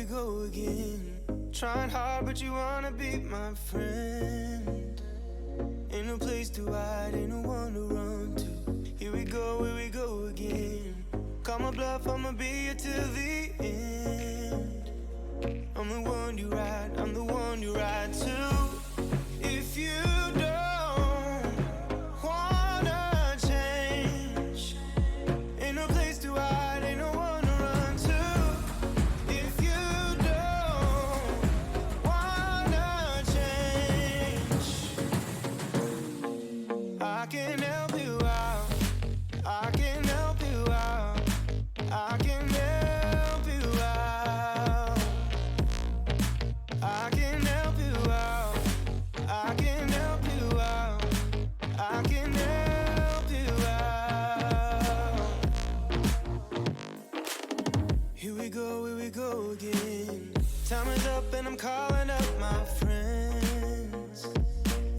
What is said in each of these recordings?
go again. Trying hard, but you wanna be my friend. Ain't no place to hide, ain't no one to run to. Here we go again. Call my bluff, I'ma be here till the end. I'm the one you ride, I'm the one you ride to. If you don't wanna change, ain't no place to hide, ain't no one to run to. If you don't wanna change, I can help you out, I can help you out, I can help you out, I can help you out, I can help you out, I can help you out. Here we go again. Time is up and I'm calling up my friends.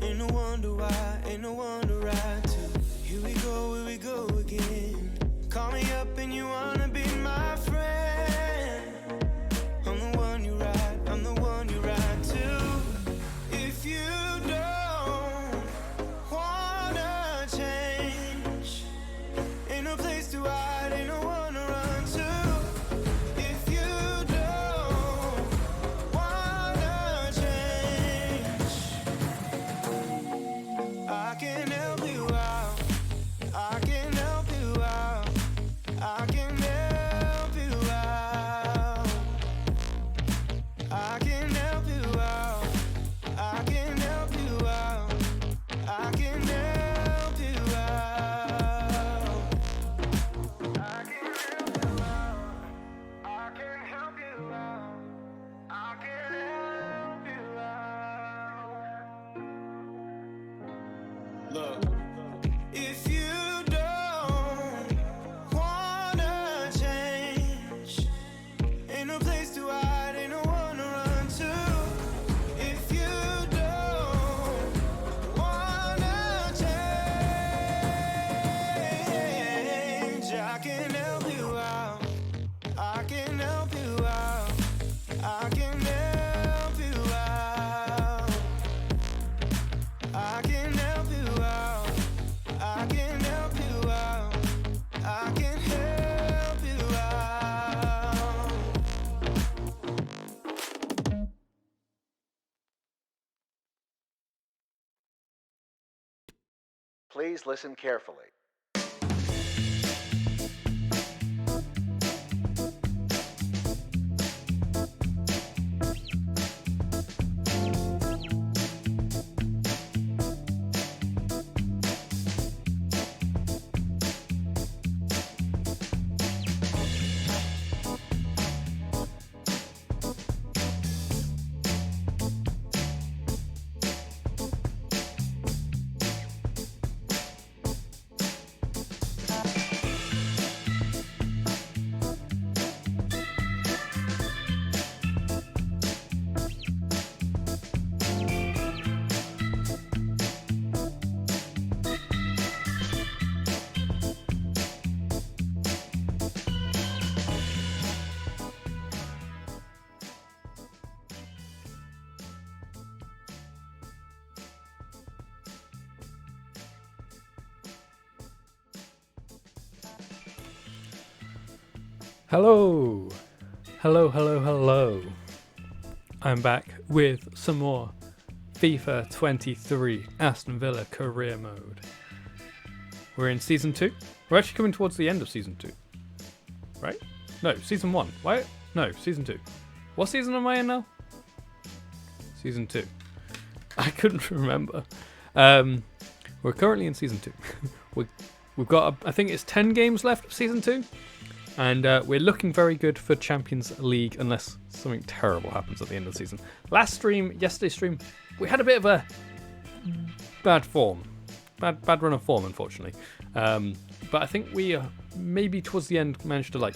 Ain't no wonder why, ain't no one to ride to. Here we go again. Call me up and you wanna be my friend. I'm the one you ride, I'm the one you ride to. If you don't wanna change, ain't no place to hide, ain't no one to run to. If you don't wanna change, I can help you out, I can help you out, I can help you out, I can help you out, I can help you out, I can help you out, I can help you out, I can help you out, I can help you out. Look, if you don't wanna change, ain't no place to hide, ain't no one to run to. If you don't wanna change, I can help you out, I can help you out, I can help you out, I can help you out, I can help you out, I can help you out. Please listen carefully. Hello. Hello. I'm back with some more FIFA 23 Aston Villa career mode. We're in season 2. We're actually coming towards the end of season 2. Right? No, season 1. Why? No, season 2. What season am I in now? Season 2. I couldn't remember. We're currently in season 2. We've got, I think it's 10 games left of season 2. And we're looking very good for Champions League unless something terrible happens at the end of the season. Yesterday's stream, we had a bit of a bad form. Bad run of form, unfortunately. But I think we maybe towards the end managed to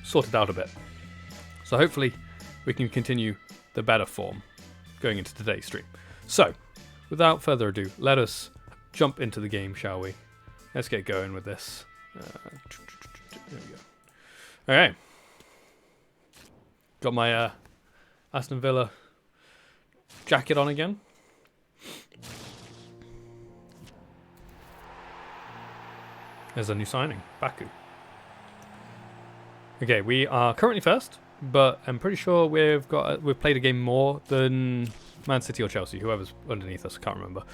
sort it out a bit. So hopefully we can continue the better form going into today's stream. So, without further ado, let us jump into the game, shall we? Let's get going with this. There we go. Okay. Got my Aston Villa jacket on again. There's a new signing, Baku. Okay, we are currently first, but I'm pretty sure we've played a game more than Man City or Chelsea, whoever's underneath us. I can't remember.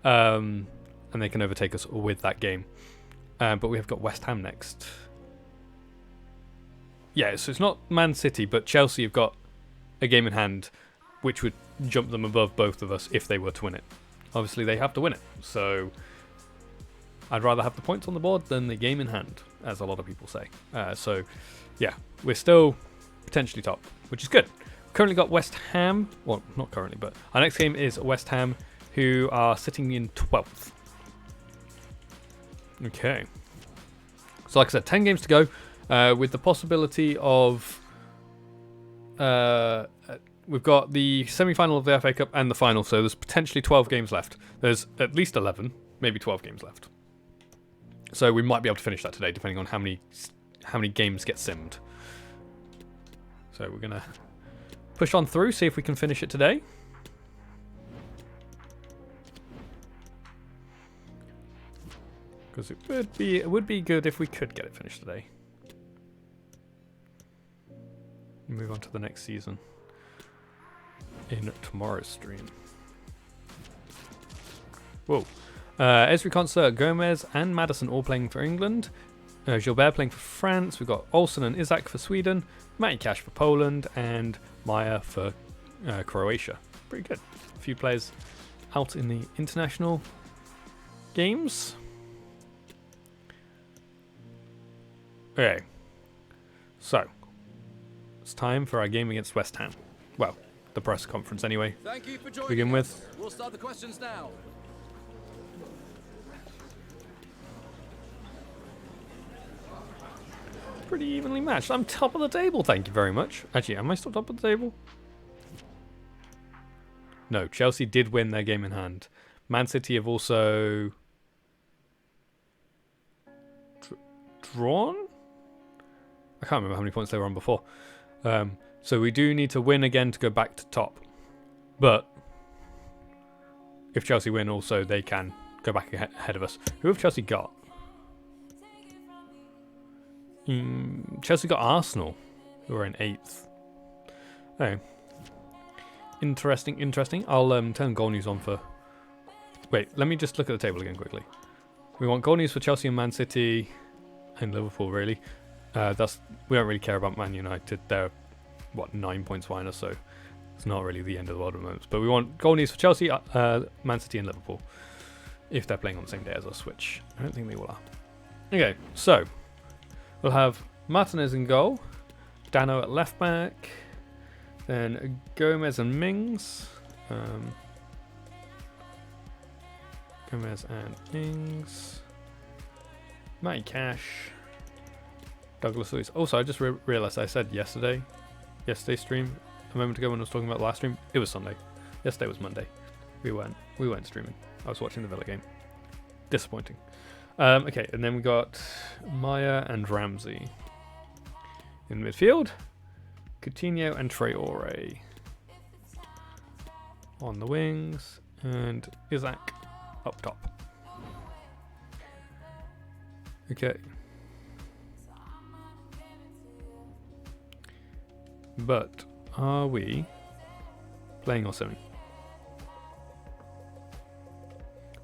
And they can overtake us with that game. But we have got West Ham next. Yeah, so it's not Man City, but Chelsea have got a game in hand, which would jump them above both of us if they were to win it. Obviously, they have to win it, so I'd rather have the points on the board than the game in hand, as a lot of people say. So, yeah, we're still potentially top, which is good. Currently got West Ham. Well, not currently, but our next game is West Ham, who are sitting in 12th. Okay. So, like I said, 10 games to go, with the possibility of... we've got the semi-final of the FA Cup and the final, so there's potentially 12 games left. There's at least 11, maybe 12 games left. So we might be able to finish that today, depending on how many games get simmed. So we're going to push on through, see if we can finish it today. Because it would be good if we could get it finished today. Move on to the next season in tomorrow's stream. Whoa. Esri Concert, Gomez and Madison all playing for England. Gilbert playing for France. We've got Olsen and Isaac for Sweden. Matty Cash for Poland. And Maya for Croatia. Pretty good. A few players out in the international games. Okay. So, it's time for our game against West Ham. Well, the press conference anyway. Thank you for joining to begin with. us. We'll start the questions now. Pretty evenly matched. I'm top of the table, thank you very much. Actually, am I still top of the table? No, Chelsea did win their game in hand. Man City have also drawn? I can't remember how many points they were on before. So we do need to win again to go back to top. But if Chelsea win also, they can go back ahead of us. Who have Chelsea got? Chelsea got Arsenal, who are in 8th. Oh. Interesting. I'll turn goal news on for... Wait, let me just look at the table again quickly. We want goal news for Chelsea and Man City and Liverpool, really. We don't really care about Man United. They're, 9 points behind us, so it's not really the end of the world at the moment. But we want goal news for Chelsea, Man City and Liverpool. If they're playing on the same day as us, which I don't think they will are. Okay, so... We'll have Martinez in goal, Dano at left back, then Gomez and Mings. Gomez and Mings. Matty Cash. Douglas Luiz. Also, I just realised I said yesterday's stream, a moment ago when I was talking about the last stream, it was Sunday. Yesterday was Monday. We weren't streaming. I was watching the Villa game. Disappointing. Okay, and then we got Maya and Ramsey. In midfield, Coutinho and Traore. On the wings, and Isaac up top. Okay. But are we playing or semi?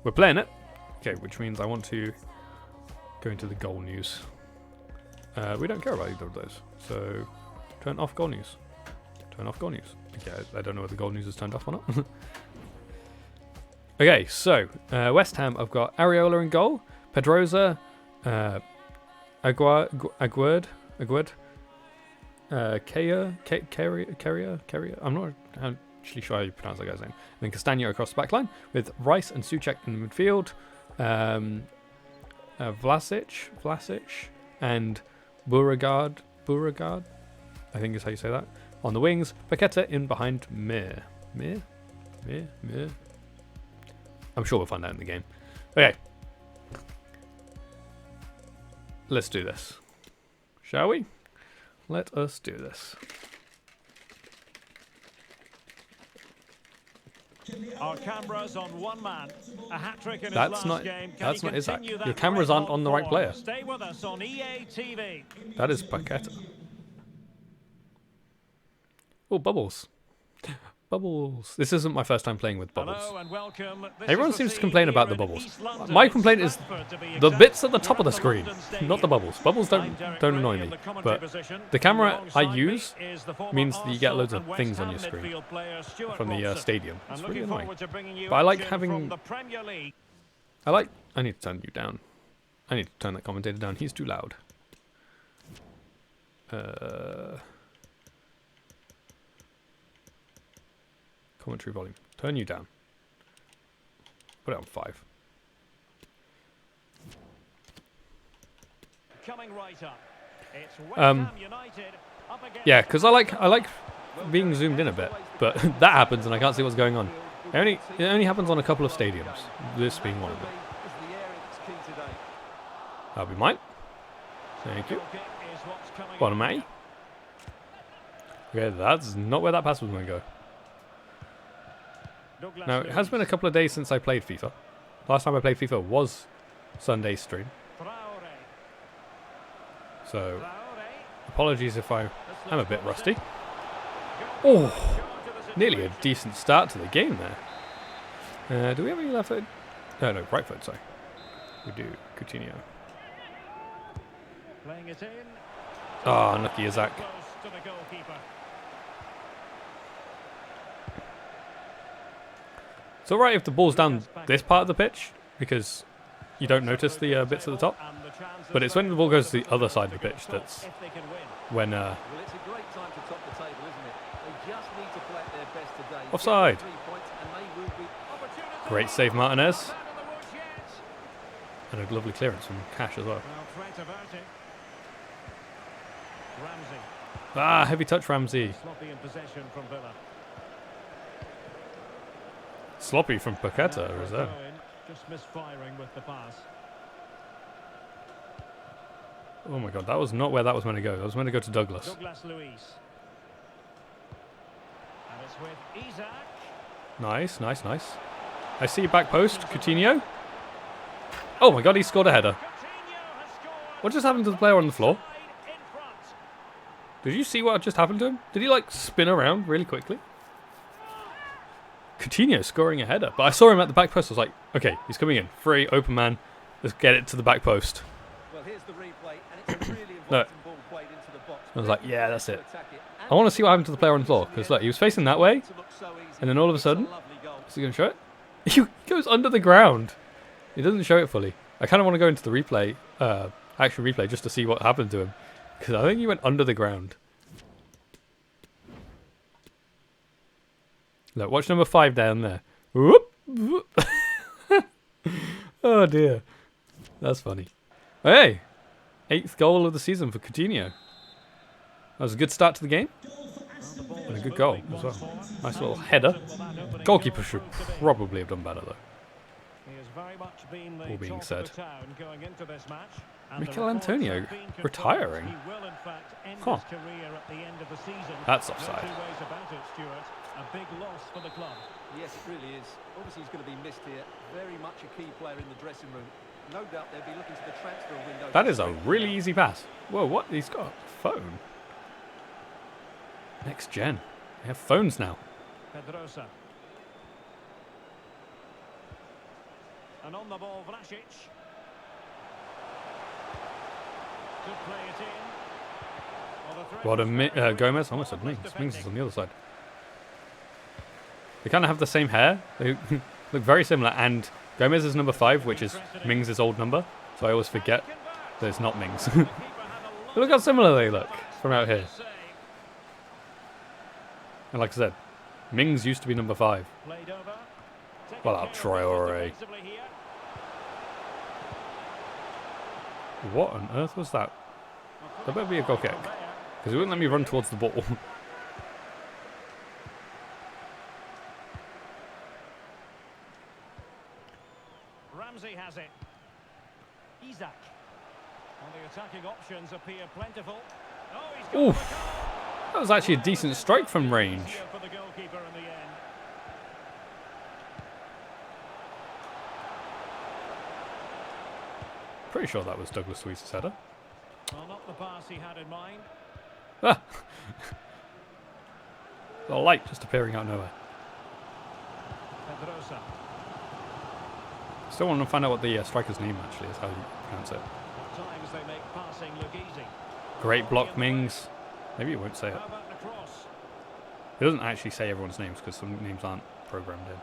We're playing it. Okay, which means I want to go into the goal news. We don't care about either of those. So, turn off goal news. Turn off goal news. Okay, I don't know whether goal news is turned off or not. Okay, so, West Ham, I've got Areola in goal, Pedrosa, Aguerd, Carrier. I'm not actually sure how you pronounce that guy's name. And then Castagno across the back line with Rice and Souček in the midfield. Vlasic and Beauregard, I think is how you say that. On the wings, Paqueta in behind Mir. I'm sure we'll find out in the game. Okay. Let's do this. Shall we? Let us do this. Our cameras on one man. A hat-trick in his That's last not. game. Can That's he not Isaac. continue that Your cameras aren't red-hot on the right form? player. Stay with us on EA TV. That is Paqueta. Oh, bubbles. Bubbles. This isn't my first time playing with bubbles. Hello and welcome. This Everyone is the seems to scene complain about here the in bubbles. East London. My complaint is Stratford, to be the exact. bits at the top We're of the at screen, London not Stadium. the bubbles. Bubbles I'm don't Derek annoy Ray in me, the commentary but position. the camera And I alongside me use is the former means that you get Arsenal loads of and West things on Ham your screen midfield player Stuart from the Robson. stadium. I'm It's really looking annoying. forward to bringing you But I like action having. from the Premier League. I need to turn you down. I need to turn that commentator down. He's too loud. Commentary volume. Turn you down. Put it on 5. Coming right up. It's West Ham United up against Yeah, because I like being zoomed in a bit, but that happens and I can't see what's going on. It only happens on a couple of stadiums. This being one of them. That'll be mine. Thank you. Bottom A. Okay, that's not where that pass was going to go. Now, it has been a couple of days since I played FIFA. Last time I played FIFA was Sunday's stream. So, apologies if I'm a bit rusty. Oh, nearly a decent start to the game there. Do we have any left foot? No, right foot, sorry. We do. Coutinho. Playing it in. Ah, unlucky Isaac. Close to the goalkeeper. It's alright if the ball's down this part of the pitch, because you don't notice the bits at the top. But it's when the ball goes to the other side of the pitch that's when Well, it's a great time to top the table, isn't it? They just need to play at their best today. Offside. 3 points and they will be great save Martinez. And a lovely clearance from Cash as well. Ah, heavy touch Ramsey. Sloppy in possession from Villa. Sloppy from Paqueta, or is that? Just misfiring with the pass. Oh my god, that was not where that was meant to go. That was meant to go to Douglas. Douglas Luiz. And it's with Isaac. Nice, nice, nice. I see back post, Coutinho. Oh my god, he scored a header. Coutinho has scored. What just happened to the player on the floor? In front. Did you see what just happened to him? Did he like spin around really quickly? Coutinho scoring a header. But I saw him at the back post. I was like, okay, he's coming in. Free, open man. Let's get it to the back post. Well, here's the replay, and it's a really No. inviting ball played into the box. I was like, yeah, that's it. Attack it. I want to see what happened to the player on the floor. Because look, he was facing that way. To look so easy. And then all of a It's sudden, lovely goal. is he going to show it? He goes under the ground. He doesn't show it fully. I kind of want to go into the replay, action replay, just to see what happened to him. Because I think he went under the ground. Look, watch number 5 down there. Whoop, whoop. Oh dear. That's funny. Hey! 8th goal of the season for Coutinho. That was a good start to the game. And a good goal as well. Nice little header. Goalkeeper should probably have done better though. He has very much been the All being talk of said. the town going into this match. And Mikel the reports Antonio have been confirmed. retiring? He will in fact end Huh. his career at the end of the season. That's No offside. two ways about it, Stuart. A big loss for the club. Yes, it really is. Obviously, he's going to be missed here. Very much a key player in the dressing room. No doubt they'll be looking to the transfer window. That is a really easy pass. Whoa, what? He's got a phone. Next gen. They have phones now. Pedrosa. And on the ball, Vlasic. Could play it in. Well, the threat What was a Gomez. I almost said Mings. Mings is on the other side. They kind of have the same hair. They look very similar. And Gomez is number 5, which is Mings' old number. So I always forget that it's not Mings. Look how similar they look from out here. And like I said, Mings used to be number 5. Played over. Well, I'll try already. What on earth was that? That better be a goal kick. Because it wouldn't let me run towards the ball. Ramsey has it. Isaac. And the attacking options appear plentiful. Oh, he's got Oof. the goal. That was actually a decent strike from range. For the goalkeeper in the end. Pretty sure that was Douglas Luiz's header. Well, not the pass he had in mind. Ah! A light just appearing out of nowhere. Pedrosa. Still want to find out what the striker's name actually is, how you pronounce it. At times they make passing look easy. Great block, Mings. Maybe you won't say it. How about the cross? It doesn't actually say everyone's names because some names aren't programmed in.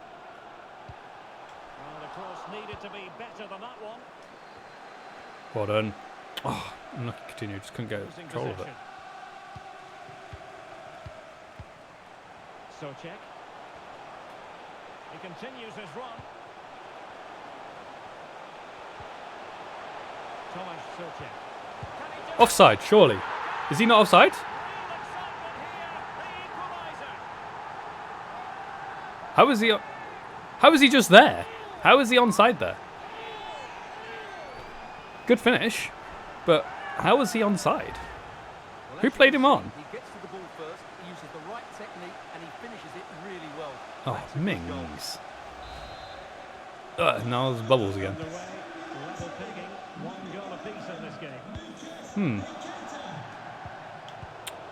Well, the cross needed to be better than that one. Well done. Oh, unlucky Coutinho, just couldn't get Losing control of it. possession. Socek. He continues his run. Thomas Socek. Can he do it? Offside, surely. Is he not offside? Real excitement here. The equaliser. How is he just there? How is he onside there? Good finish, but how is he onside? Well, Who as you played can him see, on? He gets to the ball first, he uses the right technique, and he finishes it really well. Oh, That's a good goal. Mings. Now there's bubbles again. Underway. Level pegging. 1 goal apiece in this game.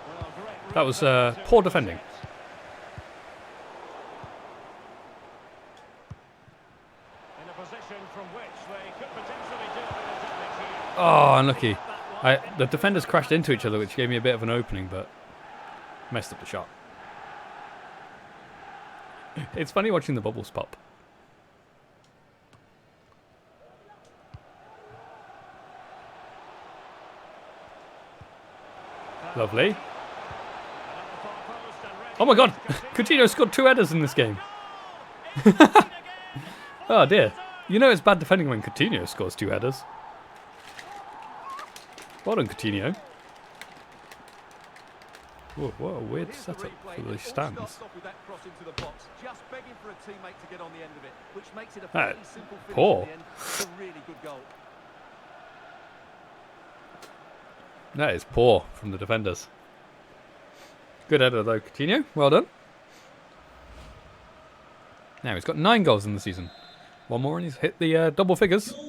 Well, great That was read to poor defending. intercept. In a position from which they could potentially do a bit of damage here. Oh, unlucky. The defenders crashed into each other, which gave me a bit of an opening, but messed up the shot. It's funny watching the bubbles pop. Lovely. And at the far post and ready Oh my god! to Coutinho scored 2 headers in this game. It's made again. Oh dear. You know it's bad defending when Coutinho scores 2 headers. Well done, Coutinho. Whoa, what a weird Here's the setup replay. for It the all stands. starts off with that cross into the box, just begging for a teammate to get on the end of it, which makes it a That- fairly simple finish poor. in the end. It's a really good goal. That is poor from the defenders. Good header though, Coutinho. Well done. Now he's got 9 goals in the season. One more and he's hit the double figures. We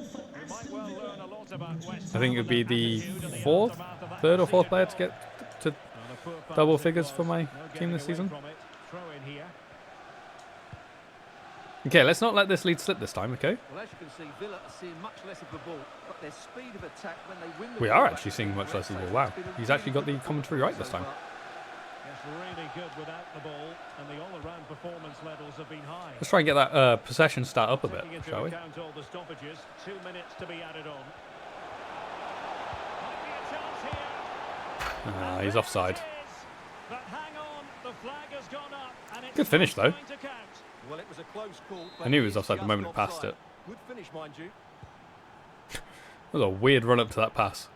might well learn a lot about West I think it Ham would be and the their attitude in the 4th, aftermath of that 3rd or 4th decision. player to get to Well, a poor pass double it figures was. for my No team getting this away season. from it. Throw in here. Okay, let's not let this lead slip this time, okay? Well, as you can see, Villa are seeing much less of the ball, but their speed of attack when they win the We ball are back actually is seeing much less of the impressive. ball. Wow. It's been a He's really actually got good the commentary right this so time. far. It's really good without the ball, and the all-around performance levels have been high. Let's try and get that possession stat up a bit, Taking into shall we? account all the stoppages, 2 minutes to be added on. Might be a chance here. Ah, And he's there offside. it is. But hang on, the flag has gone up, and it's Good finish, not though. going to count. Well, it was a close call. I knew he was it's offside the just moment it passed offside. it. Good finish, mind you. That was a weird run up to that pass.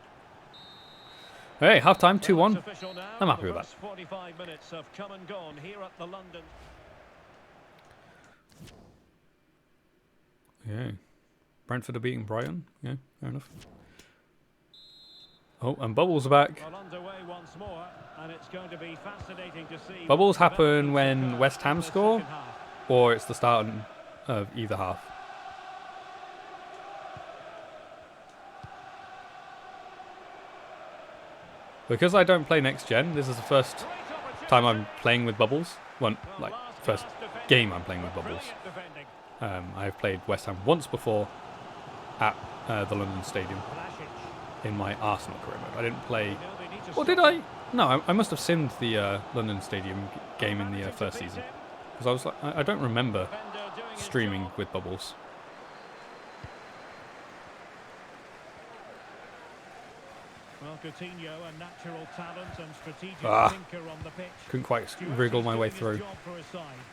Hey, half time, 2-1. It's official now. I'm happy The with that. first 45 minutes have come and gone here at the London. Yeah. Brentford are beating Brighton. Yeah, fair enough. Oh, and Bubbles are back. Well, underway once more, and it's going to be fascinating to see. Bubbles what happen developments when occur West Ham in the score? second half. Or it's the start of either half. Because I don't play next gen, this is the first Great opportunity. time I'm playing with Bubbles. Well, like, Well, last first pass defending. game I'm playing with Bubbles. Brilliant defending. I've played West Ham once before at the London Stadium Vlasic. in my Arsenal career mode. I didn't play... They know they need to Or did stop I? him. No, I must have simmed the London Stadium game in the Managing to first beat season. him. Because I was like, I don't remember Defender doing his streaming job. with Bubbles. Well, Coutinho, a natural talent and strategic Ah. thinker on the pitch. Couldn't quite Stuart wriggle is my way doing his through. job for his side.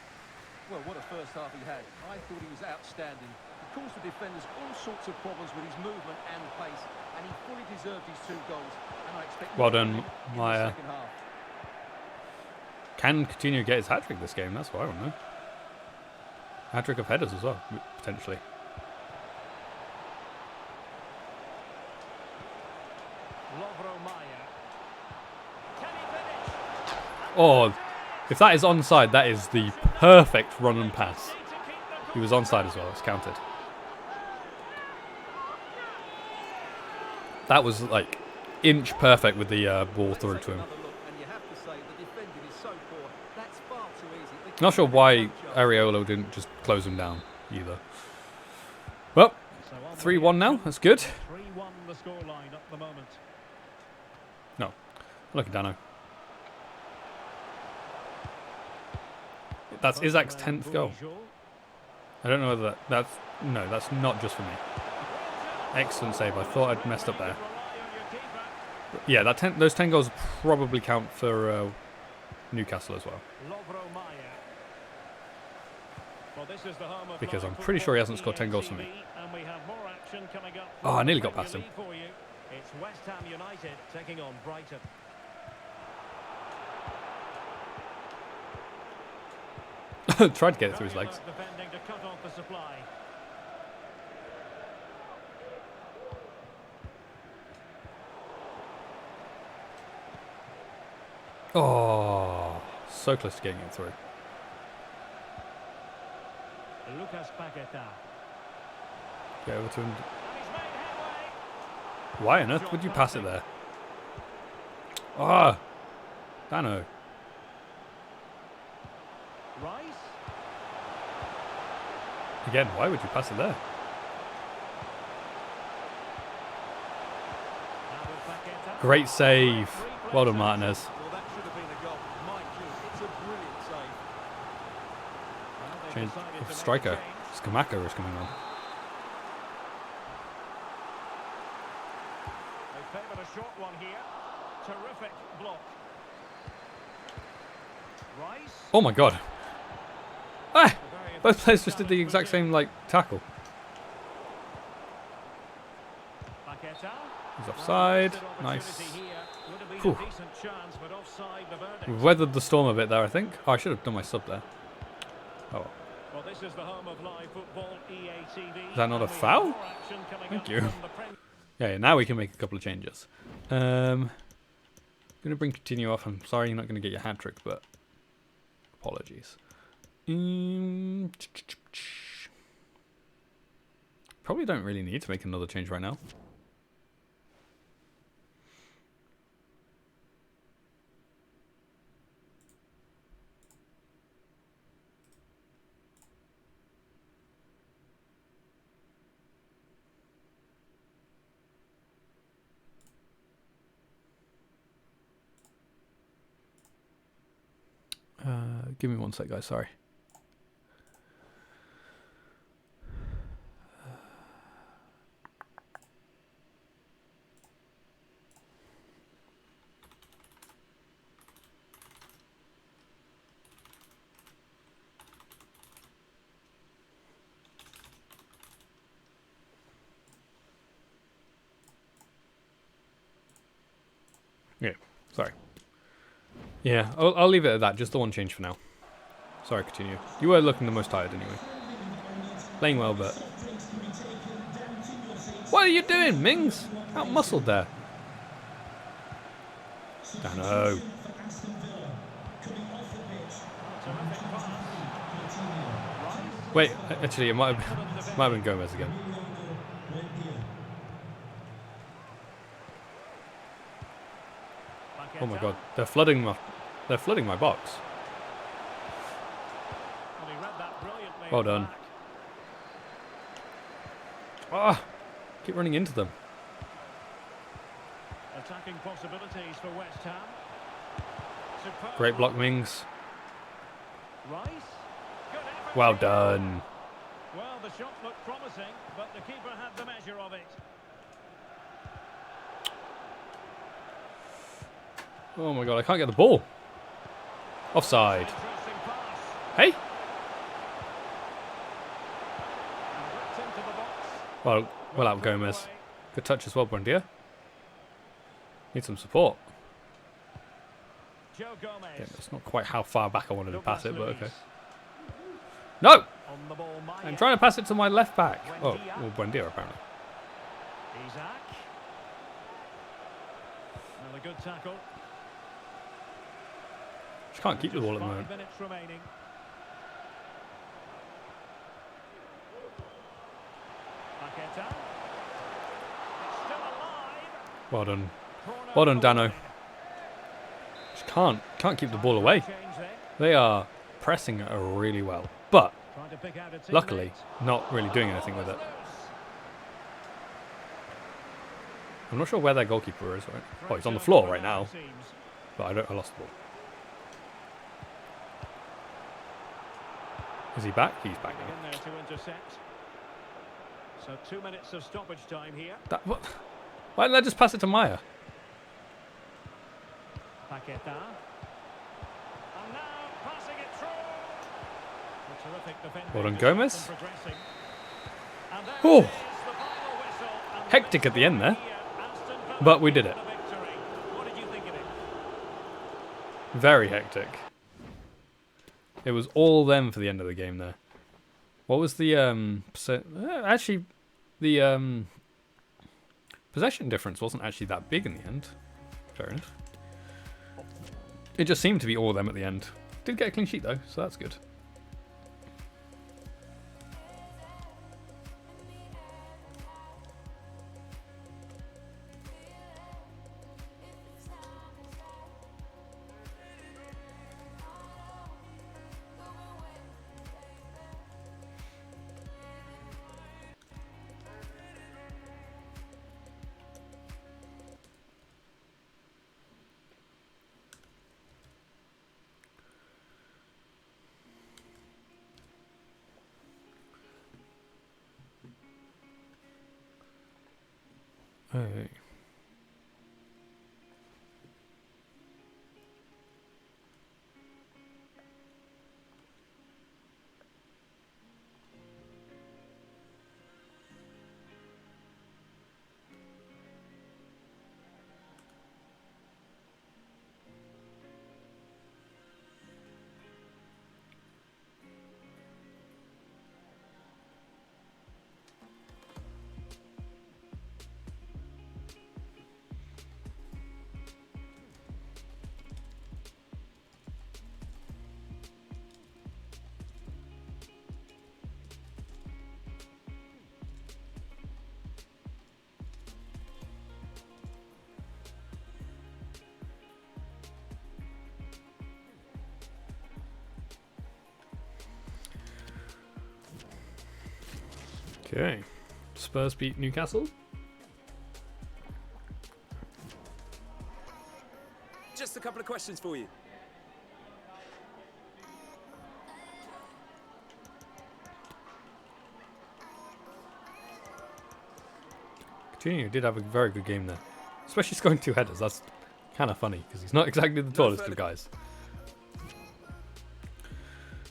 Well, what a first half he had. I thought he was outstanding. He caused the defenders all sorts of problems with his movement and pace, and he fully deserved his 2 goals. And I expect Well more done, from him in the Maya. second half. Can Coutinho get his hat-trick this game? That's what I want to know. Hat-trick of headers as well, potentially. Lovro Maya. Can he finish? Oh, if that is onside, that is the perfect run and pass. Need to keep the He was onside as well, it's counted. That was like inch perfect with the ball through to him. Not sure why Areola didn't just close him down either. Well, 3-1 now. That's good. 3-1 the scoreline at the moment. No, look at Dano. That's Isaac's 10th goal. I don't know whether that's not just for me. Excellent save. I thought I'd messed up there. But yeah, those 10 goals probably count for Newcastle as well. Because I'm pretty sure he hasn't scored 10 goals for me. Oh, I nearly got past him. It's West Ham United taking on Brighton. Tried to get it through his legs. Defending to cut off the supply. Oh, so close to getting it through. Lucas Paqueta. Get over to him. And he's made headway. Why on earth would you pass it there? Ah, Dano. Rice. Again, why would you pass it there? Now with Paqueta. Great save. Well done, Martinez. Well, that should have been a goal. Mind you, it's a brilliant save. Well, they've Change decided to of make a striker. change. Skamaka is coming on. They favoured a short one here. Terrific block. Rice. Oh my god. Ah! Both players just did the exact same, like, tackle. Paqueta. He's offside. Wasted Nice. opportunity here. Would have been Whew. a decent chance, but offside the verdict. We've weathered the storm a bit there, I think. Oh, I should have done my sub there. Oh, well. Well, this is the home of live football, EA TV. Is that not a and we have foul? more action coming Thank up you. from the Premier Yeah, now we can make a couple of changes. Gonna bring Coutinho off. I'm sorry you're not gonna get your hat trick, but apologies. Probably don't really need to make another change right now. Give me one sec, guys. Sorry. Yeah, sorry. Yeah, I'll leave it at that. Just the one change for now. Sorry, continue. You were looking the most tired anyway. Playing well, but... What are you doing, Mings? Out muscled there. Dano. Wait, actually, it might have been Gomez again. Oh my god, they're flooding my box. Well, he read that brilliantly Well at the done. back. Ah, keep running into them. Attacking possibilities for West Ham. Superb. Great block, Mings. Rice. Good effort. Well done. Well, the shot looked promising, but the keeper had the measure of it. Oh my god, I can't get the ball. Offside. Interesting pass. Hey. And whipped into the box. Well out, Gomez. Good touch as well, Buendia. Need some support. Joe Gomez. Yeah, that's not quite how far back I wanted to pass it, but okay. Luis. No! On the ball, Maya. I'm trying to pass it to my left back. Oh, Buendia. well, Buendia apparently. Isaac. Another good tackle. Just can't keep the ball at the 5 moment. minutes remaining. Paqueta. It's still alive. Well done. Well done, Dano. Just can't keep the ball away. They are pressing it really well. But, luckily, not really doing anything with it. I'm not sure where their goalkeeper is, right? Oh, he's on the floor right now. But I lost the ball. Is he back? He's back now. So 2 minutes of stoppage time here. What? Why didn't I just pass it to Maya? Paqueta. And now passing it through. A terrific defender. Well done, Gomez. And Oh, the final whistle. And hectic at the end there. Aston Villa But we did it. the victory. What did you think of it? Very hectic. It was all them for the end of the game there. What was the actually the possession difference wasn't actually that big in the end. Fair enough. It just seemed to be all them at the end. Did get a clean sheet though, so that's good. Hey. Okay. Spurs beat Newcastle. Just a couple of questions for you. Coutinho did have a very good game there. Especially scoring 2 headers. That's kind of funny because he's not exactly the tallest of guys.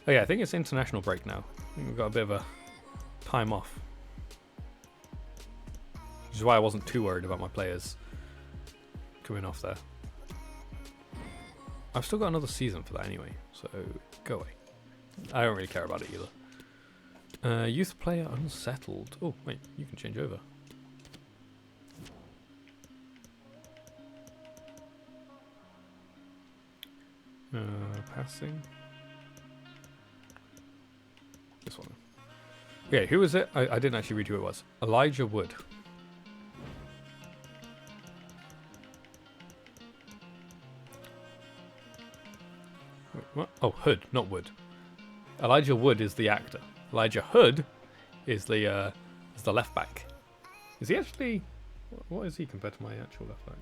Oh yeah, I think it's international break now. I think we've got a bit of a time off. Which is why I wasn't too worried about my players coming off there. I've still got another season for that anyway, so go away. I don't really care about it either. Youth player unsettled. Oh, wait, you can change over. Passing. This one. Okay, who was it? I didn't actually read who it was. Elijah Wood. Wait, what? Oh, Hood, not Wood. Elijah Wood is the actor. Elijah Hood is the left back. Is he actually? What is he compared to my actual left back?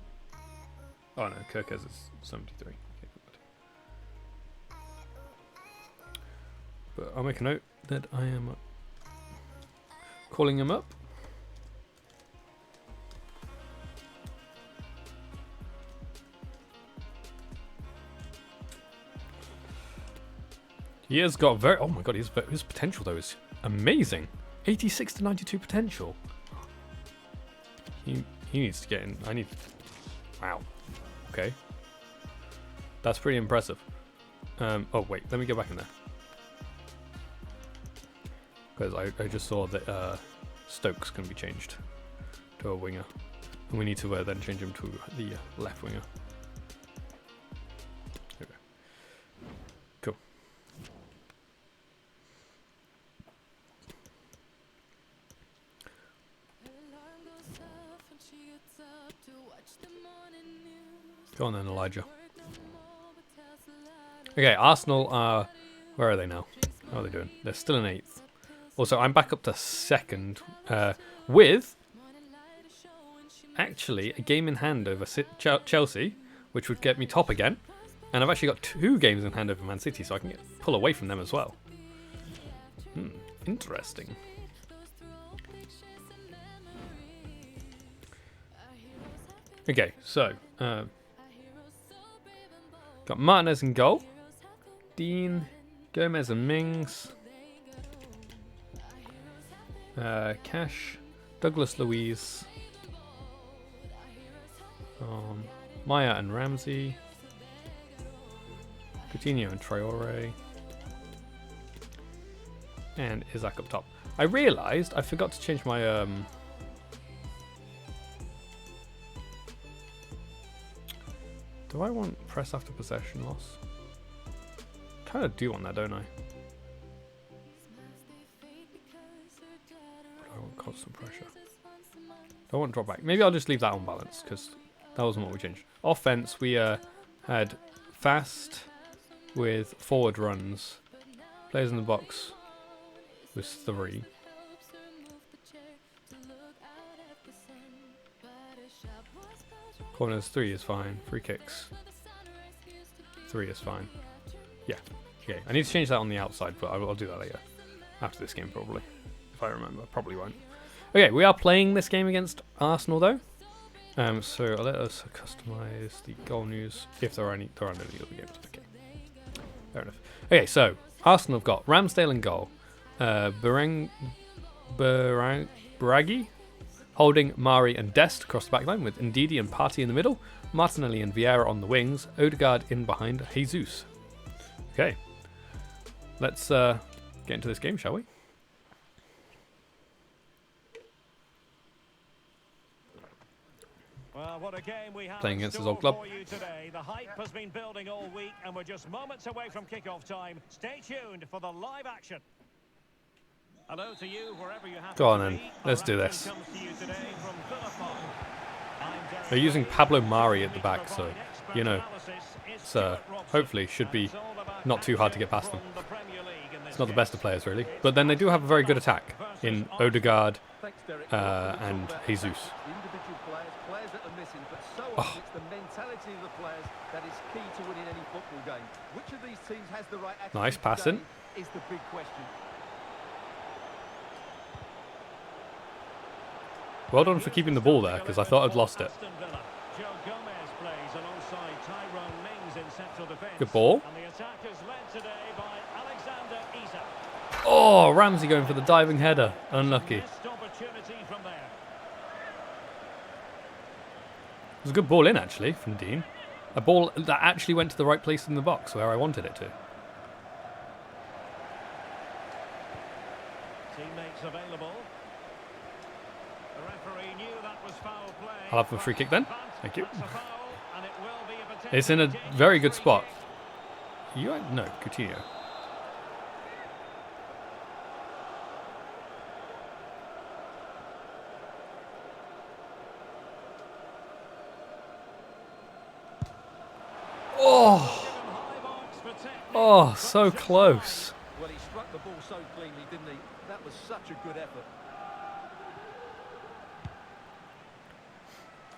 Oh no, Kirkes is 73. Okay, good. But I'll make a note that I am calling him up. He has got very. Oh my god, his potential though is amazing. 86 to 92 potential. He needs to get in. I need. Wow. Okay. That's pretty impressive. Oh wait, let me go back in there. Because I just saw that Stokes can be changed to a winger. And we need to then change him to the left winger. Okay. Cool. Go on then, Elijah. Okay, Arsenal are... Where are they now? How are they doing? They're still in 8th. Also, I'm back up to 2nd with... Actually, a game in hand over Chelsea, which would get me top again. And I've actually got 2 games in hand over Man City, so I can pull away from them as well. Interesting. Okay, so got Martinez in goal, Dean, Gomez and Mings, Cash, Douglas Luiz, Maya and Ramsey, Coutinho and Traore, and Isaac up top. I realised I forgot to change my do I want press after possession loss? Kind of do want that, don't I? But I want constant pressure. I want drop back. Maybe I'll just leave that on balance because that wasn't what we changed. Offense, we had fast with forward runs. Players in the box was 3. Corners 3 is fine. Free kicks 3 is fine. Yeah. Okay. I need to change that on the outside, but I'll do that later. After this game, probably. If I remember. Probably won't. Okay, we are playing this game against Arsenal, though. So let us customize the goal news. If there are any. There aren't any other games. Okay. Fair enough. Okay, so Arsenal have got Ramsdale in goal. Baraghi. Holding Mari and Dest across the back line with Ndidi and Partey in the middle, Martinelli and Vieira on the wings, Odegaard in behind Jesus. Okay, let's get into this game, shall we? Well, what a game we have Playing against his old club. for you today. The hype has been building all week, and we're just moments away from kickoff time. Stay tuned for the live action. Hello to you, wherever you have Go on then, let's do this. They're using Pablo Mari at the back, so, you know, it's hopefully should be not too hard to get past them. It's not the best of players, really. But then they do have a very good attack in Odegaard and Jesus. Oh. Nice passing. Well done for keeping the ball there, because I thought I'd lost it. Good ball. Oh, Ramsey going for the diving header. Unlucky. It was a good ball in, actually, from Dean. A ball that actually went to the right place in the box, where I wanted it to. Teammates available. I'll have a free kick then. Thank you. It's in a very good spot. No, Coutinho. Oh! Oh, so close. Well, he struck the ball so cleanly, didn't he? That was such a good effort.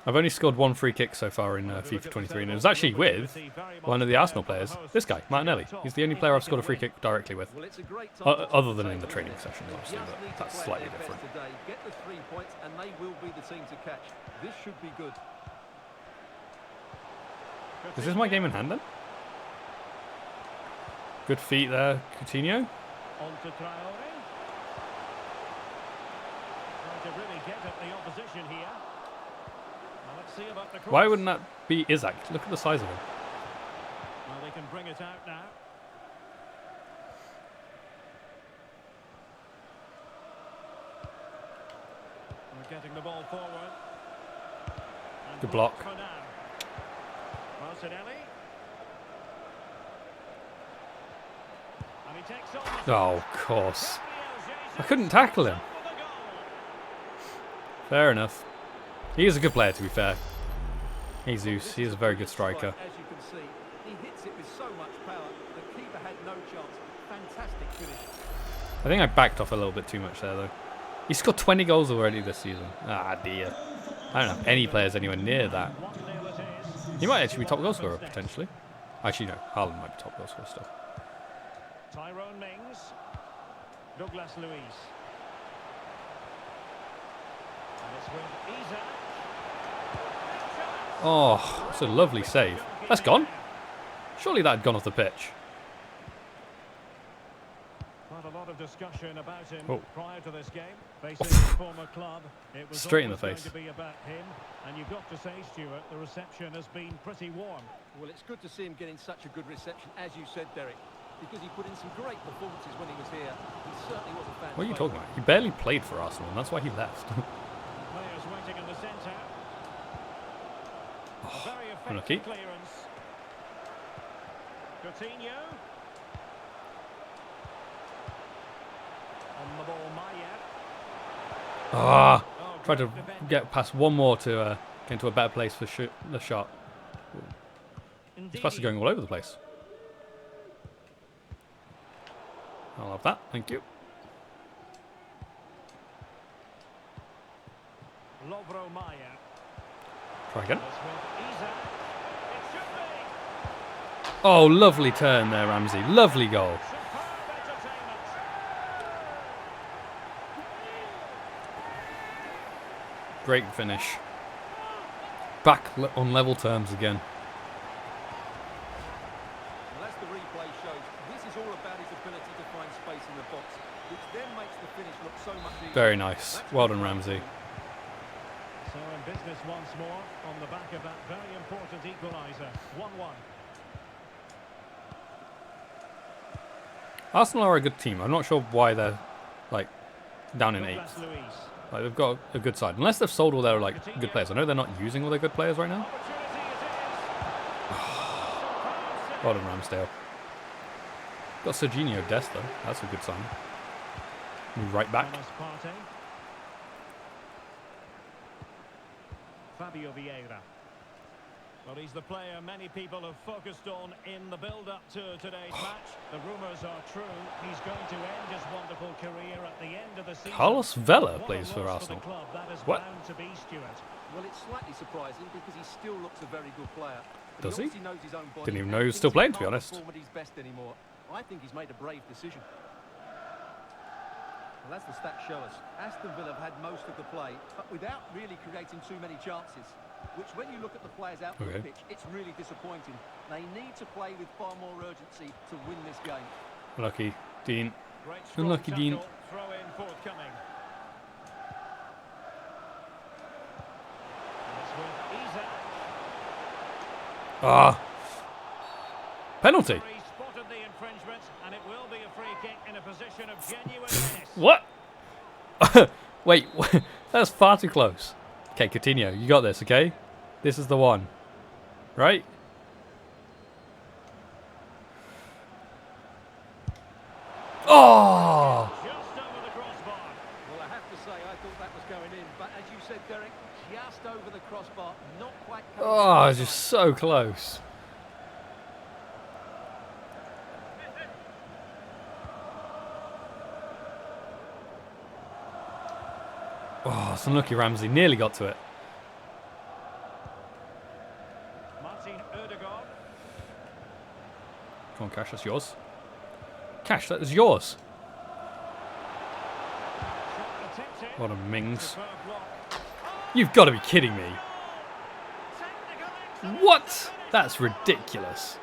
I've only scored 1 free kick so far in FIFA 23, and it was actually with one of the Arsenal players. This guy, Martinelli. He's the only player I've scored a free kick directly with. Other than in the training sessions, obviously, but that's slightly different. Get the 3 points, and they will be the team to catch. This should be good. Is this my game in hand then? Good feet there, Coutinho. On to Traore. Trying to really get at the opposition here. Why wouldn't that be Isaac? Look at the size of him. Well, they can bring it out now. We're getting the ball forward. And good block. Martinelli. And he takes on. Oh, of course. I couldn't tackle him. Fair enough. He is a good player, to be fair. Jesus, he is a very good striker. As you can see, he hits it with so much power. The keeper had no chance. Fantastic finish. I think I backed off a little bit too much there, though. He scored 20 goals already this season. Ah, dear. I don't have any players anywhere near that. He might actually be top goal scorer, potentially. Actually, no. Haaland might be top goal scorer still. Tyrone Mings. Douglas Luiz. And it's with Isak. Oh, it's a lovely save. That's gone. Surely that had gone off the pitch. Quite a lot of discussion about him prior to this game. Facing his former club, it was straight in the always face. going to be about him. And you've got to say, Stuart, the reception has been pretty warm. Well, it's good to see him getting such a good reception, as you said, Derek, because he put in some great performances when he was here. He certainly was a fan. What are you talking about? He barely played for Arsenal, and that's why he left. Players waiting in the centre. A very unlucky. effective clearance. Coutinho. On the ball, Maya. Ah, tried to get past one more to get into a better place for the shot. This pass is going all over the place. I'll have that, thank you. Lovro Maya. Try again. This with Isak. It should be. Oh, lovely turn there, Ramsey. Lovely goal. Superb entertainment. Great finish. Back on level terms again. Well, as the replay shows, this is all about his ability to find space in the box, which then makes the finish look so much easier. Very nice. Well done, Ramsey. So in business once more on the back of that very important equaliser. 1-1. Arsenal are a good team. I'm not sure why they're like down in Douglas 8th. Luiz. Like, they've got a good side, unless they've sold all their like good players. I know they're not using all their good players right now. Opportunity it is. Well done, Ramsdale. Got Serginho Dest though. That's a good sign. Move right back. Thomas Partey. Fabio Vieira. Well, he's the player many people have focused on in the build-up to today's match. The rumours are true. He's going to end his wonderful career at the end of the season. Carlos Vela What a plays for loss Arsenal. the club. That is What? bound to be, Stuart. Well, it's slightly surprising because he still looks a very good player. But Does he? obviously knows his own body Didn't even and know he was thinks still playing, to be can't honest. perform at his best anymore. I think he's made a brave decision. Well, as the stats show us, Aston Villa have had most of the play, but without really creating too many chances. Which, when you look at the players out on the pitch, it's really disappointing. They need to play with far more urgency to win this game. Unlucky, Dean. Great strong Unlucky, Dean. tackle, throw in forthcoming. And it's with Isak. Ah. Penalty. He spotted the infringement, and it will be a free kick in a position of genuine menace. What? Wait, that's far too close. Okay, Coutinho, you got this, okay? This is the one. Right? Oh! Just over the crossbar. Well, I have to say, I thought that was going in. But as you said, Derek, just over the crossbar, not quite coming Oh, in. just so close. Oh, it's unlucky Ramsey. Nearly got to it. Martin Ødegaard. Come on, Cash, that's yours. Cash, that is yours. Shot attempted. What a Mings. Superb block. You've got to be kidding me. Technical excellence. What? That's ridiculous.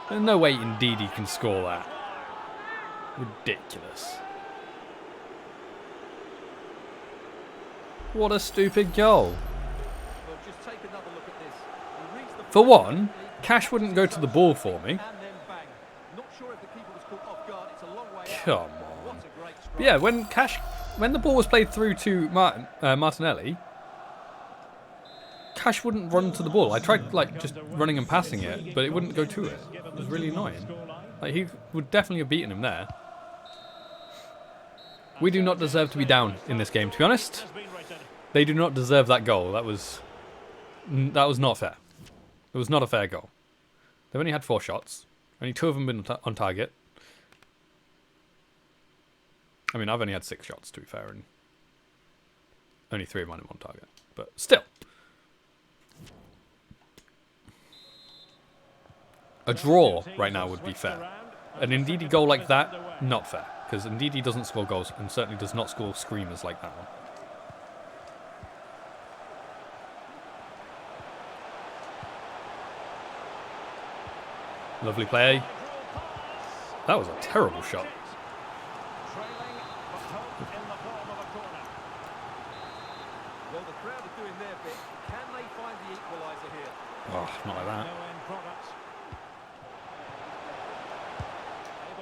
There's no way indeed he can score that. Ridiculous. What a stupid goal. Well, just take another look at this. He reads the For ball one, perfectly, Cash wouldn't go to the ball for me. and then bang. Not sure if the keeper was caught off guard. It's a long way out. Come What on. a great strike. But yeah, when the ball was played through to Martinelli, Cash wouldn't run to the ball. I tried like just running and passing it, but it wouldn't go to it. It was really annoying. Like he would definitely have beaten him there. We do not deserve to be down in this game, to be honest. Has been written. They do not deserve that goal. That was not fair. It was not a fair goal. They've only had 4 shots. Only 2 of them been on target. I mean, I've only had 6 shots, to be fair, and only 3 of mine on target. But still. A draw right now would be fair. An Ndidi goal like that, not fair. Because Ndidi doesn't score goals and certainly does not score screamers like that one. Lovely play. That was a terrible shot. Well, the crowd are doing their bit. Can they find the equaliser here? Oh, not like that.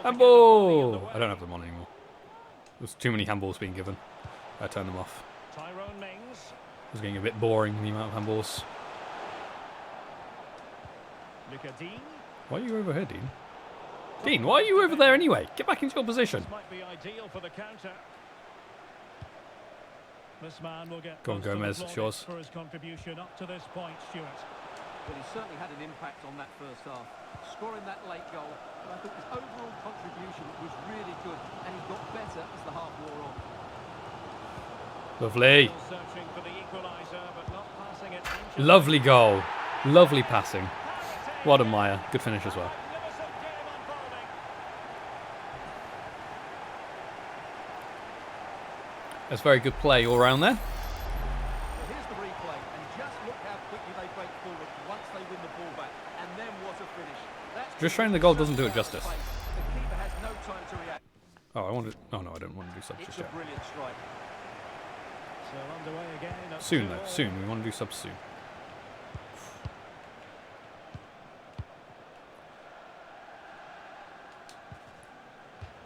Handball! I don't have them on anymore. There's too many handballs being given. I turned them off. It was getting a bit boring, the amount of handballs. Why are you over here, Dean? Dean, why are you over there anyway? Get back into your position. Might be ideal for the counter. This man will get Go on, Gomez, it's yours. for his contribution up to this point, Stuart. Well, he certainly had an impact on that first half. Scoring that late goal, but I think his overall contribution was really good, and he got better as the half wore on. Lovely. Still searching for the equaliser, but not passing it. Lovely goal. Lovely passing. What a Maya. Good finish as well. Magnificent game unfolding. That's very good play all around there. Well, here's the replay, and just look how quickly they break forward once they win the ball back, and then what a finish. That's Just showing the goal doesn't do it justice. the keeper has no time to react. Oh, I wanted. Oh no, I don't want to do subs It's just a yet. brilliant strike. So underway again. at Soon 2-2. though, soon. We want to do subs soon.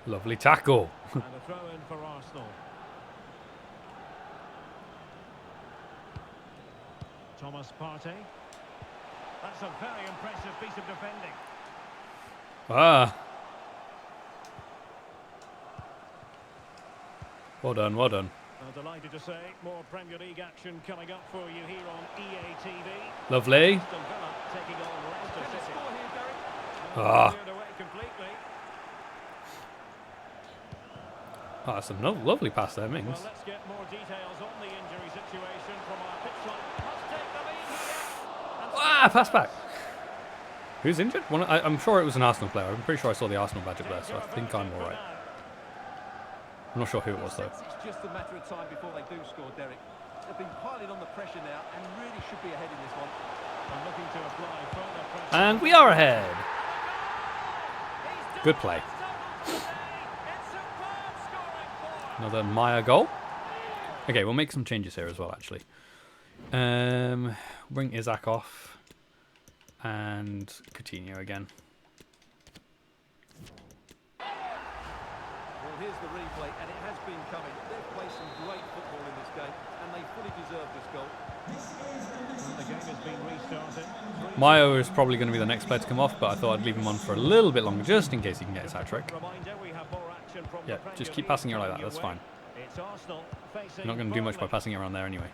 Lovely tackle. And a throw in for Arsenal. Thomas Partey. That's a very impressive piece of defending. Ah. Well done, well done. I'm delighted to say more Premier League action coming up for you here on EA TV. Lovely. Aston Villa taking on Leicester Can they City. score here, Derek? Ah. Cleared away completely. Oh, that's a lovely pass there, Mings. Well, let's get more details on the injury situation from our pitchline. Must take the lead here. Ah, pass back. Who's injured? I'm sure it was an Arsenal player. I'm pretty sure I saw the Arsenal badge up there, so I think I'm all right. I'm not sure who it was, though. It's just a matter of time before they do score, Derek. They've been piling on the pressure now and really should be ahead in this one. I'm looking to apply further pressure. And we are ahead. Good play. Another Maya goal. Okay, we'll make some changes here as well, actually. Bring Isaac off. And Coutinho again. Well, here's the replay, and it has been coming. They've played some great football in this game, and they fully deserve this goal. The game has been restarted. Mayo is probably going to be the next player to come off, but I thought I'd leave him on for a little bit longer, just in case he can get his hat-trick. Reminder, we have more action from Yeah, the Premier just keep League passing it like that, coming that's your fine. way. It's Arsenal facing You're not going to do much by Burnley. passing it around there anyway.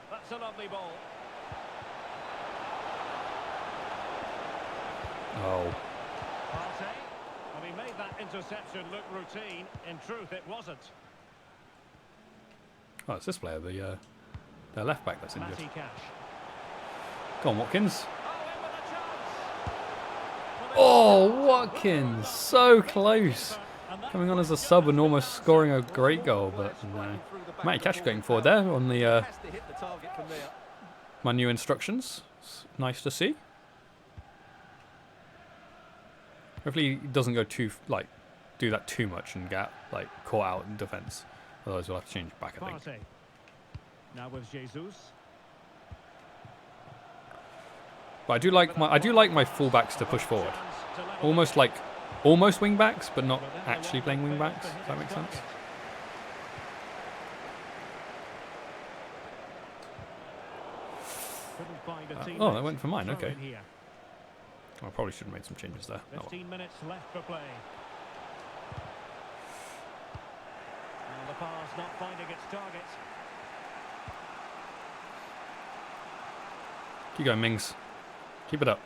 That's a lovely ball. Oh. Partey. And he made that interception look routine. In truth, it wasn't. Oh, it's this player, the left back that's injured. Matty Cash. Go on, Watkins. Oh, in with a chance. Oh, Watkins! So close! Coming on as a sub and almost scoring a great goal, but no. Matty Cash going forward there on the Has to hit the target from there. my new instructions. It's nice to see. Hopefully he doesn't go do that too much and get caught out in defence. Otherwise we'll have to change it back, I think. Partey. Now with Jesus. But I do like my fullbacks to push forward. Almost wing backs, but not actually playing wing backs. Does that make sense? Oh, that went for mine. Okay. I probably should have made some changes there. Oh, well. 15 minutes left for play. And the pass not finding its target. Keep going, Mings. Keep it up.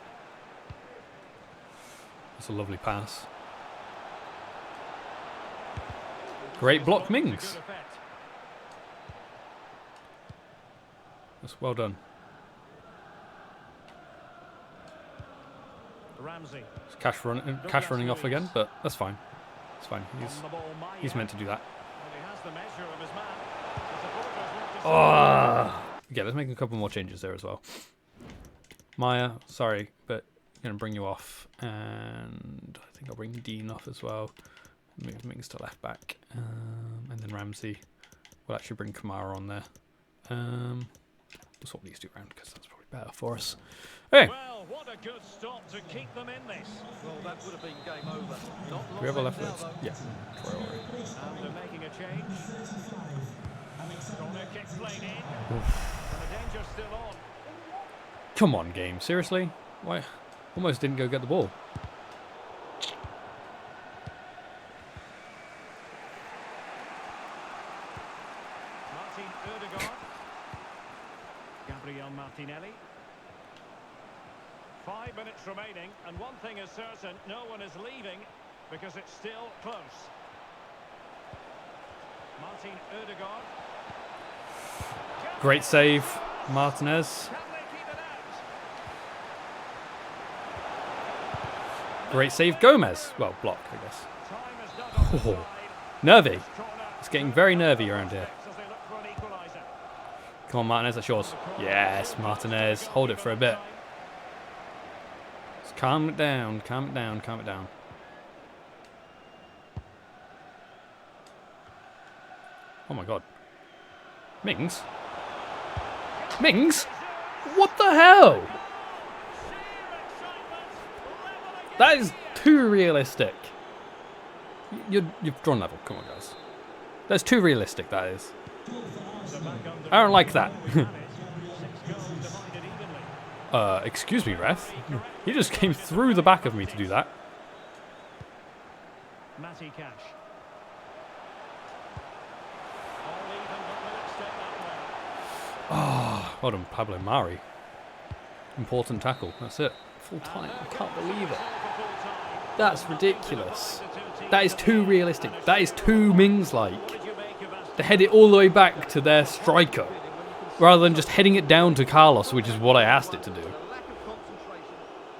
That's a lovely pass. Great block, Mings. That's well done. Ramsey. It's Cash running off again, but that's fine. It's fine. He's meant to do that. He has the measure of his man. The supporters want to see Oh! Yeah, let's make a couple more changes there as well. Maya, sorry, but I'm going to bring you off. And I think I'll bring Dean off as well. Move Mings to left back. And then Ramsey. We'll actually bring Kamara on there. We'll swap these two around because that's probably better for us. Okay. Well, what a good stop to keep them in this. Well, that would have been game over. Not Do we have a left now, foot? though. Yeah. And they're making a change. Corner kick played in. And the danger's still on. Come on, game. Seriously? Why? Almost didn't go get the ball. Martin Ødegaard. Gabriel Martinelli. 5 minutes remaining, and one thing is certain, no one is leaving because it's still close. Martin Ødegaard. Great save, Martinez. Can they keep it out? Great save, Gomez. Well, block, I guess. Time is dug on the Oh, side. nervy. Corner. It's getting very nervy around here. As they look for an equaliser. Come on, Martinez, that's yours. Yes, Martinez. Hold it for a bit. Just calm it down, calm it down, calm it down. Oh my god. Mings? Mings? What the hell? That is too realistic. You've drawn level. Come on, guys. That's too realistic, that is. I don't like that. Excuse me, ref. He just came through the back of me to do that. Matty Cash. All even, but will it stay that way? Oh, well done, Pablo Mari. Important tackle. That's it. Full time. I can't believe it. That's ridiculous. That is too realistic. That is too Mings-like. To head it all the way back to their striker, rather than just heading it down to Carlos, which is what I asked it to do.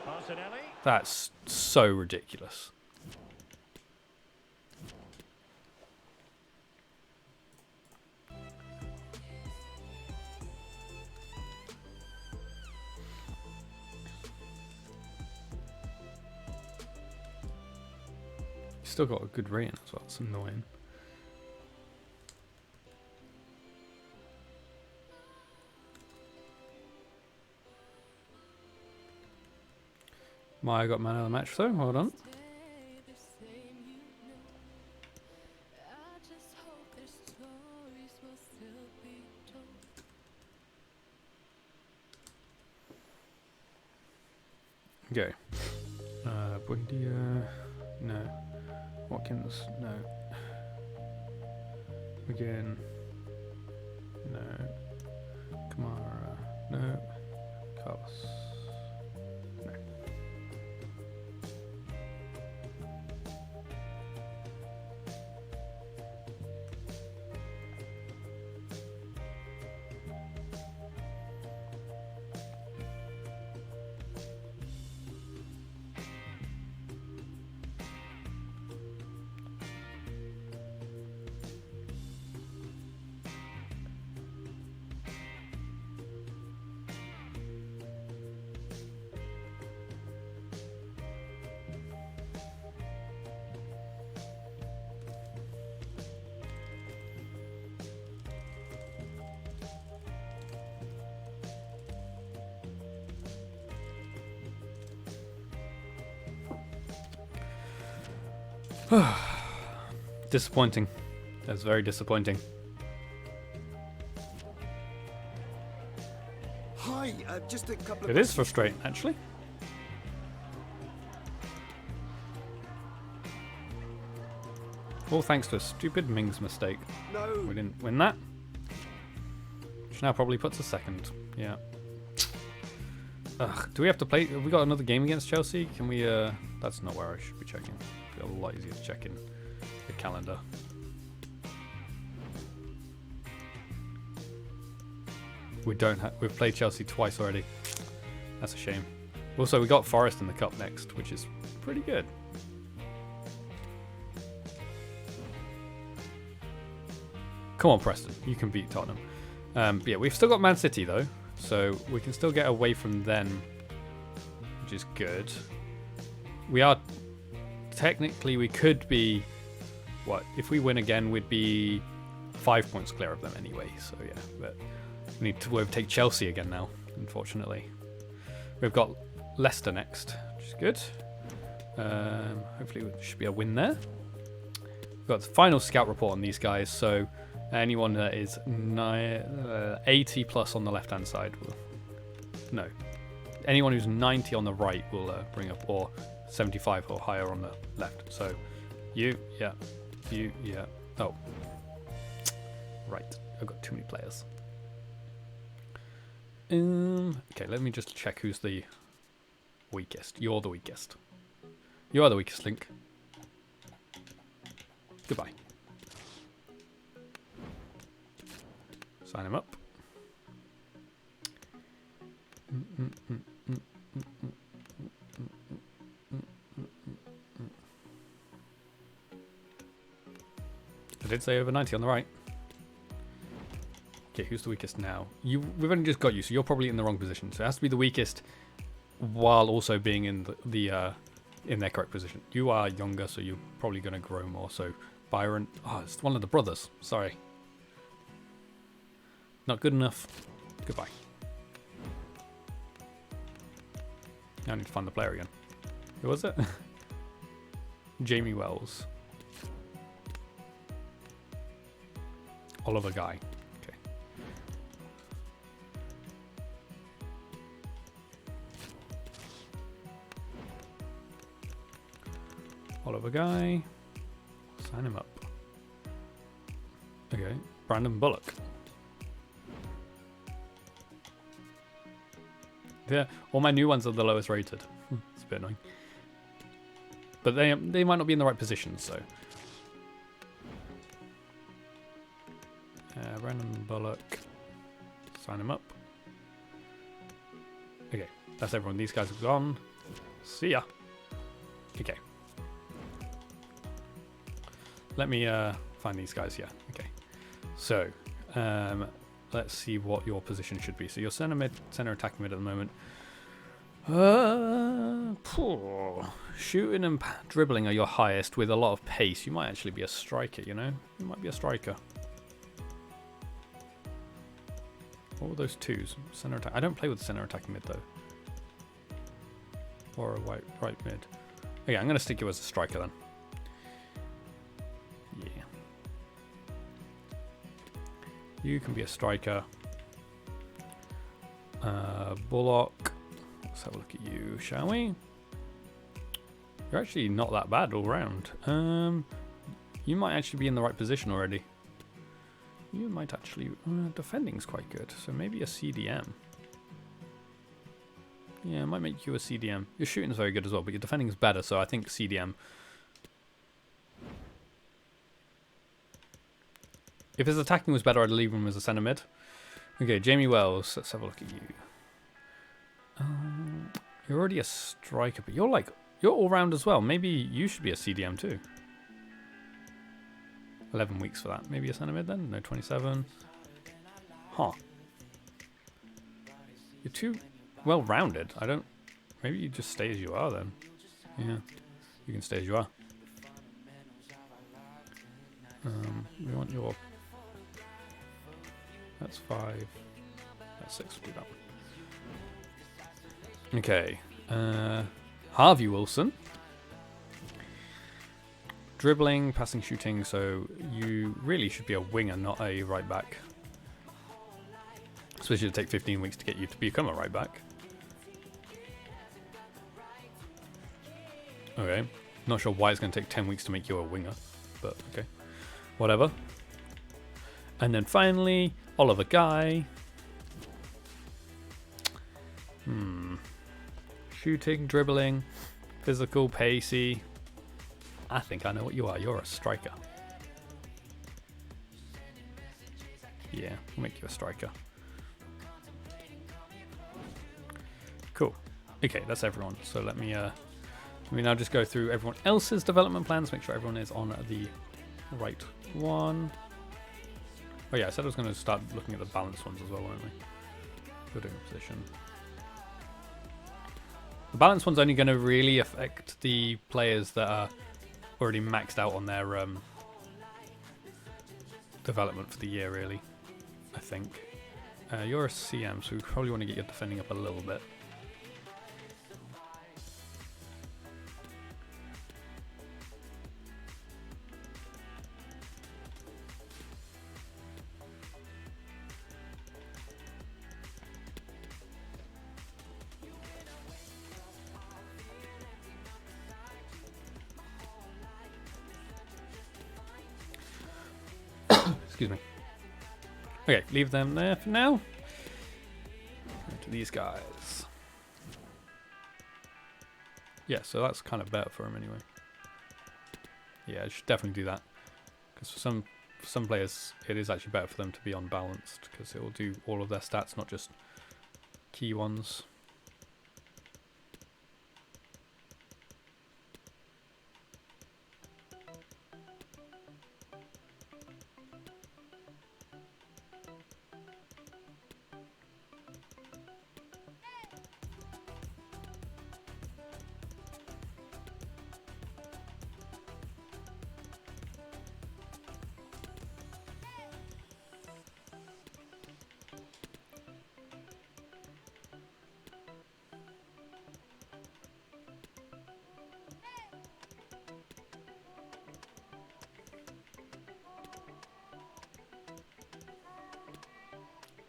Martinelli. That's so ridiculous. Still got a good rating as well. It's annoying. Maya got man of the match though. Well done. Okay. Buendia. No. Watkins. No. Again. No. Kamara. No. Carlos. No. Disappointing. That's very disappointing. Hi, just a couple of It is frustrating, actually. All thanks to a stupid Mings mistake. No. We didn't win that. Which now probably puts us second. Yeah. Ugh, do we have to play? Have we got another game against Chelsea? Can we? That's not where I should be checking. It'd be a lot easier to check in the calendar. We don't have. We've played Chelsea twice already. That's a shame. Also, we got Forest in the cup next, which is pretty good. Come on, Preston. You can beat Tottenham. But yeah, we've still got Man City though, so we can still get away from them, which is good. We are technically, we could be, what, if we win again, we'd be 5 points clear of them anyway. So yeah, but we need to overtake Chelsea again now, unfortunately. We've got Leicester next, which is good. Hopefully it should be a win there. We've got the final scout report on these guys, so anyone that is 80 plus on the left hand side will, no, anyone who's 90 on the right will bring up, or 75 or higher on the left. So you, yeah, oh, right, I've got too many players. Okay, let me just check who's the weakest. You're the weakest. You are the weakest link. Goodbye. Sign him up. I did say over 90 on the right. Okay, who's the weakest now? We've only just got you, so you're probably in the wrong position. So it has to be the weakest while also being in in their correct position. You are younger, so you're probably going to grow more. So Byron, oh, it's one of the brothers. Sorry. Not good enough. Goodbye. Now I need to find the player again. Who was it? Jamie Wells. Oliver Guy. Okay. Oliver Guy. Sign him up. Okay. Brandon Bullock. Yeah, all my new ones are the lowest rated. It's a bit annoying. But they might not be in the right position, so. Brandon Bullock. Sign him up. Okay, that's everyone. These guys are gone. See ya. Okay. Let me find these guys here. Okay. So, let's see what your position should be. So you're center attacking mid at the moment. Shooting and dribbling are your highest with a lot of pace. You might actually be a striker, you know? You might be a striker. What were those twos? Center attack. I don't play with center attacking mid though. Or a right mid. Okay, I'm going to stick you as a striker then. Yeah. You can be a striker. Bullock. Let's have a look at you, shall we? You're actually not that bad all round. You might actually be in the right position already. You might actually... defending's quite good, so maybe a CDM. Yeah, it might make you a CDM. Your shooting's very good as well, but your defending's better, so I think CDM. If his attacking was better, I'd leave him as a centre mid. Okay, Jamie Wells. Let's have a look at you. You're already a striker, but you're all round as well. Maybe you should be a CDM too. 11 weeks for that. Maybe a centre mid then? No, 27. Huh. You're too well rounded. I don't. Maybe you just stay as you are then. Yeah, you can stay as you are. We want your. That's 5. That's 6. We'll do that one. Okay. Harvey Wilson. Dribbling, passing, shooting. So you really should be a winger, not a right back. Especially to take 15 weeks to get you to become a right back. Okay. Not sure why it's going to take 10 weeks to make you a winger. But okay. Whatever. And then finally, Oliver Guy. Shooting, dribbling, physical, pacey. I think I know what you are. You're a striker. Yeah, we'll make you a striker. Cool. Okay, that's everyone. So let me now just go through everyone else's development plans, make sure everyone is on the right one. Oh yeah, I said I was going to start looking at the balanced ones as well, weren't we? Building position. The balanced one's only going to really affect the players that are already maxed out on their development for the year, really, I think. You're a CM, so we probably want to get your defending up a little bit. Excuse me. Okay, leave them there for now. To these guys. Yeah, so that's kind of better for him anyway. Yeah, I should definitely do that. Because for some players, it is actually better for them to be unbalanced. Because it will do all of their stats, not just key ones.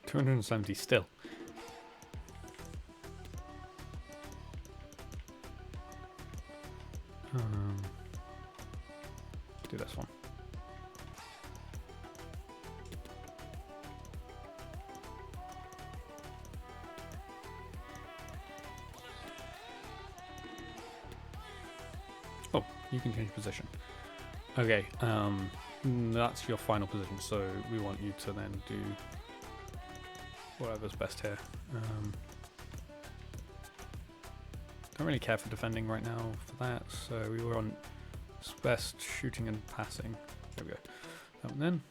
$270 still. Do this one. Oh, you can change position. Okay, that's your final position, so we want you to then do whatever's best here. Don't really care for defending right now for that, so we want best shooting and passing. There we go. That one then.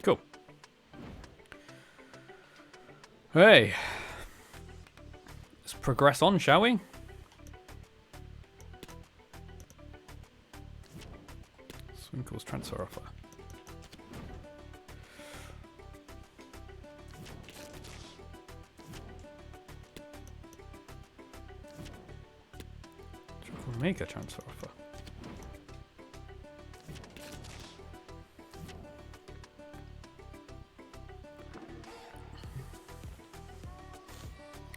Cool. Hey, let's progress on, shall we? Swinkle's transfer offer. Make a transfer offer.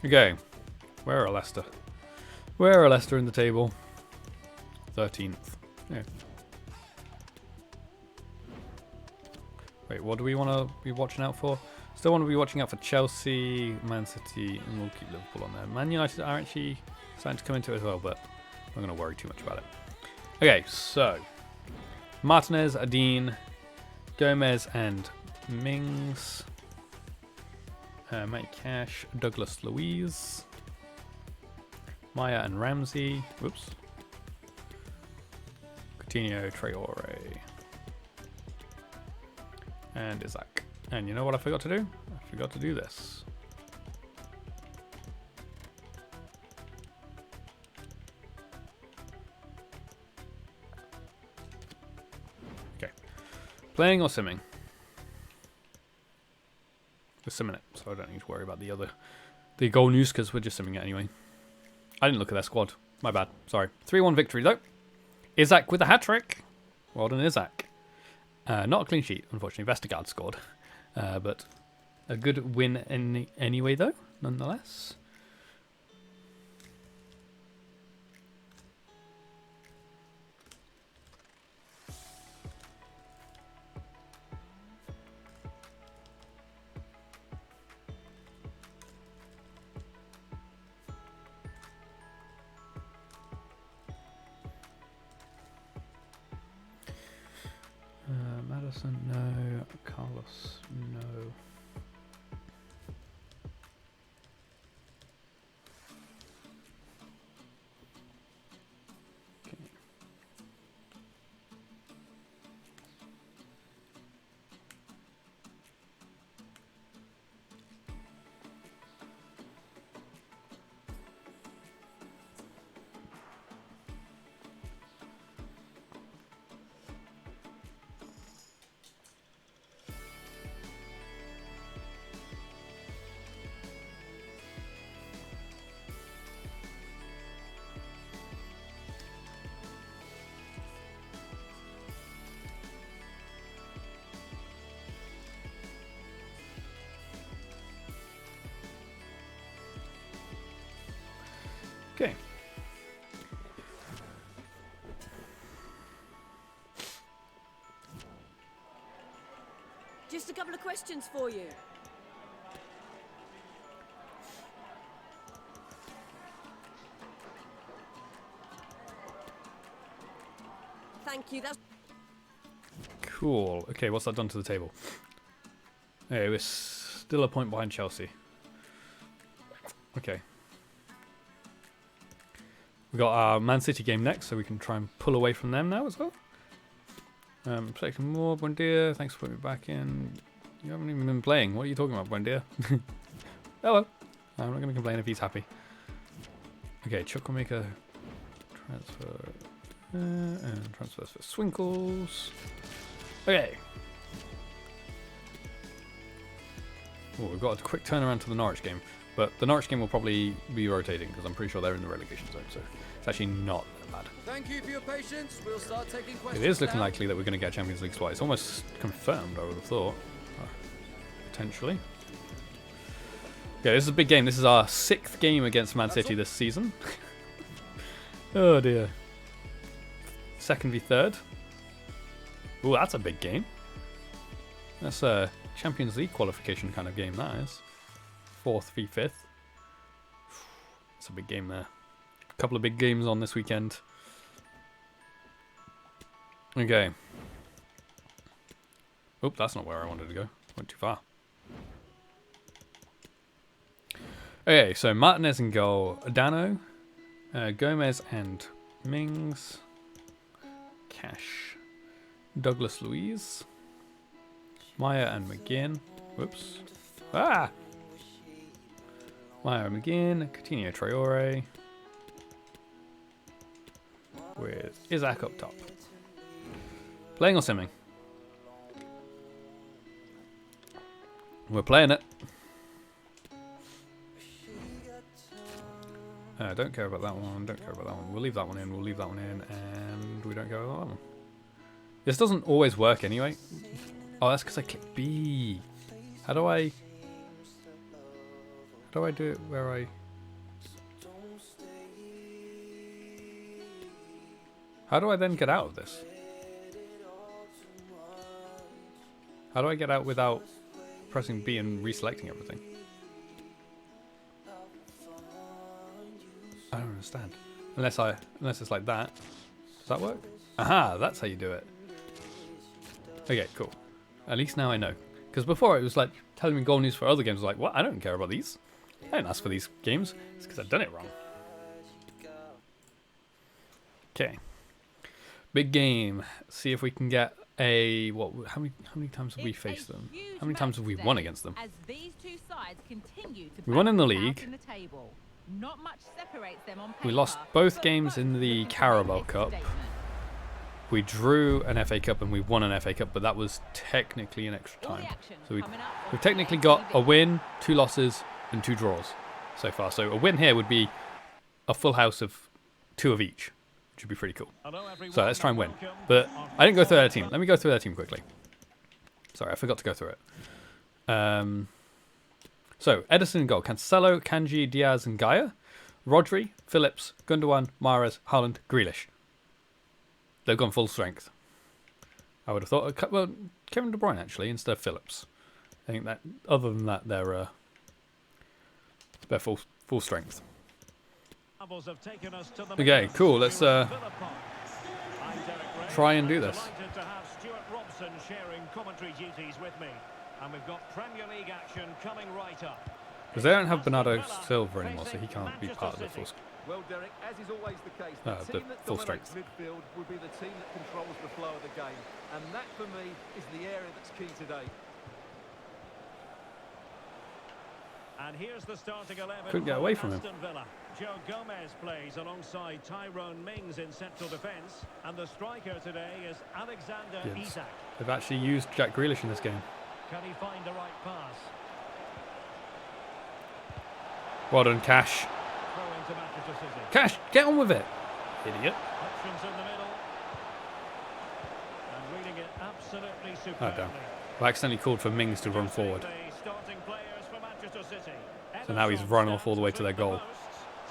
Okay, where are Leicester? Where are Leicester in the table? 13th. Yeah. Wait, what do we want to be watching out for? Still want to be watching out for Chelsea, Man City, and we'll keep Liverpool on there. Man United are actually starting to come into it as well, but I'm not going to worry too much about it. Okay, so Martinez, Adine, Gomez, and Mings. Matty Cash, Douglas Luiz, Maya and Ramsey. Whoops. Coutinho, Traore, and Isaac. And you know what I forgot to do? I forgot to do this. Playing or simming? We're simming it, so I don't need to worry about the goal news because we're just simming it anyway. I didn't look at their squad. My bad. Sorry. 3-1 victory though. Isaac with a hat-trick. Well done, Isaac. Not a clean sheet, unfortunately. Vestergaard scored. But a good win anyway though, nonetheless. Edison, no. Carlos, no. Okay. Just a couple of questions for you. Thank you. That's Cool. Okay, what's that done to the table? Hey, we're still a point behind Chelsea. Okay. We got our Man City game next, so we can try and pull away from them now as well. Protecting more, Buendia. Thanks for putting me back in. You haven't even been playing. What are you talking about, Buendia? Hello. I'm not going to complain if he's happy. Okay, Chuck will make a transfer. And transfers for Swinkles. Okay. Oh, we've got a quick turnaround to the Norwich game. But the Norwich game will probably be rotating because I'm pretty sure they're in the relegation zone, so it's actually not that bad. Thank you for your patience. We'll start taking questions. It is looking now. likely that we're going to get Champions League twice. Almost confirmed, I would have thought. Potentially. Okay, this is a big game. This is our 6th game against Man City this season. Oh dear. 2nd v 3rd. Ooh, that's a big game. That's a Champions League qualification kind of game, that is. 4th v 5th. It's a big game there. A couple of big games on this weekend. Okay. Oh, that's not where I wanted to go. Went too far. Okay, so Martinez in goal. Adano, Gomez and Mings. Cash. Douglas Luiz. Maya and McGinn. Whoops. Ah! Maya and McGinn. Coutinho Traore. With Isaac up top. Playing or simming? We're playing it. Don't care about that one, don't care about that one. We'll leave that one in, we'll leave that one in, and we don't care about that one. This doesn't always work anyway. Oh, that's because I clicked B. How do I do it where I... How do I then get out of this? How do I get out without pressing B and reselecting everything? I don't understand. Unless it's like that. Does that work? Aha, that's how you do it. Okay, cool. At least now I know. Because before it was like telling me goal news for other games. I was like, what? I don't care about these. I didn't ask for these games. It's because I've done it wrong. Okay. Big game. See if we can get a... What? How many times have we faced them? How many times have we won against them? As these two sides continue to We won in the battle it out league. in the table. Not much separates them on We paper, lost both but games in the looking to Carabao make a Cup. statement. We drew an FA Cup and we won an FA Cup, but that was technically in extra All the time. action So coming up on we've technically got a TV. win, 2 losses, and 2 draws so far. So a win here would be a full house of 2 of each, which would be pretty cool. Hello, everyone. So let's try and win. Welcome. But I didn't go through their team. Let me go through their team quickly. Sorry, I forgot to go through it. So Edison in goal. Cancelo, Kanji, Diaz, and Gaia. Rodri, Phillips, Gundogan, Mahrez, Haaland, Grealish. They've gone full strength. I would have thought, well, Kevin De Bruyne actually instead of Phillips. I think that other than that, they're full strength. Levels have taken us to the Okay, minutes. cool. Let's Villa Park. I'm Derek Ray. try and do this. Delighted to have Stuart Robson sharing commentary duties with me. And we've got Premier League action coming right up. Because they don't have Bernardo Silva anymore, so he can't be part of the full. Well, Derek, as is always the case, The the team that full dominates strength. midfield will be the team that controls the flow of the game. And that, for me, is the area that's key today. And here's the starting 11. Couldn't get away from him. Aston Villa. Joe Gomez plays alongside Tyrone Mings in central defence. And the striker today is Alexander Yes. Isak. They've actually used Jack Grealish in this game. Can he find the right pass? Well done, Cash. Throw into Manchester City. Cash, get on with it, idiot. Options in the middle. And reading it absolutely Oh, superbly. damn. I accidentally called for Mings to run forward. The starting players for Manchester City. So now he's run off all the way to their goal.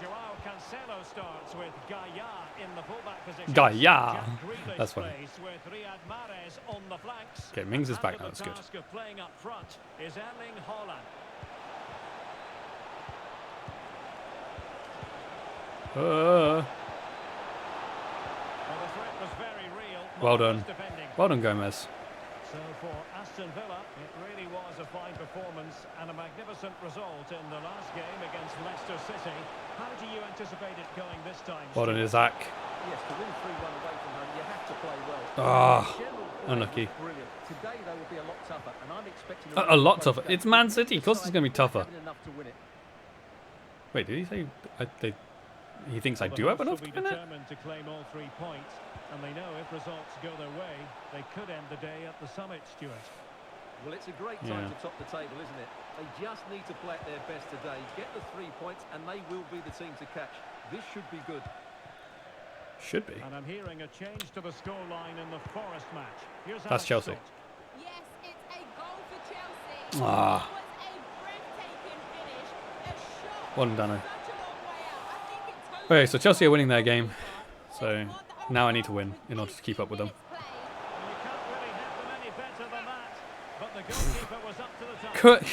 Joao Cancelo starts with Gaia in the fullback position. Gaia. Jack Grealish That's funny. plays with Riyad Mahrez on the flanks. Okay, Mings is back And now, that's the good. task of playing up front is Erling Haaland. Well, the threat was very real. Well done. Marvellous defending. Well done, Gomez. So for Aston Villa, it really was a fine performance and a magnificent result in the last game against Leicester City. How do you anticipate it going this time? Well done, Isaac. Yes, to win 3-1 away from home, you have to play well. Ah, General play unlucky. was brilliant. Today they will be a lot tougher, and I'm expecting A lot tougher. It's Man City. Of course it's going to be tougher. Having enough to win it. Wait, did he say he thinks I do have enough to be win it? determined to claim all 3 points, and they know if results go their way, they could end the day at the summit, Stuart. Well, it's a great time Yeah. to top the table, isn't it? They just need to play at their best today, get the 3 points, and they will be the team to catch. This should be good. Should be. And I'm hearing a change to the scoreline in the Forest match. Here's That's Alex Chelsea. Scott. Yes, it's a goal for Chelsea. Ah. It was a breathtaking finish. A shot. Well done, Dano. Such a long way out. I think it's Okay, so Chelsea are winning their game. So now I need to win in order to keep up with them. Well, you can't really have them any better than that. But the goalkeeper was up to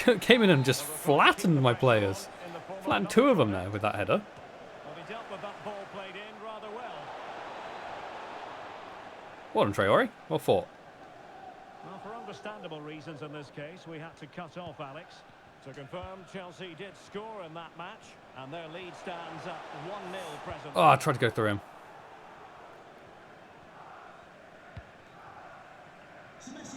the task. Came in and just flattened my players. Flattened 2 of them there with that header. Well, he dealt with that ball played in rather well. Well done, Traore. Well fought. Well, for understandable reasons in this case, we had to cut off Alex. To confirm, Chelsea did score in that match, and their lead stands at 1-0 presently. Oh, I tried to go through him.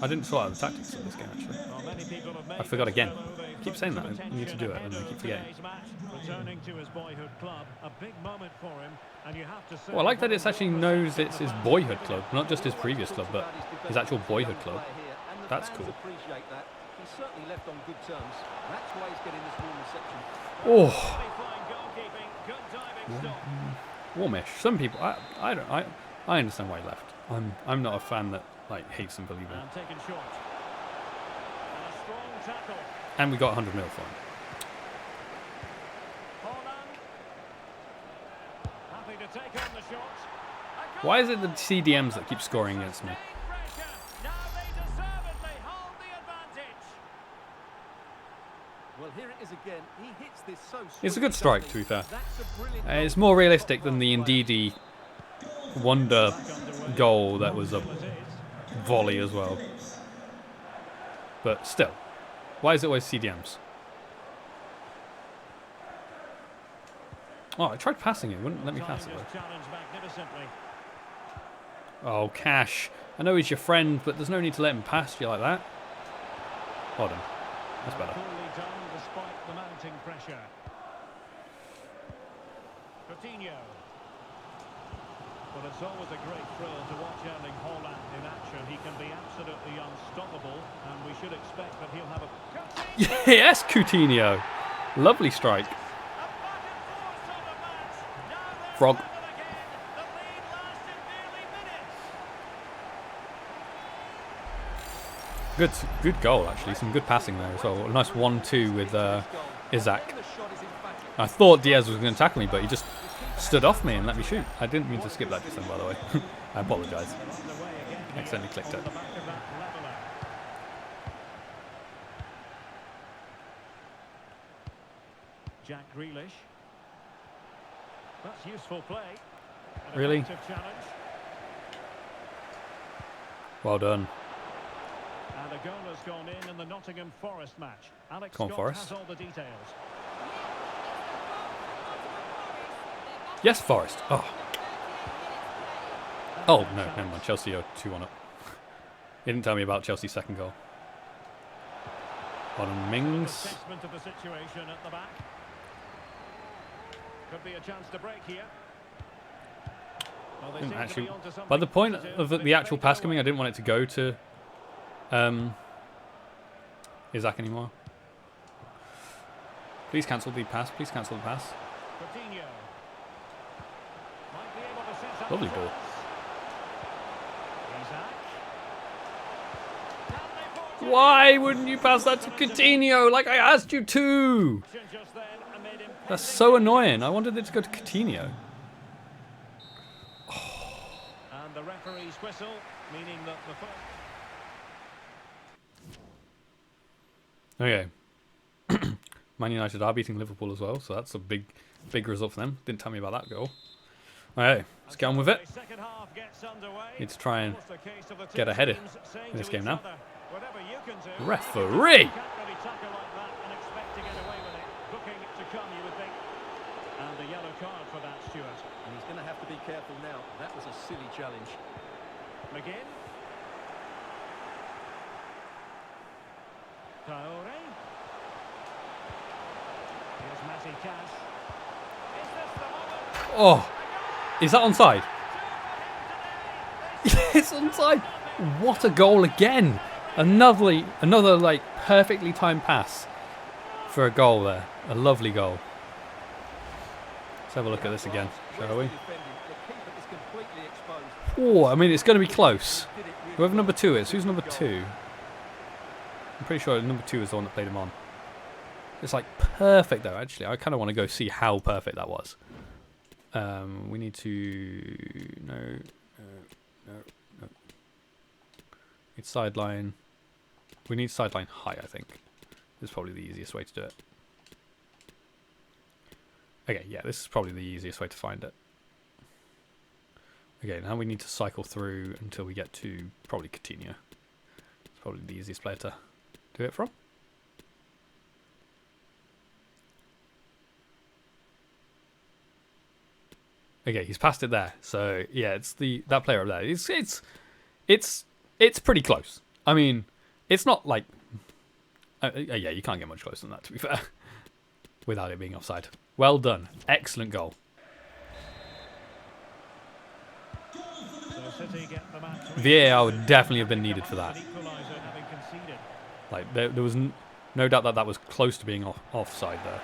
I didn't sort out the tactics of this game, actually. Well, many people have made I forgot this again. fellow the I keep saying that. focus of I need to do it, and I attention keep ahead forgetting. of today's match, returning to his boyhood club, a big moment for him, and you have to say. Well, I like that it's actually knows it's his boyhood club, not just his previous club, but his actual boyhood club. That's cool. Appreciate that. He certainly left on good terms. That's why he's getting this warm reception. Oh, Fine goalkeeping, good diving stop. warmish. Some people, I understand why he left. I'm not a fan that like hates him for leaving. And taken short. And a strong tackle. And we got 100 mil for him. Haaland. Happy to take on the shot. Why is it the CDMs that keep scoring against me? Now they deservedly hold the advantage. Well, here it is again. He hits this so It's a sweetly, good strike, doesn't to he? be fair. That's a brilliant It's goal. more realistic than the Ndidi wonder goal that was a volley as well. But still, why is it always CDMs? Oh, I tried passing it. Wouldn't let me pass it though. Challenged magnificently. Oh, Cash. I know he's your friend, but there's no need to let him pass you like that. Hold on. That's better. Coolly done despite the mounting pressure. Coutinho. Well, it's always a great thrill to watch Erling Haaland in action. He can be absolutely unstoppable, and we should expect that he'll have a... Yes, Coutinho. Lovely strike. Frog. Good goal, actually. Some good passing there as well. A nice 1-2 with Isaac. I thought Diaz was going to tackle me, but he just stood off me and let me shoot. I didn't mean to skip that just then, by the way. I apologise. Accidentally clicked it. Jack Grealish. That's useful play. An Really? effective challenge. Well done. And a goal has gone in the Nottingham Forest match. Alex Come on, Scott Forest. has all the details. Yes, Forest. Oh. Oh, no, never mind. Chelsea are 2-1 up. He didn't tell me about Chelsea's second goal. On Mings. Assessment of the situation at the back. Could be a chance to break here. Well, they seem to Actually, be onto something by the point positive, of but the it's actual taken pass coming, away. I didn't want it to go to Isaac anymore. Please cancel the pass. Please cancel the pass. Coutinho. Might be able to set up Lovely the ball. chance. Isaac. Can they forge Why wouldn't you pass that to Coutinho like I asked you to? it? Just then, amid impending That's so annoying. I wanted it to go to Coutinho. And the referee's whistle, meaning that the first... Okay. Man United are beating Liverpool as well, so that's a big result for them. Didn't tell me about that goal. Alright, let's get on with it. Second half gets underway. Need to try and Almost a case of the two get ahead teams saying in this to game each now. other, whatever you can do, Referee! you can't really tackle like that and expect to get away with it. Booking to come, you would think. And a yellow card for that, Stuart. And he's going to have to be careful now. That was a silly challenge. McGinn. Traore. Here's Matty Cash. Is this the moment? Oh, is that onside? It's onside. What a goal again! Another like perfectly timed pass for a goal there. A lovely goal. Let's have a look at this again, shall we? Defending. The keeper is completely exposed. Oh, I mean it's going to be close. Did it really Whoever number 2 is, well. who's number Goal. 2? I'm pretty sure number 2 is the one that played him on. It's like perfect though. Actually, I kind of want to go see how perfect that was. We need to no. It's sideline. We need sideline high, I think. This is probably the easiest way to do it. Okay, yeah, this is probably the easiest way to find it. Okay, now we need to cycle through until we get to probably Coutinho. It's probably the easiest player to do it from. Okay, he's passed it there. So yeah, it's that player up there. It's pretty close. I mean, it's not like yeah, you can't get much closer than that, to be fair, without it being offside. Well done, excellent goal. So City get the match. VAR would definitely have been needed for that. Equaliser having conceded. Like there was no doubt that was close to being offside there.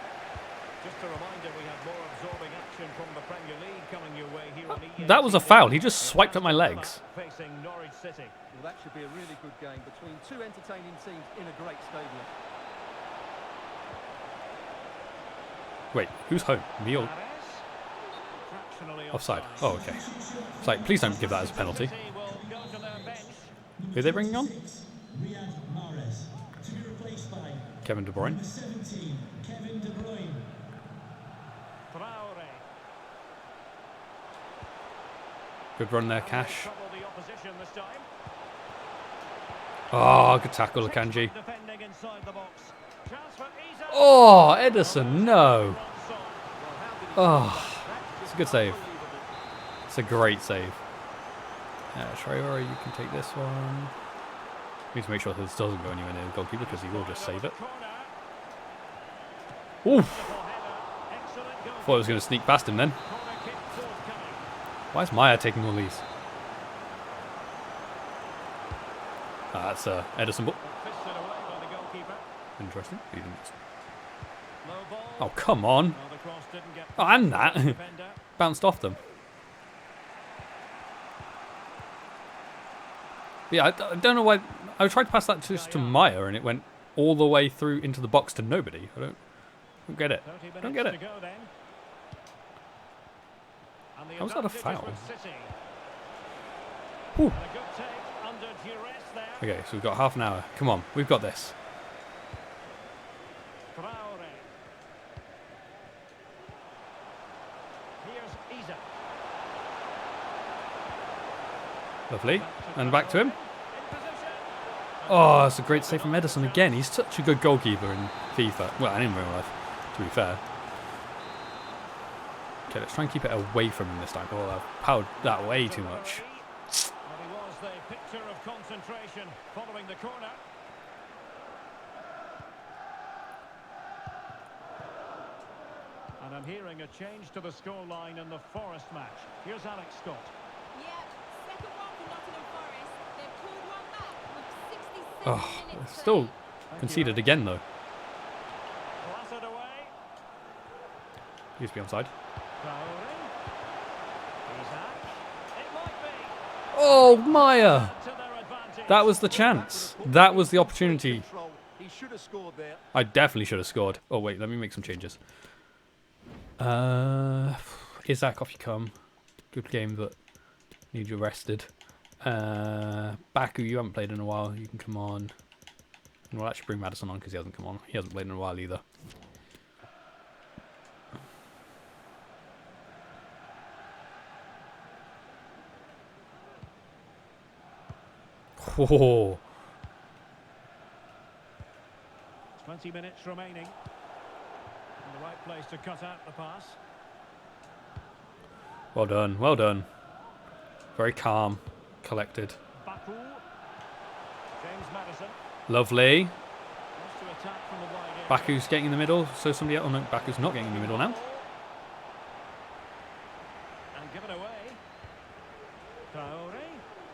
Just a reminder, we have more absorbing action from the Premier League coming your way here on EA. That was a foul. He just swiped at my legs. Facing Norwich City. Well, that should be a really good game between two entertaining teams in a great stadium. Wait, who's home? Me or Fractionally offside? Oh, okay. It's like, please don't give that as a penalty. City will go to their bench. Who are they bringing on? Kevin De Bruyne. Traore. Good run there, Cash. Trouble the opposition this time. Oh, good tackle, Akanji. Defending inside the box. Chance for Isak. Oh, Edison, no. Oh, it's a good save. It's a great save. Traore, you can take this one. Need to make sure this doesn't go anywhere near the goalkeeper because he will just save it. Oof. Thought I was going to sneak past him then. Why is Maya taking all these? That's Edison ball. Fisted away by the goalkeeper. Interesting. He didn't. Low ball. Oh, come on. Well, the cross didn't get Oh, and that. defender. Bounced off them. Yeah, I don't know why. I tried to pass that just to Maya and it went all the way through into the box to nobody. I don't get it. 30 Don't minutes get to it. go then. And the How was that a advantage is foul? with City. Whew. And a good take under duress there. Okay, so we've got half an hour. Come on, we've got this. Traore. Here's Isak. Lovely. And back to him. In position. Oh, that's a great save from Edison again. He's such a good goalkeeper in FIFA. Well, and in real life, to be fair. Okay, let's try and keep it away from him this time. Oh, I've powered that way too much. Well, he was the picture of concentration following the corner. And I'm hearing a change to the scoreline in the Forest match. Here's Alex Scott. Yep, second one for Nottingham Forest. They've pulled one back with 67 Oh, minutes still played. conceded again though. Blasted away. Used to be onside. Traore. Isaac. It might be. Oh, Maya! To their advantage. That was the chance. That was the opportunity. He should have scored there. I definitely should have scored. Oh wait, let me make some changes. Isaac, off you come. Good game, but need you rested. Baku, you haven't played in a while. You can come on. And we'll actually bring Madison on because he hasn't come on. He hasn't played in a while either. Whoa. 20 minutes remaining. In the right place to cut out the pass. Well done, well done. Very calm, collected. Baku. James Madison. Lovely. Wants to attack from the wide area. Baku's getting in the middle, so somebody else. Oh no, Baku's not getting in the middle now. And given away. Traore.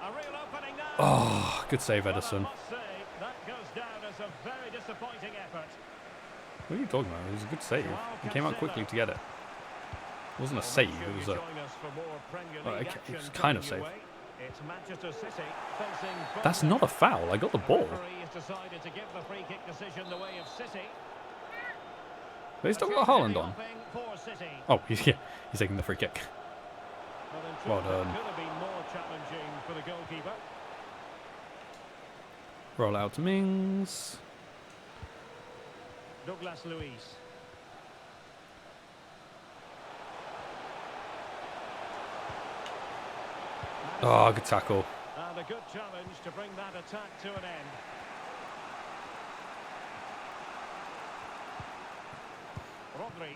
A real opening now. Oh, good save, Well, I Edison. must say, that goes down as a very disappointing effort. What are you talking about? It was a good save. He came out quickly to get it. It wasn't a Well, save, make sure it was you a... join us for more Premier Well, League okay, it was action kind of coming your safe. way. It's Manchester City facing That's Bournemouth. not a foul, I got the ball. Referee has decided to give the free kick decision the way of City. But he's still got Haaland on. For City. Oh, yeah, he's taking the free kick. Well, in Well truth, it done. could have been more challenging for the goalkeeper. Roll out to Mings. Douglas Luiz. Oh, good tackle. And a good challenge to bring that attack to an end. Rodri.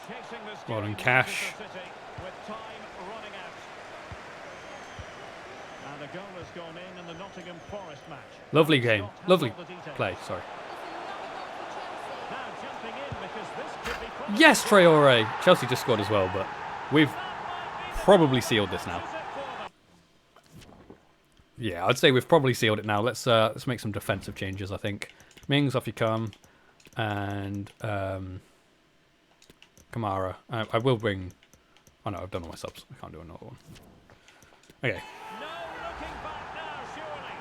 Chasing the Well done, steering Cash. Manchester City with time running out. And a goal has gone in the Nottingham Forest match. Lovely game. Scott has Lovely all the details. play, sorry. It's another goal for Chelsea. Now jumping in because this could be quite Yes, Traore! Chelsea just scored as well, but we've probably sealed this now. Yeah, I'd say we've probably sealed it now. Let's make some defensive changes, I think. Mings, off you come. And Kamara. I will bring... Oh no, I've done all my subs. I can't do another one. Okay. No looking back now, surely.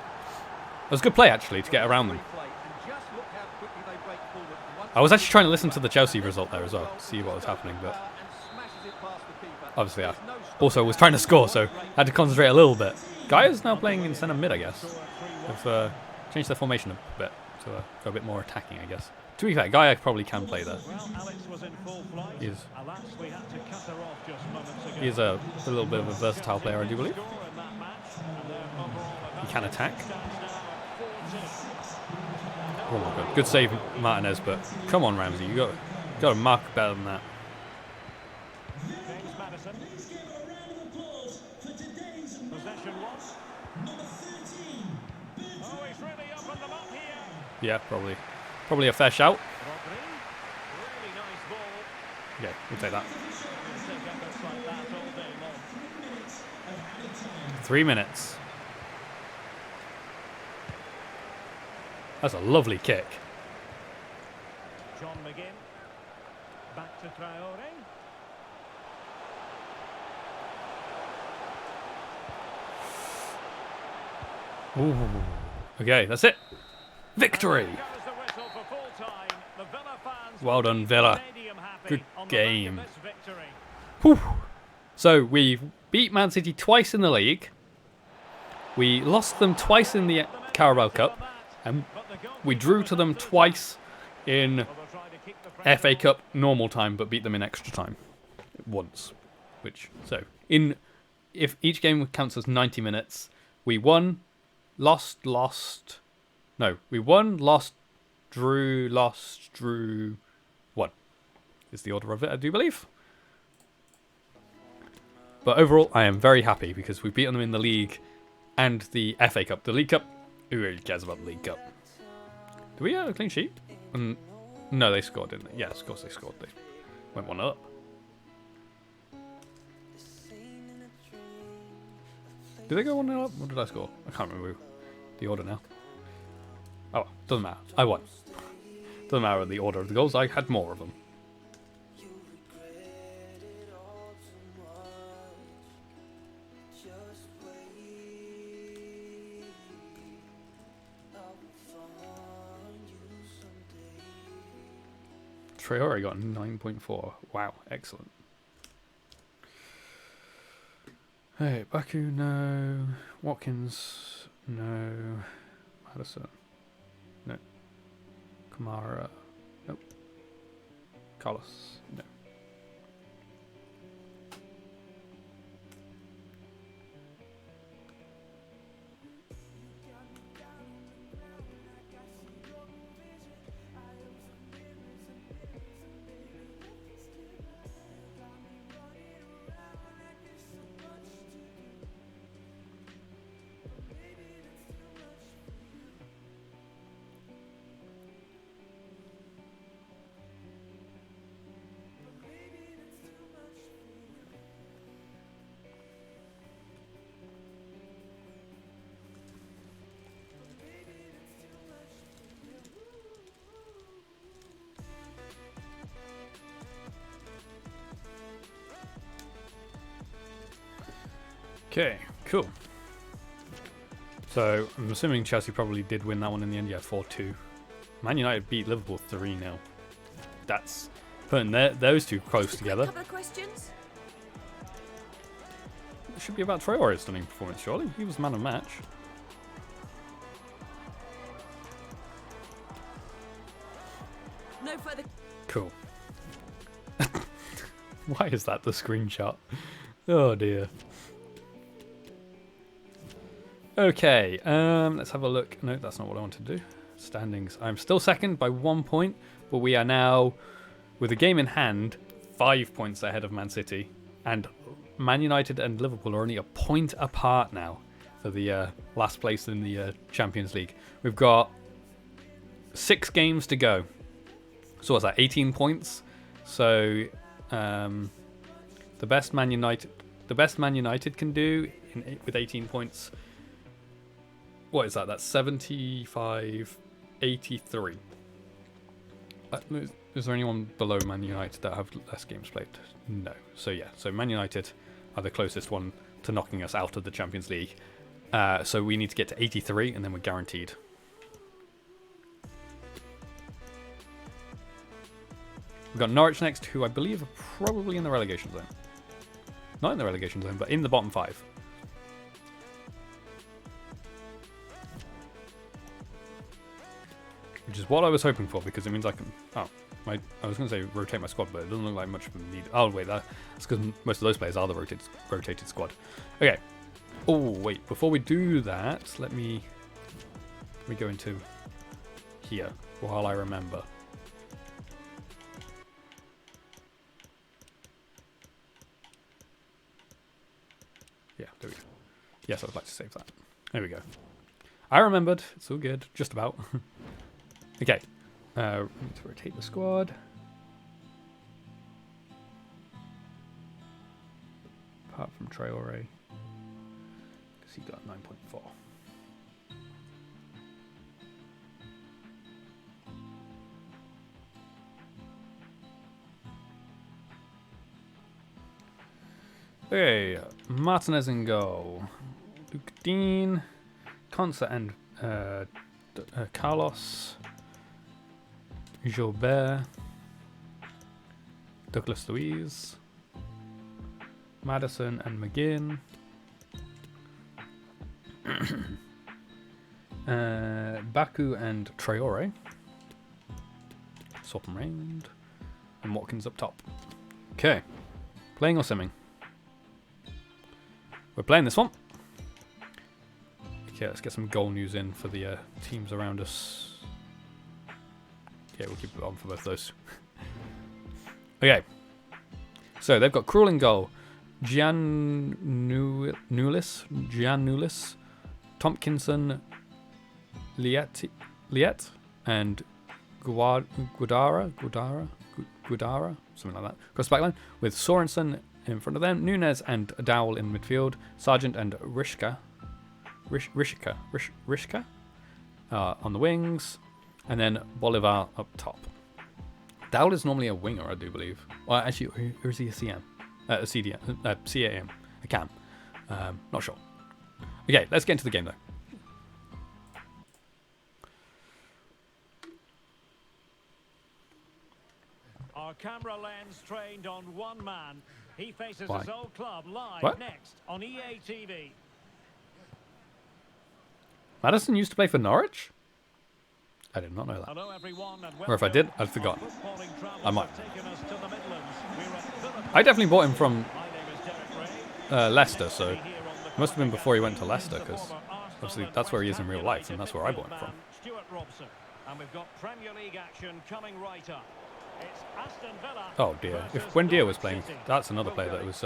It was a good play, actually, to get around them. Replay, and just look how quickly they break forward. Once I was actually trying to listen to the Chelsea result there as well, see what was happening, but and smashes it past the keeper. obviously I There's no stopping also was trying to score, so had to concentrate a little bit. Guy is now playing in centre mid, I guess. They've changed their formation a bit to go a bit more attacking, I guess. To be fair, Guy probably can play there. Well, Alex was in full flight. He is. Alas, we had to cut her off just moments ago. He is a little bit of a versatile player, I do believe. Score in that match, and their overall He can attack. stands now at 4-2. Oh my god, good save, Martinez, but come on, Ramsey, you got to mark better than that. James Madison. Possession loss. Oh, he's really opened them up here. Yeah, probably a fair shout. Rodri. Really nice ball. Okay, we'll take that. He'll take efforts like that all day long. 3 minutes. That's a lovely kick. John McGinn. Back to Traore. Ooh. Okay, that's it. Victory. Goes the whistle for full time. The Villa fans Well will done, leave Villa. the stadium happy Good on the back of game. this victory. Whew. So we beat Man City twice in the league. We lost them twice in the Carabao Cup. And we drew to them twice in FA Cup normal time, but beat them in extra time once. So in if each game counts as 90 minutes, we won, lost. No, we won, lost, drew, won. Is the order of it, I do believe. But overall, I am very happy because we've beaten them in the league and the FA Cup. The League Cup, who really cares about the League Cup? Do we have a clean sheet? No, they scored, didn't they? Yes, of course they scored. They went 1 up. Did they go 1 up? What did I score? I can't remember the order now. Oh, doesn't matter. I won. Doesn't matter the order of the goals. I had more of them. Traore got 9.4. Wow, excellent. Hey, Baku, no. Watkins, no. Madison, no. Kamara, nope. Carlos, no. Okay, cool. So, I'm assuming Chelsea probably did win that one in the end. Yeah, 4-2. Man United beat Liverpool 3-0. That's putting those two close together. Couple of questions. It should be about Traore's stunning performance, surely. He was man of match. No further. Cool. Why is that the screenshot? Oh dear. Okay, let's have a look. No, that's not what I wanted to do. Standings. I'm still second by 1 point, but we are now, with a game in hand, 5 points ahead of Man City. And Man United and Liverpool are only a point apart now for the last place in the Champions League. We've got 6 games to go. So what's that, 18 points? So the best Man United can do with 18 points. What is that? That's 75, 83. Is there anyone below Man United that have less games played? No. So yeah, so Man United are the closest one to knocking us out of the Champions League. So we need to get to 83 and then we're guaranteed. We've got Norwich next, who I believe are probably in the relegation zone. Not in the relegation zone, but in the bottom 5. Which is what I was hoping for, because it means I can... Oh, I was going to say rotate my squad, but it doesn't look like much of a need. Oh, wait, that's because most of those players are the rotated squad. Okay. Oh, wait, before we do that, let me go into here while I remember. Yeah, there we go. Yes, I would like to save that. There we go. I remembered. It's all good. Just about. Okay. We need to rotate the squad. Apart from Traore. Because he got 9.4. Okay, Martinez in goal. Luke Dean, Consa and Carlos, Gilbert, Douglas Luiz, Madison and McGinn, Baku and Traore, swap them round, and Watkins up top. Okay, playing or simming? we're playing this one. Okay, let's get some goal news in for the teams around us. Yeah, we'll keep it on for both those. Okay. So they've got Krul in goal. Giannulis, Tompkinson, Liet, and Guadara, something like that. Across the backline with Sorensen in front of them, Nunes and Dowell in midfield, Sargent and Rishka on the wings, and then Bolivar up top. Dowell is normally a winger, I do believe. Well, actually, or is he a CM? A CDM, CAM, a cam. Not sure. Okay, let's get into the game though. Our camera lens trained on one man. He faces Why? his old club live What? next on EA TV. Madison used to play for Norwich? I did not know that. Hello everyone and Or if I welcome. did, I'd forgotten. Our footballing travels I might. have taken us to the Midlands. We're at Villa I definitely bought him from My name is Derek Ray. Leicester, so it Here on the must have been before he went to He's Leicester, the because former Arsenal obviously and that's where he is West in real Ham life, and United that's where I bought him midfield from. man, Stuart Robson. And we've got Premier League action coming right up. It's Aston Villa. Oh dear. If versus when Dia was Norwich playing, City. that's another player that was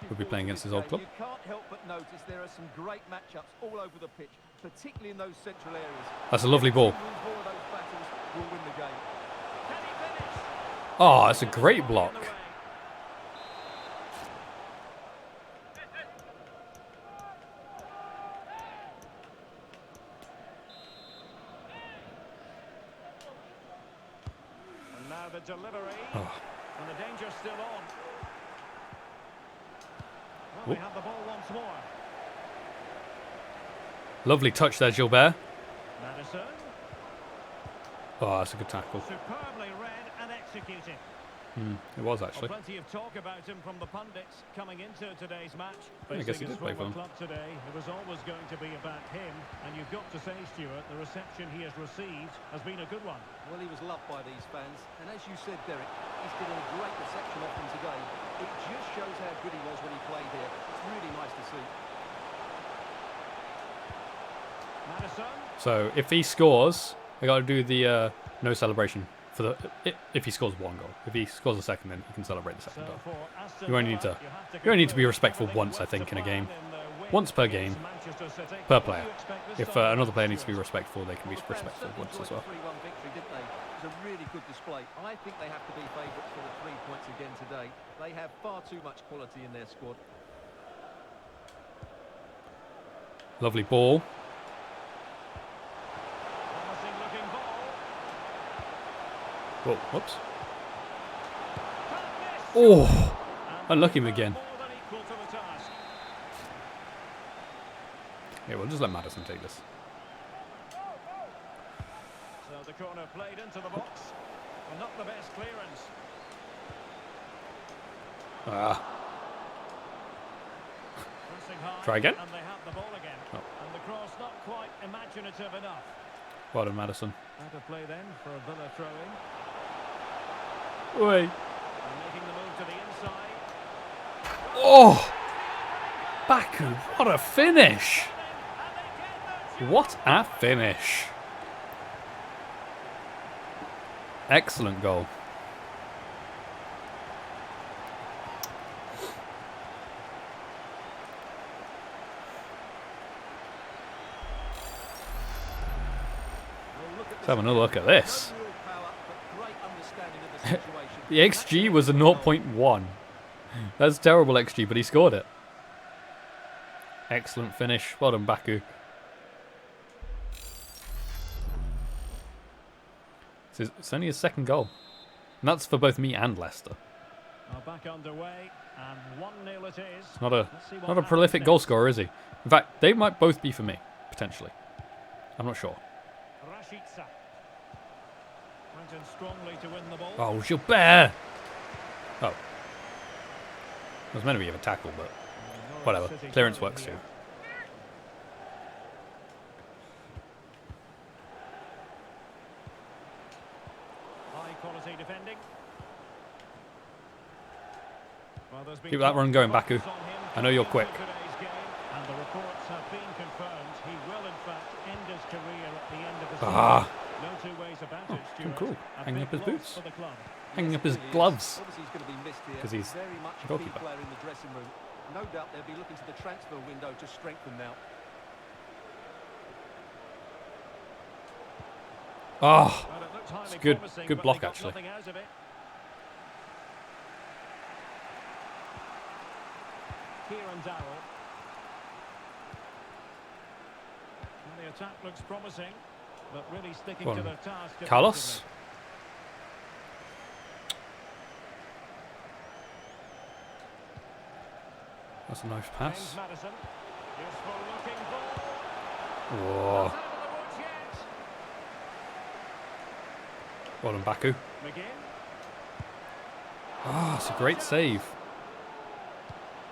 would be playing against his old club. You can't help but notice there are some great matchups all over the pitch, particularly in those central areas. That's a lovely ball. Who wins more of those battles will win the game. Can he finish? Oh, that's a great block. And now the delivery. Oh. And the danger's still on. Well, we have the ball once more. Lovely touch there, Gilbert. Madison. Oh, that's a good tackle. Superbly read and executed. It was actually. Well, plenty of talk about him from the pundits coming into today's match. I guess he Facing his did play for former them. club today, it was always going to be about him. And you've got to say, Stuart, the reception he has received has been a good one. Well, he was loved by these fans, and as you said, Derek, he's getting a great reception off them today. It just shows how good he was when he played here. It's really nice to see. Madison. So if he scores, I got to do the no celebration for the if he scores one goal. If he scores a second, then you can celebrate the second So goal. for Aston You only need Villa, to- have you only need to be conclude respectful they once, I went think, to in a plan game. their win Once per against game, Manchester City. per What do player. you expect this If time another player around, needs to be Stuart? respectful, they can be Well, the fans respectful certainly once as enjoyed well. the 3-1 victory, didn't they? It was a really good display. I think they have to be favourites for the 3 points again today. They have far too much quality in their squad. Lovely ball. Promising looking ball. Whoa, whoops. Can't miss. Oh, And unlucky him they were again. more than equal to the task. Yeah, we'll just let Madison take this. So the corner played into the box. And not the best clearance. Ah, Pressing high, Try again? And they have the ball again. Oh. And the cross not quite imaginative enough. well done, Madison. Out of play then for a Villa throw-in. Oi. And making the move to the inside. Oh, Baku, what a finish! What a finish! Excellent goal. Let's have another look at this. No real power, but great understanding of the situation. The XG was a 0.1. That's terrible XG, but he scored it. Excellent finish. Well done, Baku. It's only his second goal. And that's for both me and Leicester. Are back underway, and 1-0 it is. Not a Let's see what not a happens prolific next. goal scorer, is he? In fact, they might both be for me, potentially. I'm not sure. Rashica. Went in strongly to win the ball. Oh, Gilbert! Oh. It was meant to be a tackle, but Norwich whatever. City Clearance going works too. here. High quality defending. Well, there's been Keep that run going, Baku. focus on him I know you're coming quick. into today's game. Ah. No two ways about it, Stuart. Cool. A Hanging big up his loss boots. for the club. Hanging up his Yes, he is. gloves. Obviously, he's going to be missed here. 'Cause he's very much a a key goalkeeper. player in the dressing room. No doubt they'll be looking to the transfer window to strengthen now. Oh, Well, it looked highly it's good. promising, Good but block they got actually. nothing out of it. Kieran Darrell. Well, the attack looks promising, but really sticking Go to on. their task. Carlos. defensively. That's a nice James pass. Maddison. Useful looking ball. Whoa. Not out of the woods yet. Well done, Baku. McGinn. Ah, it's a great save.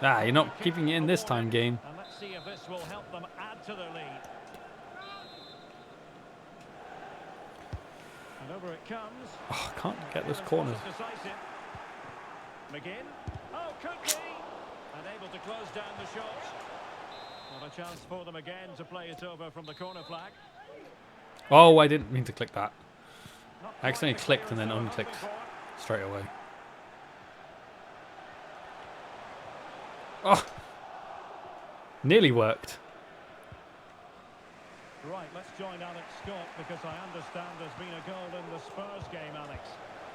Ah, you're not keeping it in this time, game. And let's see if this will help them add to their lead. And over it comes. Oh, I can't get this This corner. wasn't decisive. McGinn. Oh, could be. And able to close down the shot. Not a chance for them again to play it over from the corner flag. Oh, I didn't mean to click that. Not I accidentally quite the clicked and then clearance they were unclicked hoping for. straight away. Oh! Nearly worked. Right, let's join Alex Scott because I understand there's been a goal in the Spurs game, Alex.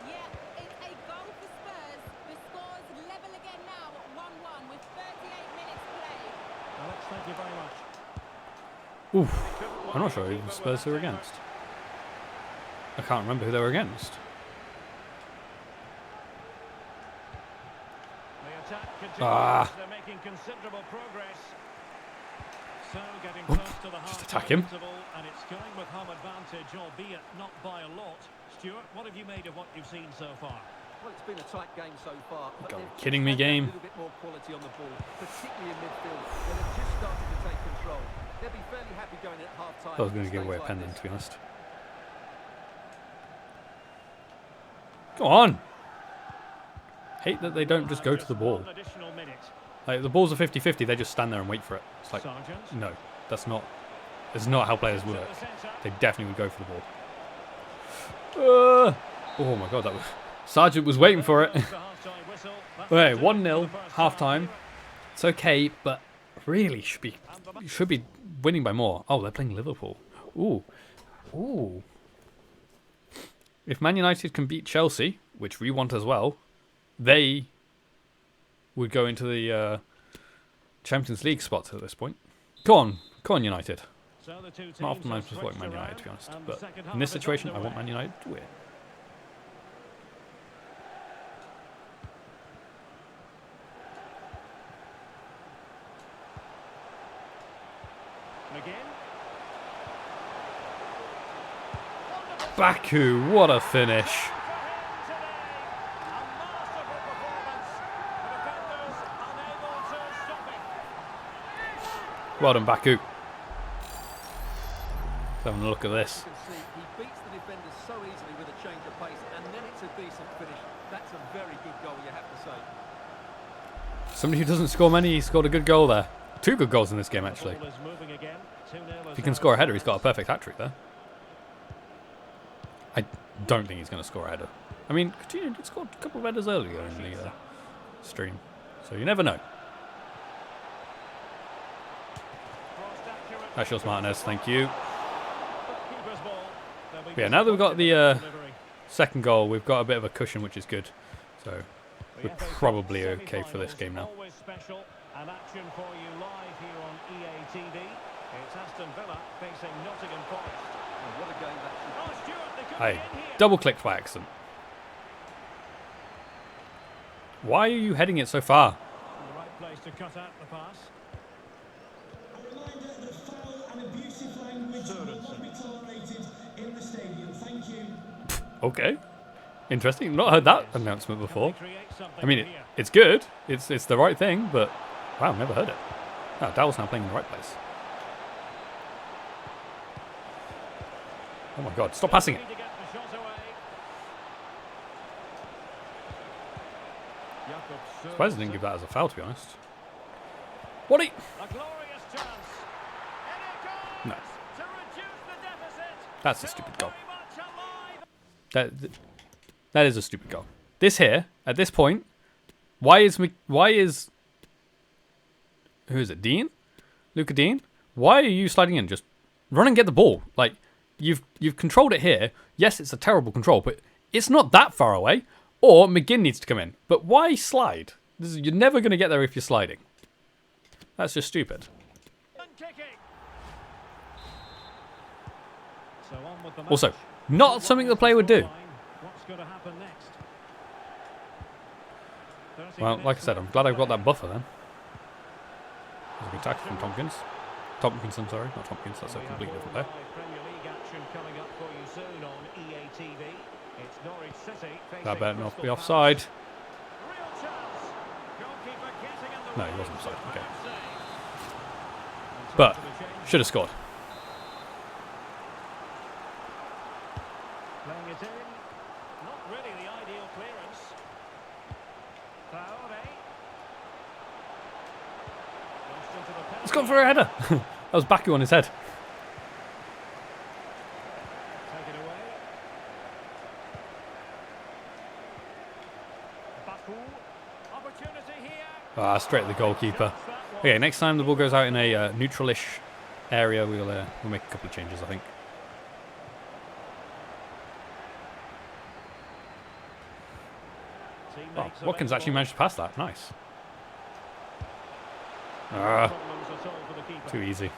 Yeah, it's a goal for Spurs. The score's level again now at 1-1 with 38 minutes played. Alex, thank you very much. Oof. I'm not sure even Spurs who were against. I can't remember who they were against. The attack continues. Ah. They're making considerable progress. So getting Oop, close to the just half attack him. interval, and it's going with home advantage, albeit not by a lot. Stuart, what have you made of what you've seen so far? Well, it's been a tight game so far. But God, they've just kidding me, had that game. little bit more quality on the ball, particularly in midfield, where they've just started to take control. They'll be fairly happy going at half-time. I was going to with give away a stakes pen like then, this. to be honest. Go on! Hate that they don't just go to the ball. One additional minute. Like, the balls are 50-50, they just stand there and wait for it. It's like, Sargent. no, that's not how players To work. the centre. They definitely would go for the ball. Oh my god, that was... Sargent was waiting for it. There goes the half-time whistle. That Okay, will do 1-0, for the first half time. It's okay, but really should be winning by more. Oh, they're playing Liverpool. Ooh. Ooh. If Man United can beat Chelsea, which we want as well, they would go into the Champions League spots at this point. Come on, United. So the two teams Not often I have just like switched Man United, around, to be honest. and the But second in half this is situation, I want underway. Man United to win. McGinn. Baku, what a finish. For him today. A masterful performance. The defenders unable to stop it. Well done, Baku. Let's have a look at this. You can see he beats the defenders so easily with a change of pace, and then it's a decent finish. That's a very good goal, you have to say. Somebody who doesn't score many, he scored a good goal there. 2 good goals in this game, actually. The ball is moving again. 2-0 If he can score a header, he's got a perfect hat-trick there. I don't think he's going to score a header. I mean, Coutinho did score a couple of headers earlier in the stream, so you never know. That's yours, Martinez. Thank you. Yeah, now that we've got the second goal, we've got a bit of a cushion, which is good. So we're probably okay for this game now. Always special and action for you live here on EA TV. It's Aston Villa facing Nottingham Forest. And what a game that should be. Oh, Stuart, they could I be in here. double-clicked by accident. Why are you heading it so far? The right place to cut out the pass. A reminder that foul and abusive language will not be tolerated in the stadium. Thank you. Okay. Interesting. Not heard that announcement before. Can they create something I mean, here? it's good. It's the right thing, but wow, never heard it. Oh, Dowell's now playing in the right place. Oh my god, stop passing it. Need to get the shot away. Jakob Surprised I didn't give that as a foul, to be honest. What are you... A glorious chance. And it goes No. to reduce the deficit. That's a stupid goal. That is a stupid goal. This here, at this point, why is who is it? Dean? Luca Dean? Why are you sliding in? Just run and get the ball. Like, you've controlled it here. Yes, it's a terrible control, but it's not that far away. Or McGinn needs to come in. But why slide? You're never going to get there if you're sliding. That's just stupid. Also, not something the player would do. Well, like I said, I'm glad I've got that buffer then. There's a good tackle from Tompkins. Tompkinson, sorry, not Tompkins, that's a completely different player. That better not be offside. No, he wasn't offside, okay. But, should have scored. Playing it in. Not really the ideal clearance. It's gone for a header. That was Baku on his head. Take it away. Baku. Opportunity here. Straight at the goalkeeper. Okay, next time the ball goes out in a neutral-ish area, we'll make a couple of changes, I think. Oh, Watkins actually managed to pass that. Nice. Too easy.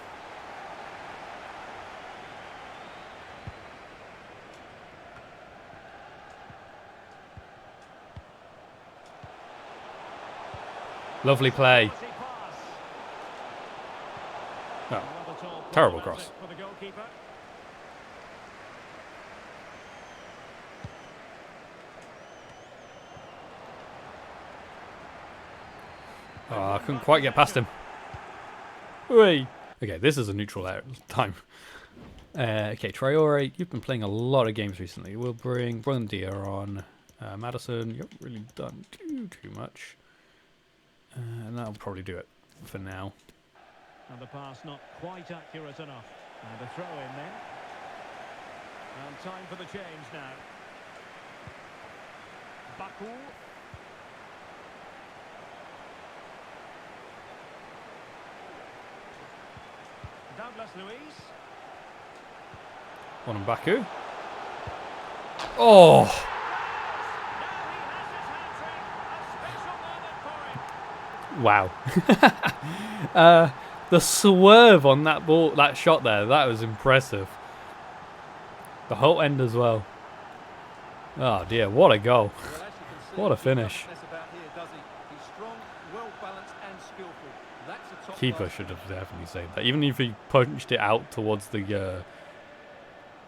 Lovely play. Oh, terrible cross. Oh, I couldn't quite get past him. Whee! Okay, this is a neutral time. Okay, Traore, you've been playing a lot of games recently. We'll bring Buendia on. Madison, you haven't really done too much. And that'll probably do it for now. And the pass not quite accurate enough. And a throw in then. And time for the change now. Baku. Douglas Luiz. One on Baku. Oh! Wow. The swerve on that ball, that shot there, that was impressive. The whole end as well. Oh dear, what a goal. What a finish. Keeper should have definitely saved that. Even if he punched it out towards the,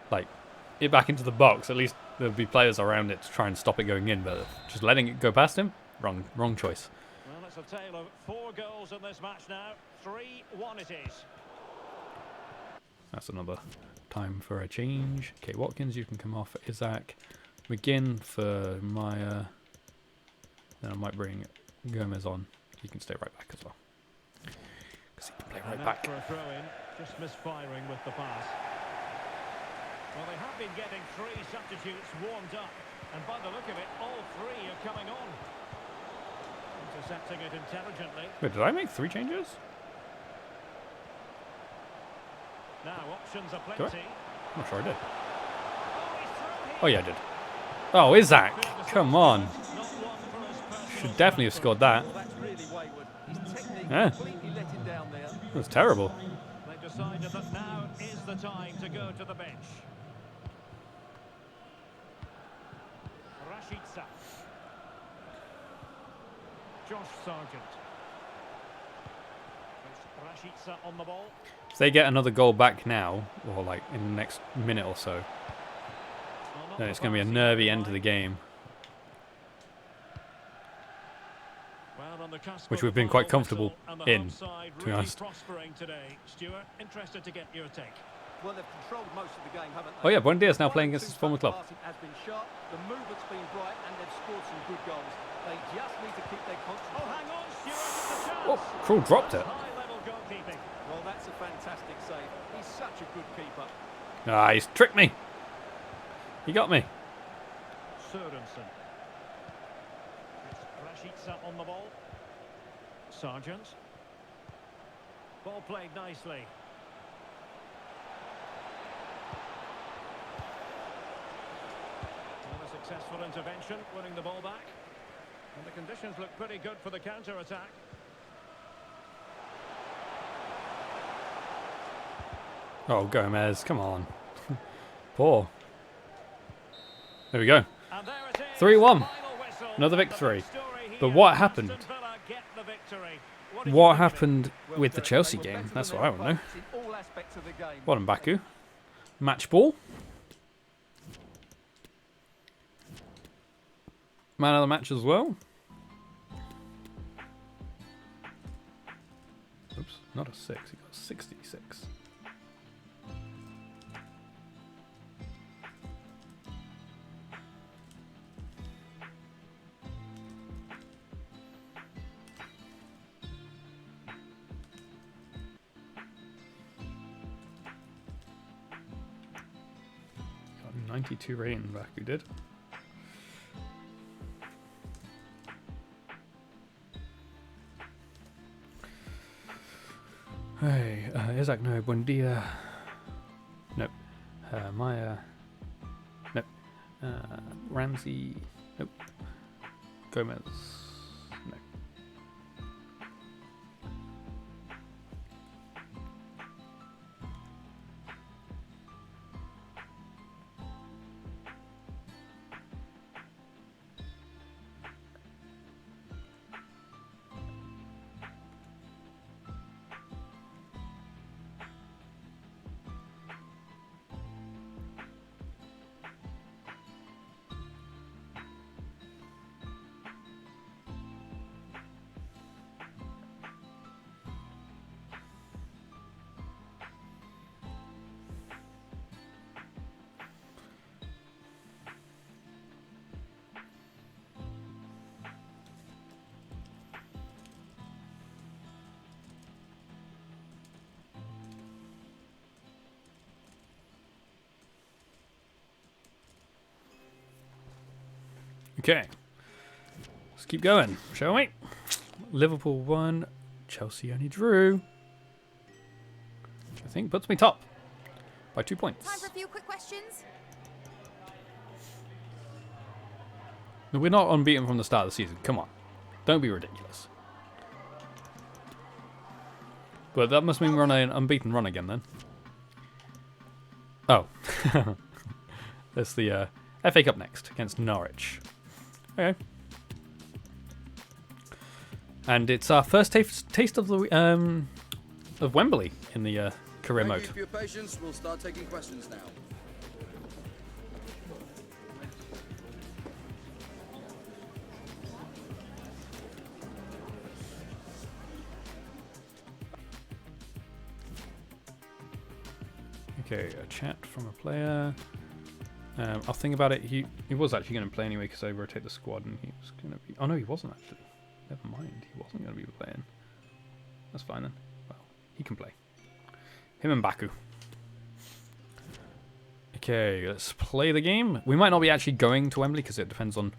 like, it back into the box, at least there'd be players around it to try and stop it going in. But just letting it go past him, wrong choice. Well, it's a tale of 4 goals in this match now. 3-1 it is. That's another time for a change. Okay, Watkins, you can come off. Isaac. McGinn for Maya. Then I might bring Gomez on. He can stay right back as well. Because he can play right back. For a throw-in, just misfiring with the pass. Well, they have been getting 3 substitutes warmed up. And by the look of it, all 3 are coming on. Intercepting it intelligently. Wait, did I make 3 changes? Now options are plenty. I'm not sure I did. Oh yeah, I did. Oh, Isaac! Come on. Should definitely have scored that. Yeah. That was terrible. They decided that now is the time to go to the bench. Rashica. Josh Sargent. Rashica on the ball. If they get another goal back now, or like in the next minute or so, then it's going to be a nervy end to the game. Which we've been quite comfortable in, to be honest. Stuart, interested to get your take. Well, they've controlled most of the game, haven't they? Oh yeah, Buendia is now playing against his former club. Has been sharp, the movement's been bright, and they've scored some good goals. They just need to keep their concentration. Oh, hang on, Stuart, it's a chance. Oh, Krul dropped it. High-level goalkeeping. Well, that's a fantastic save. He's such a good keeper. Ah, he's tricked me. He got me. Sørensen. It's Rashica on the ball. Sargent. Ball played nicely. And a successful intervention, winning the ball back. And the conditions look pretty good for the counter-attack. Oh, Gomez, come on. Poor. There we go. 3-1. Another victory. But what happened? What happened with the Chelsea game? That's what I want to know. Well done, Baku. Match ball. Man of the match as well. Oops, not a 6. He got 66. Got 92 rating back, who did. Hey, Isaac, no, buen dia. Nope. Maya. Nope. Ramsey. Nope. Gomez. No. Okay, let's keep going, shall we? Liverpool won, Chelsea only drew. Which I think puts me top by 2 points. Time for a few quick questions. No, we're not unbeaten from the start of the season. Come on, don't be ridiculous. But that must mean we're on an unbeaten run again then. Oh, that's the FA Cup next against Norwich. Okay. And it's our first taste of the of Wembley in the career mode. Thank you for your patience. We'll start taking questions now. Okay, a chat from a player. I'll think about it. He was actually going to play anyway because I rotate the squad and he was going to be... Oh no, he wasn't actually. Never mind, he wasn't going to be playing. That's fine then. Well, he can play. Him and Baku. Okay, let's play the game. We might not be actually going to Wembley because it depends on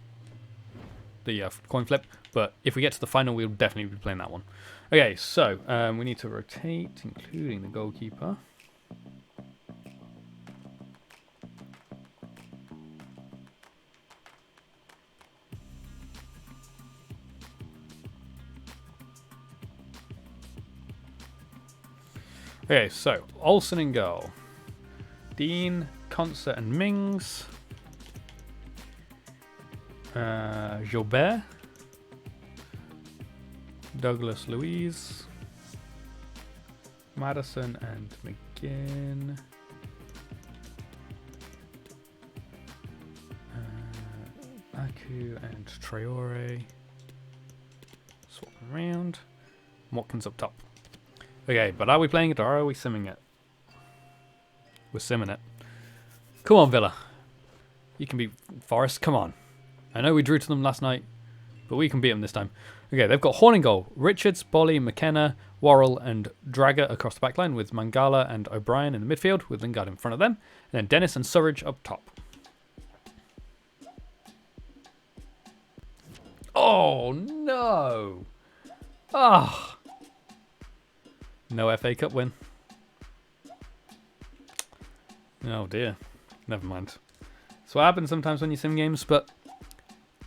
the coin flip. But if we get to the final, we'll definitely be playing that one. Okay, so we need to rotate, including the goalkeeper. Okay, so Olsen in goal. Dean, Concert and Mings. Gilbert. Douglas Luiz. Madison and McGinn. Baku and Traore. Swap around. Watkins up top. Okay, but are we playing it or are we simming it? We're simming it. Come on, Villa. You can beat Forest. Come on. I know we drew to them last night, but we can beat them this time. Okay, they've got Horn in goal. Richards, Bolly, McKenna, Worrell and Dragger across the back line with Mangala and O'Brien in the midfield with Lingard in front of them. And then Dennis and Surridge up top. Oh, no. Ah. No FA Cup win. Oh, dear. Never mind. So what happens sometimes when you sim games, but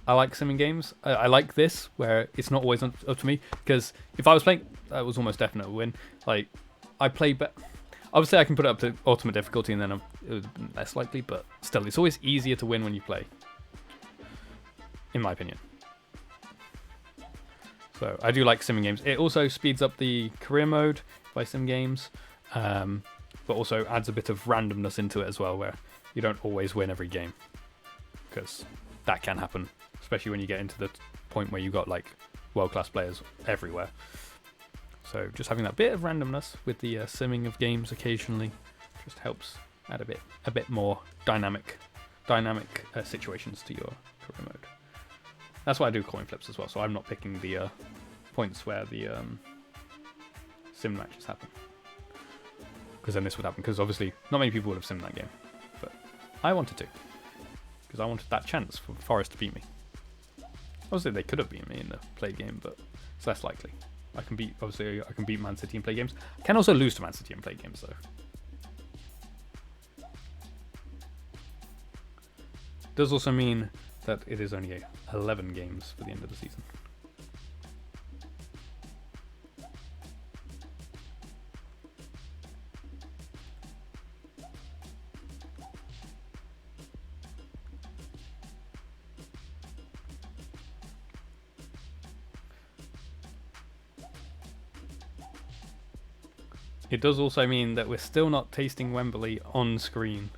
I like simming games. I like this, where it's not always up to me. Because if I was playing, that was almost definite win. Like, I play, obviously I can put it up to ultimate difficulty and then it would be less likely, but still, it's always easier to win when you play. In my opinion. So I do like simming games. It also speeds up the career mode by sim games, but also adds a bit of randomness into it as well, where you don't always win every game, because that can happen, especially when you get into the point where you've got like world-class players everywhere. So just having that bit of randomness with the simming of games occasionally just helps add a bit more dynamic situations to your career mode. That's why I do coin flips as well, so I'm not picking the points where the sim matches happen. Because then this would happen, because obviously not many people would have simmed that game. But I wanted to, because I wanted that chance for Forest to beat me. Obviously they could have beaten me in the play game, but it's less likely. I can beat Man City in play games. I can also lose to Man City in play games though. Does also mean that it is only 11 games for the end of the season. It does also mean that we're still not tasting Wembley on screen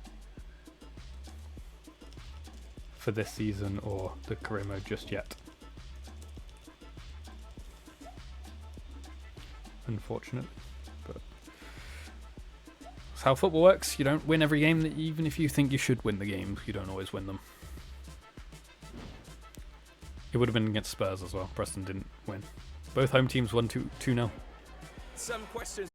for this season or the career mode just yet. Unfortunately, but that's how football works. You don't win every game. Even if you think you should win the games, you don't always win them. It would have been against Spurs as well. Preston didn't win. Both home teams won 2-0. Some questions.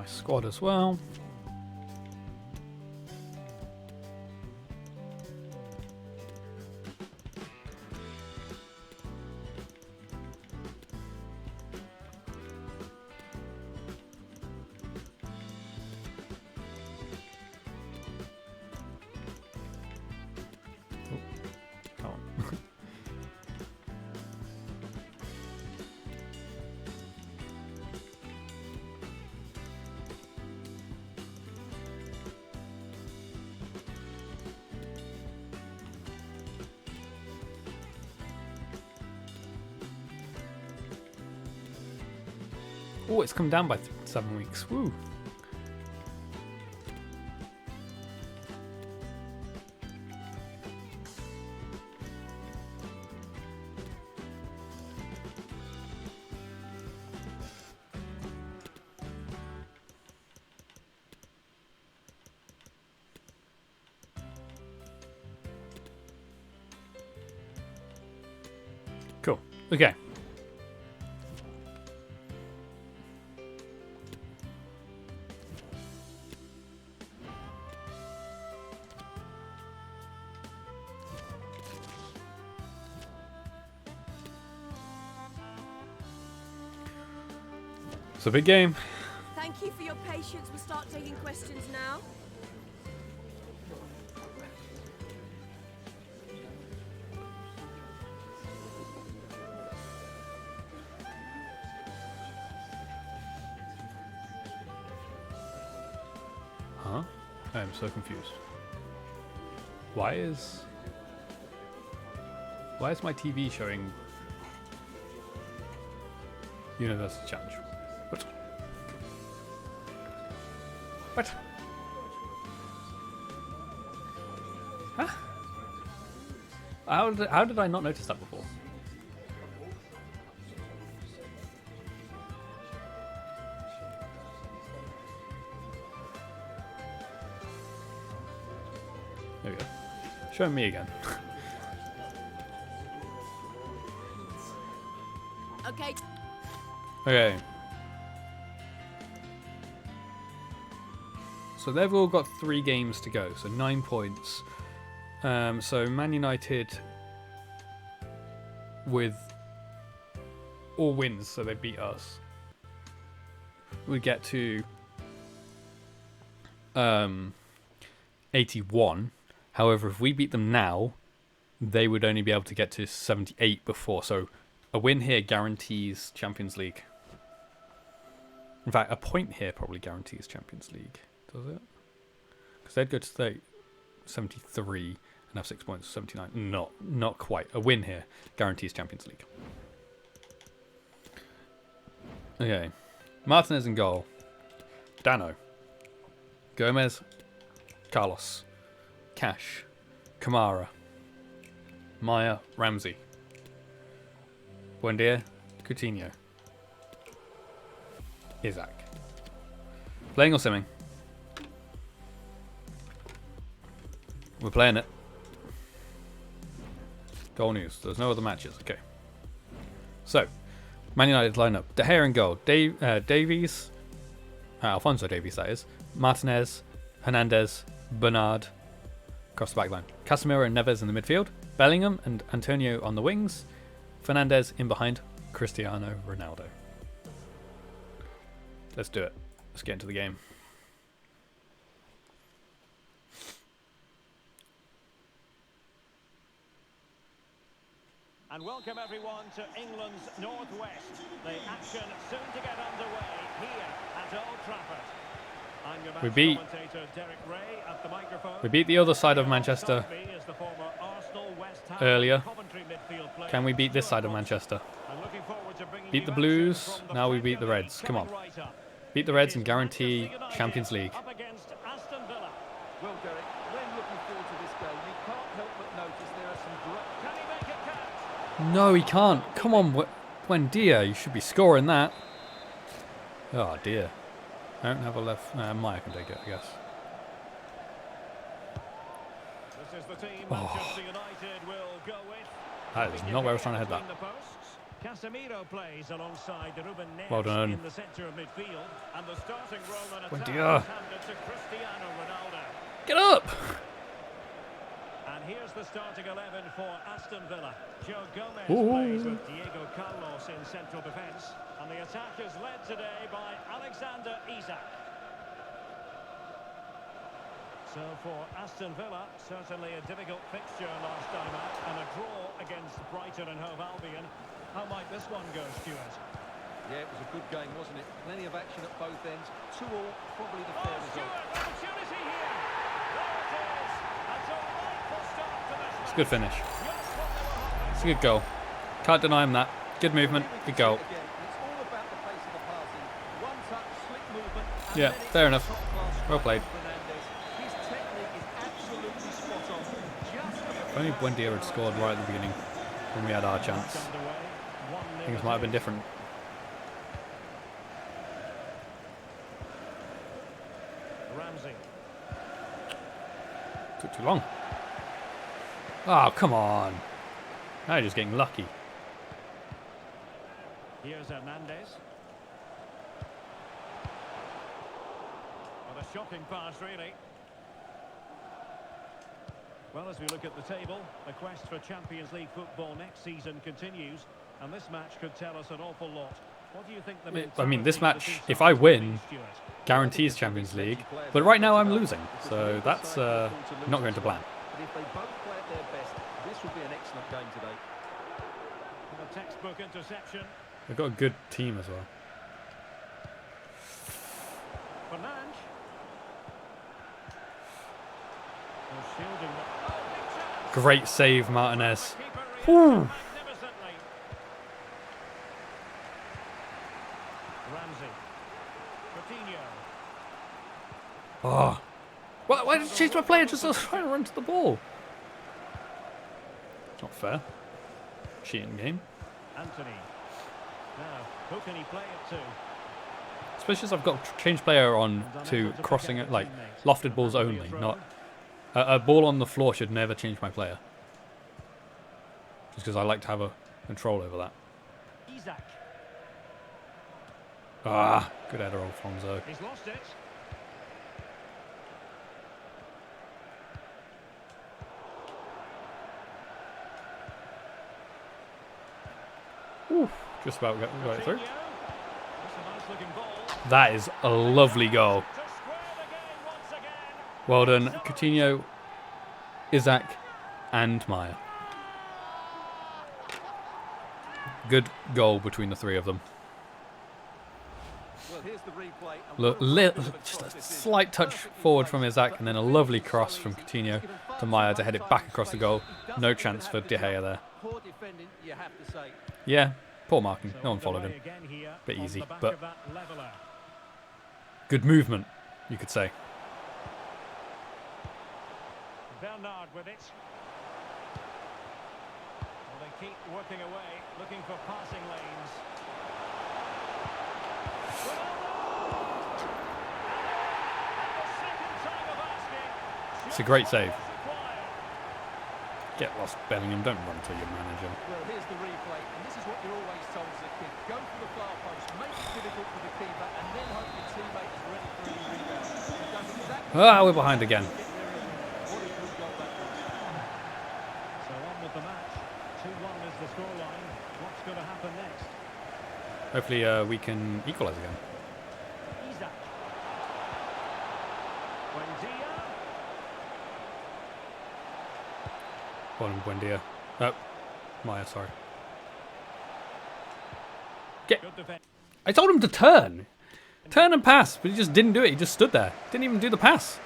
my squad as well. Come on. Oh, it's come down by 7 weeks. Woo. Cool. Okay. It's a big game. Thank you for your patience. We'll start taking questions now. Huh? I am so confused. Why is my TV showing University Challenge? What? What? Huh? How did I not notice that before? There we go. Showing me again. Okay. Okay. So they've all got 3 games to go, so 9 points. So Man United with all wins, so they beat us, we get to 81. However, if we beat them now, they would only be able to get to 78 before. So a win here guarantees Champions League. In fact, a point here probably guarantees Champions League. Does it? Because they'd go to 73 and have 6 points, 79. Not quite. A win here guarantees Champions League. Okay. Martinez in goal. Dano. Gomez. Carlos. Cash. Kamara. Maya. Ramsey. Buendia. Coutinho. Isaac. Playing or simming? We're playing it. Goal news. There's no other matches. Okay. So, Man United lineup. De Gea in goal. Davies. Alphonso Davies, that is. Martinez. Hernandez. Bernard. Across the back line. Casemiro and Neves in the midfield. Bellingham and Antonio on the wings. Fernandez in behind. Cristiano Ronaldo. Let's do it. Let's get into the game. And welcome everyone to England's Northwest. The action soon to get underway here at Old Trafford. I'm your match commentator Derek Ray at the microphone. We beat the other side of Manchester earlier. Can we beat this side of Manchester? Beat the Blues. Now we beat the Reds. Come on. Beat the Reds and guarantee Champions League. Well, Derek, when looking forward to this game, you can't help but notice there are some great... Can he make it count? No, he can't. Come on, Buendia. You should be scoring that. Oh, dear. I don't have a left... Maya can take it, I guess. This is the team Manchester United will go with. That is not where I was trying to head that. Casemiro plays alongside Ruben Neves Well done. in the centre of midfield, and the starting role in attack dear. is handed to Cristiano Ronaldo. Get up! And here's the starting 11 for Aston Villa. Joe Gomez Ooh. plays with Diego Carlos in central defence, and the attack is led today by Alexander Isak. So for Aston Villa, certainly a difficult fixture last time out, and a draw against Brighton and Hove Albion. How might this one go, Stuart? Yeah, it was a good game, wasn't it? Plenty of action at both ends. 2-2, probably the fair result. Stuart, opportunity here. There it is. A delightful start to this It's a match. good finish. Just what they were hoping It's a good goal. Can't deny him that. Good movement. Good goal. Again, it's all about the pace of the passing. One touch, slick movement. And Yeah, then it's fair a enough. top-class Well strike played. from Fernandes. His technique is absolutely spot on. Just If only Buendia had scored right at the beginning when we had our chance. underway. 1-0 Things might have been different. Ramsey. Took too long. Oh, come on. Now you're just getting lucky. Here's Hernandez. What a shocking pass, really. Well, as we look at the table, the quest for Champions League football next season continues, and this match could tell us an awful lot. What do you think the I mean, this mentality of the match, two if I sides will win, be, Stuart? guarantees Champions League. But right now I'm losing, so that's not going to plan. But if they both play at their best, this will be an excellent game today. A textbook interception. They've got a good team as well. Fernandes. Oh, shielding the... Oh, big chance. Great save, Martinez. Keeper Whew. reacted magnificently. Ramsey. Coutinho. Oh. Why did you change my player just trying to run to the ball? It's not fair. Cheating game. Anthony. Now, who can he play it to? Especially as I've got change player on to crossing it, like lofted balls only, not a ball on the floor should never change my player. Just because I like to have a control over that. Isak. Ah, good header, Alfonso. He's lost it. Just about got it through. Coutinho. That's a nice looking ball. That is a lovely goal. To square the game once again. Well done, Coutinho, Isak, and Maya. Good goal between the three of them. Well, here's the replay. And Look, what a bit of just a cross this is. slight touch forward from Isak, and then a lovely cross from Coutinho to Maya to head it back across the goal. No chance for De Gea there. Poor defending, you have to say. Yeah, poor marking. So No one followed him. underway again here Bit on easy, the back but of that leveller. good movement, you could say. Bernard with it. Well, they keep working away, looking for passing lanes. It's a great save. Get lost, Bellingham. Don't run to your manager. Well, here's the replay, and this is what you're always told as a kid. Go for the far post, make it difficult for the keeper, and then hope your teammate is ready for any rebound. He does exactly Ah, we're behind again. what a good goal that was. So on with the match. 2-1 is the scoreline. What's going to happen next? Hopefully we can equalise again. Isak. Buendia. Buendia. Oh, Maya, sorry. Get. Good defense. I told him to turn. Turn and pass, but he just didn't do it. He just stood there. Didn't even do the pass.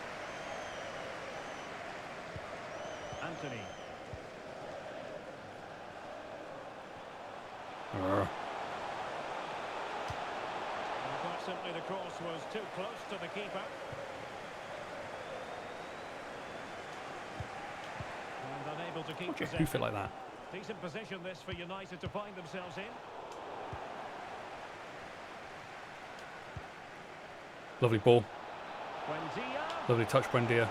Anthony. Urgh. Well, quite simply, the cross was too close to the keeper. And unable to keep Why'd you possession. hoof it like that? Decent position this for United to find themselves in. Lovely ball. Buendia. Lovely touch, Buendia.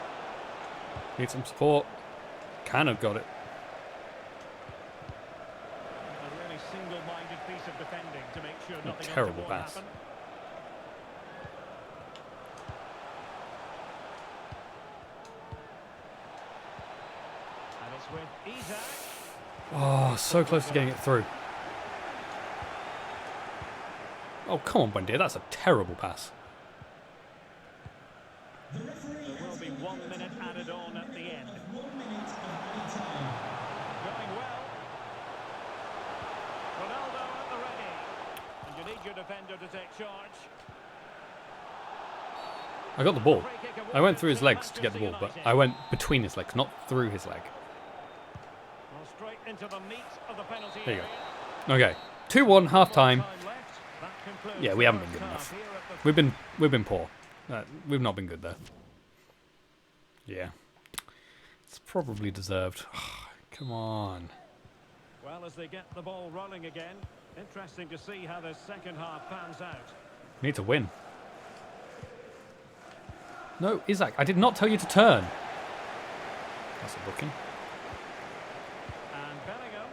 Need some support. Can have got it. A really single-minded terrible pass. And it's with Isak. Oh, so close to getting it through. Oh, come on, Buendia. That's a terrible pass. The referee There will be 1 minute added on at the end. 1 minute of added time. Going well. Ronaldo at the ready. And you need your defender to take charge. I got the ball. I went through his legs to get the ball, but I went between his legs, not through his leg. Well, straight into the meat of the penalty There you area. go. Okay, 2-1, half time. Time left. That concludes Yeah, the we haven't been first good half enough. here at the We've been poor. We've not been good there. Yeah, it's probably deserved. Come on. Well, as they get the ball rolling again, interesting to see how the second half pans out. We need to win. No, Isaac, I did not tell you to turn. That's a booking. And Bellingham,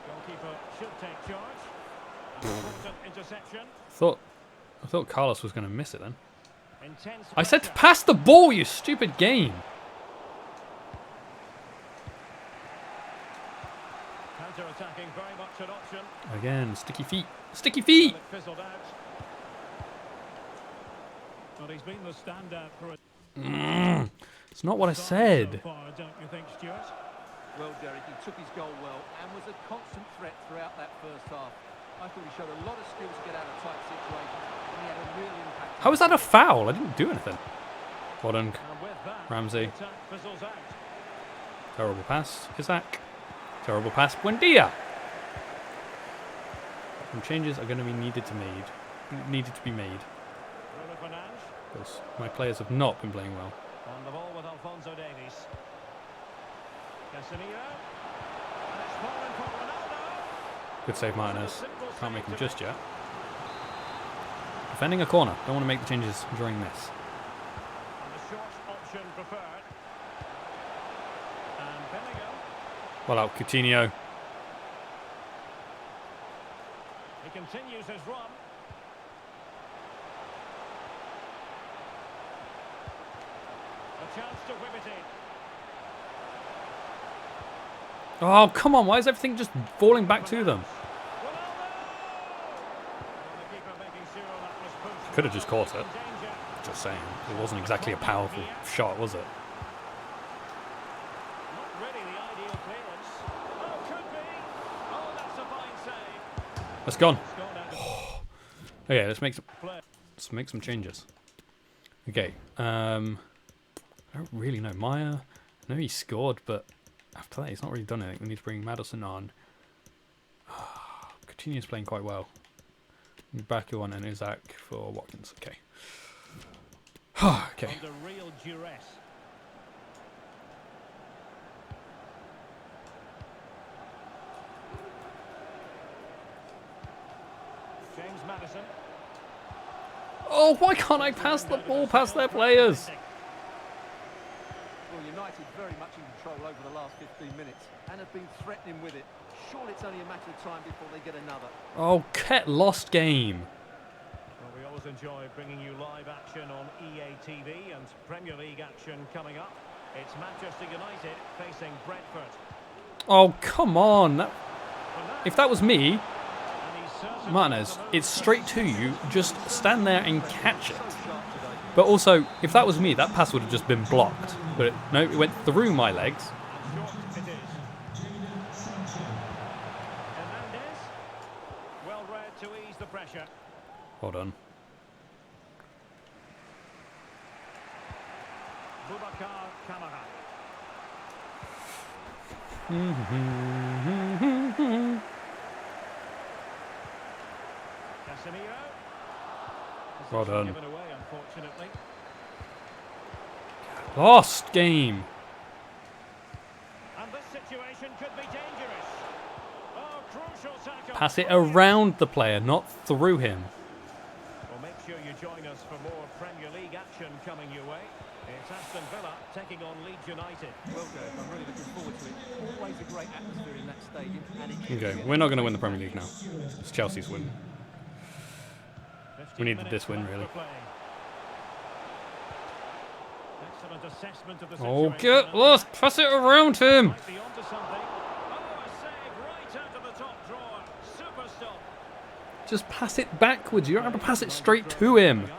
goalkeeper should take charge. An important interception. I thought Carlos was going to miss it then. Intense I said to pressure. pass the ball, you stupid game. Counter-attacking, very much an option. Again, sticky feet. Sticky feet! Well, it fizzled out. Well, he's been the standout for a It's not what I so said. far, don't you think, Stuart? Well, Derek, he took his goal well and was a constant threat throughout that first half. I thought he showed a lot of skill to get out of tight situations, and he had a real impact. How is that a foul? I didn't do anything. Well done, And with that, Ramsey. the attack fizzles out. Terrible pass, Isaac. Terrible pass, Buendia. Some changes are going to be needed to be made. Bruno Fernandes Because my players have not been playing well. on the ball with Alphonso Davies. Casemiro. And it's fallen for Ronaldo. Good save, Martinez. Simple Can't make save him to just yet. Defending a corner. Don't want to make the changes during this. And the short option preferred. And Bellingham. Well out, Coutinho. He continues his run. A chance to whip it in. Oh, come on. Why is everything just falling back to them? Ronaldo! Well, the keeper making sure that was pushed. Could have just caught it. In danger. Just saying. It wasn't exactly a powerful shot, was it? Not really the ideal clearance. Oh, could be. Oh, that's a fine save. That's gone. It's gone out of Okay, play. let's make some changes. Okay. I don't really know. Maya, I know he scored, but after that he's not really done anything. We need to bring Maddison on. Coutinho's playing quite well. Bakuan and Isaac for Watkins. Okay. Okay. Under real duress. James Maddison. Oh, why can't I pass the ball past their players? Well, United very much in control over the last 15 minutes and have been threatening with it. Surely it's only a matter of time before they get another. Oh, Ket lost game. Well, we always enjoy bringing you live action on EA TV and Premier League action coming up. It's Manchester United facing Brentford. Oh, come on. For now, If that was me, and he's certainly Martinez, on the move. it's straight to you. Just stand there and catch it. But also, if that was me, that pass would have just been blocked. But no, it went through my legs. And short it is. Hernandez. Well read to ease the pressure. Hold on. Boubacar Kamara. Casemiro. Well Possession done. Given away, unfortunately. Lost game. And this situation could be dangerous. Oh, crucial tackle. Pass it around the player, not through him. Well, make sure you join us for more Premier League action coming your way. It's Aston Villa taking on Leeds United. Well, Derek, I'm really looking forward to it. Always a great atmosphere in that stadium, and it should Okay, we're not going to win the Premier League now. It's Chelsea's win. We needed this win, really. Excellent assessment of the Oh, situation. get lost! Pass it around him! Might be onto something. Oh, a save right out of the top drawer. Super stop. Just pass it backwards. You don't have to pass it straight to him. Well,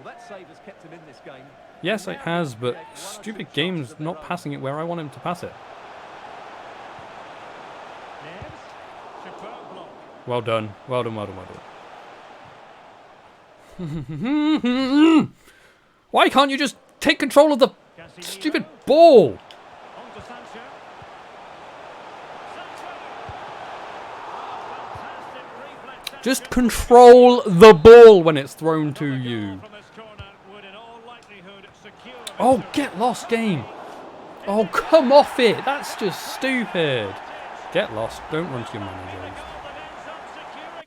that save has kept him in this game. Yes, it has, but stupid game's not passing it where I want him to pass it. Neves. Superb block. Well done. Well done, well done, well done. Why can't you just take control of the stupid ball? On to Sancho. Sancho. Oh, fantastic reflex action. Just control the ball when it's thrown to you. From this corner would in all likelihood secure a Oh, victory. get lost, game. Oh, come off it. That's just stupid. Get lost. Don't run to your managers. Goal that ends up securing.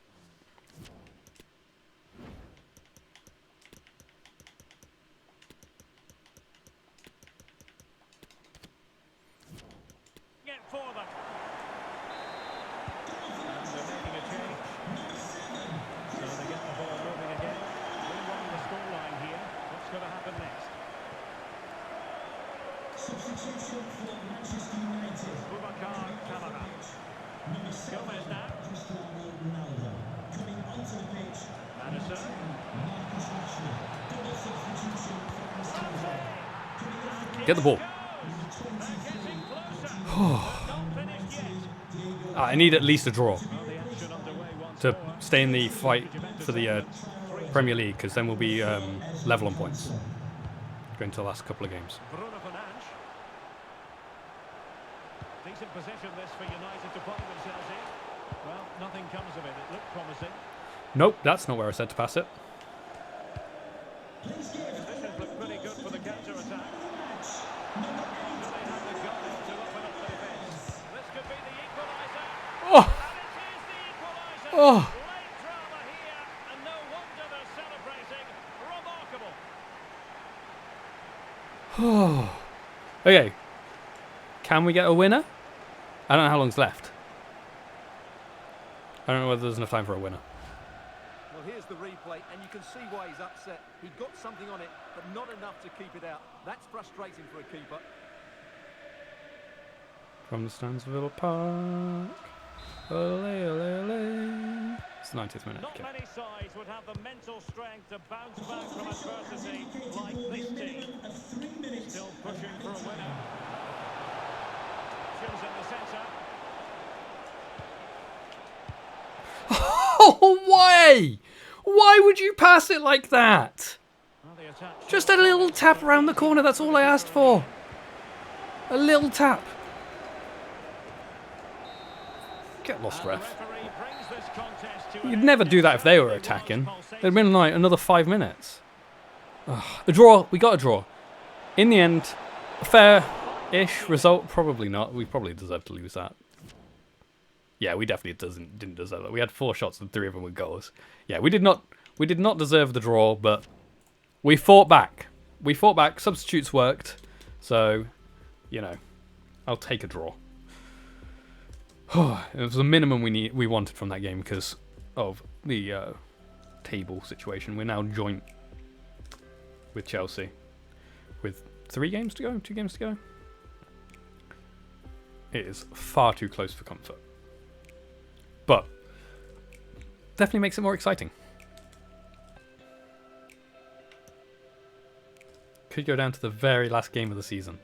It for them. And they're making a change. So they get the ball moving again. Rewinding the scoreline here. What's going to happen next? Substitution for Manchester United. Boubacar Kamara. Number 7, Gomez now. Cristiano Ronaldo. Coming onto the pitch, Madison. Marcus Rashford. Double substitution for Aston Villa. Coming off the pitch, Get the ball. number 23, Getting closer. Not finished yet. I need at least a draw Well, the action underway once to more. stay in the fight for the Premier League, because then we'll be level on points going to the last couple of games. Bruno Fernandes. Decent position this for United to find themselves in. Well, nothing comes of it. It looked promising. Nope, that's not where I said to pass it. Conditions look pretty good for the counter-attack. Do they have the goal to open up the defence? This could be the equaliser. Oh, And it is the equaliser. oh. Late drama here, and no wonder they're celebrating. Remarkable. Okay. Can we get a winner? I don't know how long's left. I don't know whether there's enough time for a winner. Well, here's the replay, and you can see why he's upset. He got something on it, but not enough to keep it out. That's frustrating for a keeper. From the stands of Villa Park. Ole, ole, ole. It's the 90th minute. Not Okay. many sides would have the mental strength to bounce back from adversity like this team. Still pushing for a winner. Options in the centre. Oh, why? Why would you pass it like that? Well, the attack Just a little tap around the corner, that's all I asked for. A little tap. Get lost, ref. referee brings this contest to You'd an never end. do that if they were attacking. It'd been like another 5 minutes. Ugh. A draw. We got a draw. In the end, a fair-ish result. Probably not. We probably deserved to lose that. Yeah, we definitely didn't deserve that. We had 4 shots and 3 of them were goals. Yeah, we did not deserve the draw, but we fought back. We fought back. Substitutes worked. So, you know, I'll take a draw. It was the minimum we wanted from that game because of the table situation. We're now joint with Chelsea with 3 games to go, 2 games to go. It is far too close for comfort, but definitely makes it more exciting. Could go down to the very last game of the season.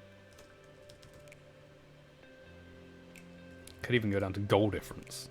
Could even go down to goal difference.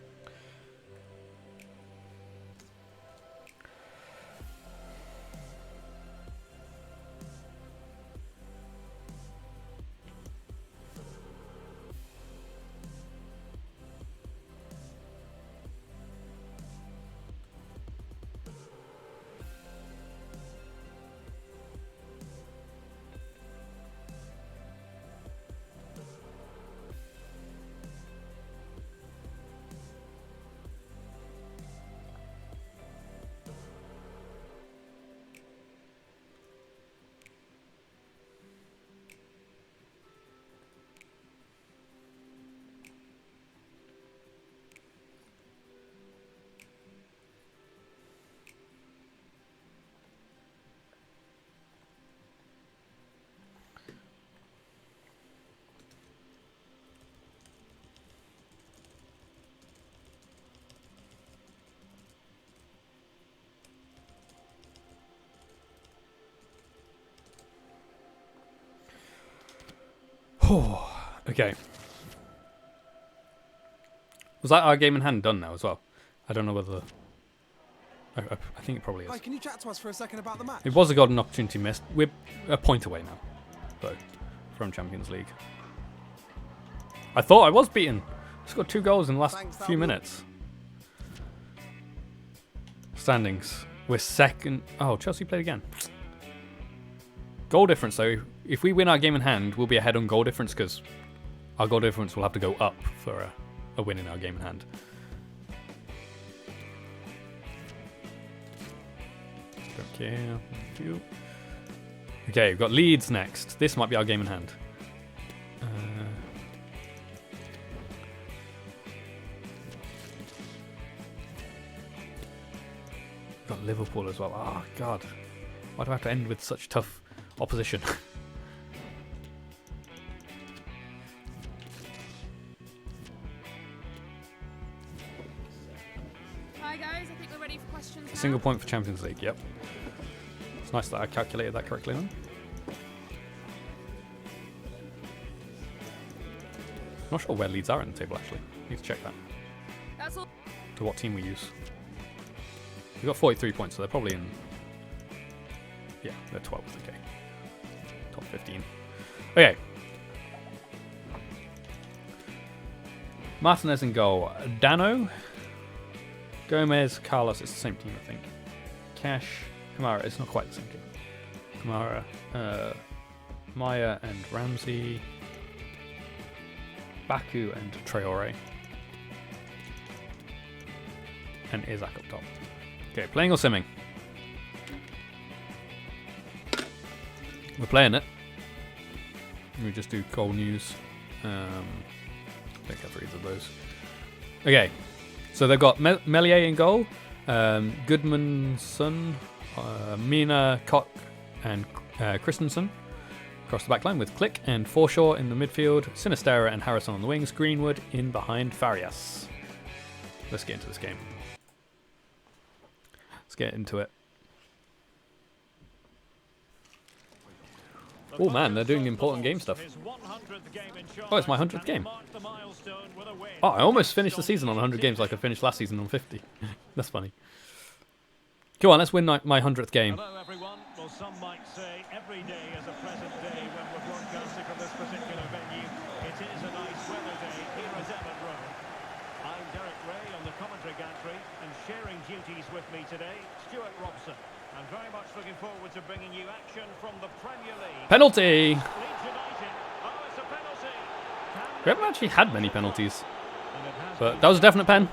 Okay. Was that our game in hand done now as well? I don't know whether... I think it probably is. Hi, can you chat to us for a second about the match? It was a golden opportunity missed. We're a point away now, though, from Champions League. I thought I was beaten. Scored 2 goals in the last few minutes. Standings. We're second. Oh, Chelsea played again. Goal difference, though. If we win our game in hand, we'll be ahead on goal difference because our goal difference will have to go up for a win in our game in hand. Don't care. Thank you. Okay, we've got Leeds next. This might be our game in hand. We've got Liverpool as well. Oh, God. Why do I have to end with such tough opposition? Hi guys, I think we're ready for questions. A single point for Champions League, yep. It's nice that I calculated that correctly then. I'm not sure where Leeds are in the table actually. Need to check that. That's all. To what team we use. We've got 43 points, so they're probably in... Yeah, they're 12th, okay. Top 15. Okay. Martinez in goal. Dano. Gomez, Carlos, it's the same team I think. Cash, Kamara, it's not quite the same team. Kamara, Maya and Ramsey. Baku and Traore. And Isaac up top. Okay, playing or simming? We're playing it. Let me just do goal news. Don't get for either of those. Okay, so they've got Melier in goal, Goodmanson, Mina, Koch, and Christensen across the back line with Click and Forshaw in the midfield, Sinistera and Harrison on the wings, Greenwood in behind Farias. Let's get into this game. Let's get into it. Oh man, they're doing important game stuff. Oh, it's my 100th game. Oh, I almost finished the season on 100 games like I finished last season on 50. That's funny. Come on, let's win my 100th game. Hello everyone. Well, some might say every day is a pleasant day when we're broadcasting from this particular venue. It is a nice weather day here at Emmett Road. I'm Derek Ray on the commentary gantry, and sharing duties with me today, Stuart Robson. I'm very much looking forward to bringing you action from the Premier League. Penalty! Leeds United. Oh, it's a penalty. We haven't actually had many penalties. But that was a definite pen.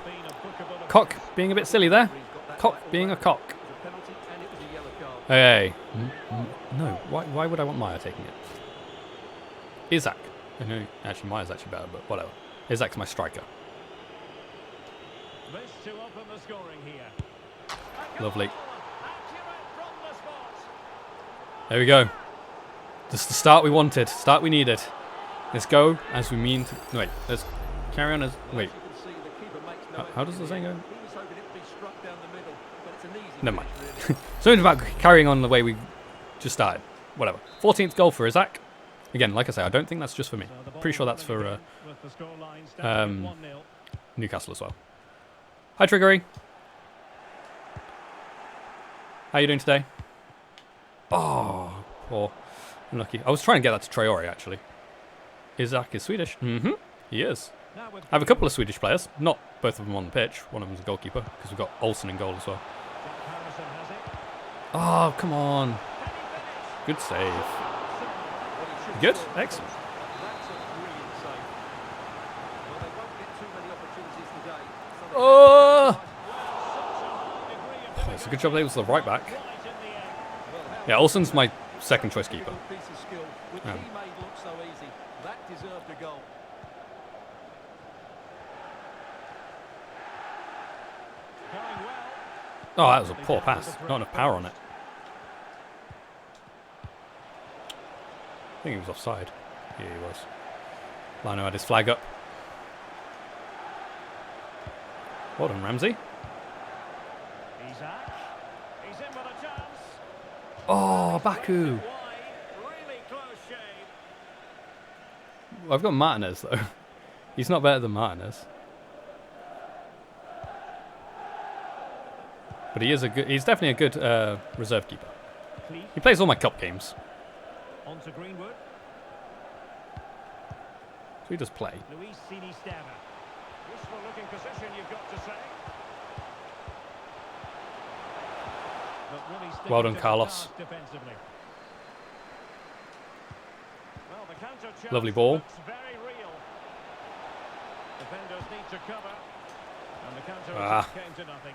Koch being a bit silly there. Koch being a cock. Hey. No, why would I want Maya taking it? Isaac. I know, actually Maya's actually better, but whatever. Isaac's my striker. This to open the scoring here. Lovely. There we go. This is the start we wanted. Start we needed. Let's go as we mean to... No, wait, let's carry on as... Wait. How does the saying go? Never mind. Something about carrying on the way we just started. Whatever. 14th goal for Isaac. Again, like I say, I don't think that's just for me. Pretty sure that's for Newcastle as well. Hi, Triggery. How you doing today? Oh, poor. Unlucky. I was trying to get that to Traore, actually. Isaac is Swedish. Mm-hmm. He is. I have a couple of Swedish players. Not both of them on the pitch. One of them's a goalkeeper, because we've got Olsen in goal as well. Oh, come on. Good save. Good? Excellent. Oh! It's a good job that he was the right back. Yeah, Olsen's my second choice keeper. Oh, that was a poor pass. Not enough power on it. I think he was offside. Yeah, he was. Lino had his flag up. Well done, Ramsey. Oh, Baku. I've got Martinez though. He's not better than Martinez. But he is a good. He's definitely a good reserve keeper. He plays all my cup games. On to Greenwood. So he does play. Luis Sinisterra. Useful looking position, you've got to say. But really sticking Well done, to the Carlos. task defensively. Well, the counter chance Lovely ball. looks very real. Defenders need to cover. And the counter attack came to nothing.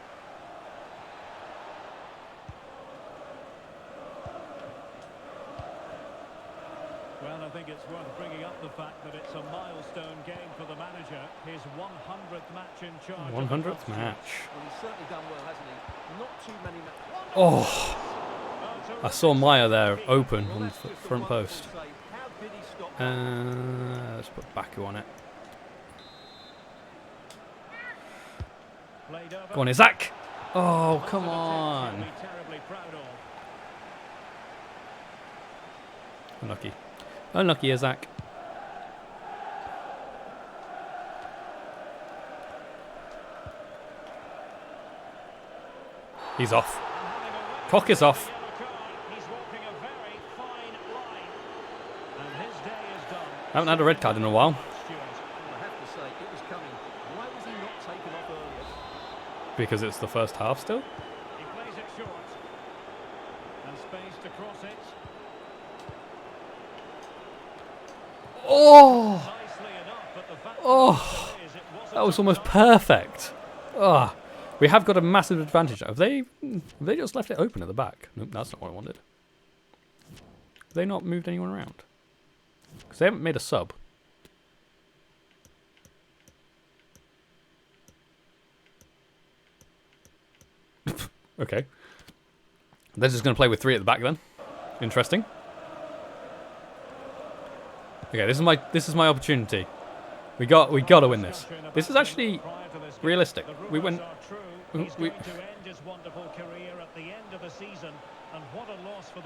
Well, I think it's worth bringing up the fact that it's a milestone game for the manager. His 100th match in charge. 100th match. Well, he's certainly done well, hasn't he? Not too many matches. Oh, I saw Maya there open on the front post. Let's put Baku on it. Go on, Isaac. Oh, come on. Unlucky. Unlucky, Isaac. He's off. Cock is off. I haven't had a red card in a while. Because it's the first half still. He plays it short. And space to cross it. Oh! Oh! That was almost perfect. Oh, we have got a massive advantage. Have they just left it open at the back? Nope, that's not what I wanted. Have they not moved anyone around? Because they haven't made a sub. Okay. They're just going to play with 3 at the back then. Interesting. Okay, this is my opportunity. We got to win this. This is actually realistic. We went.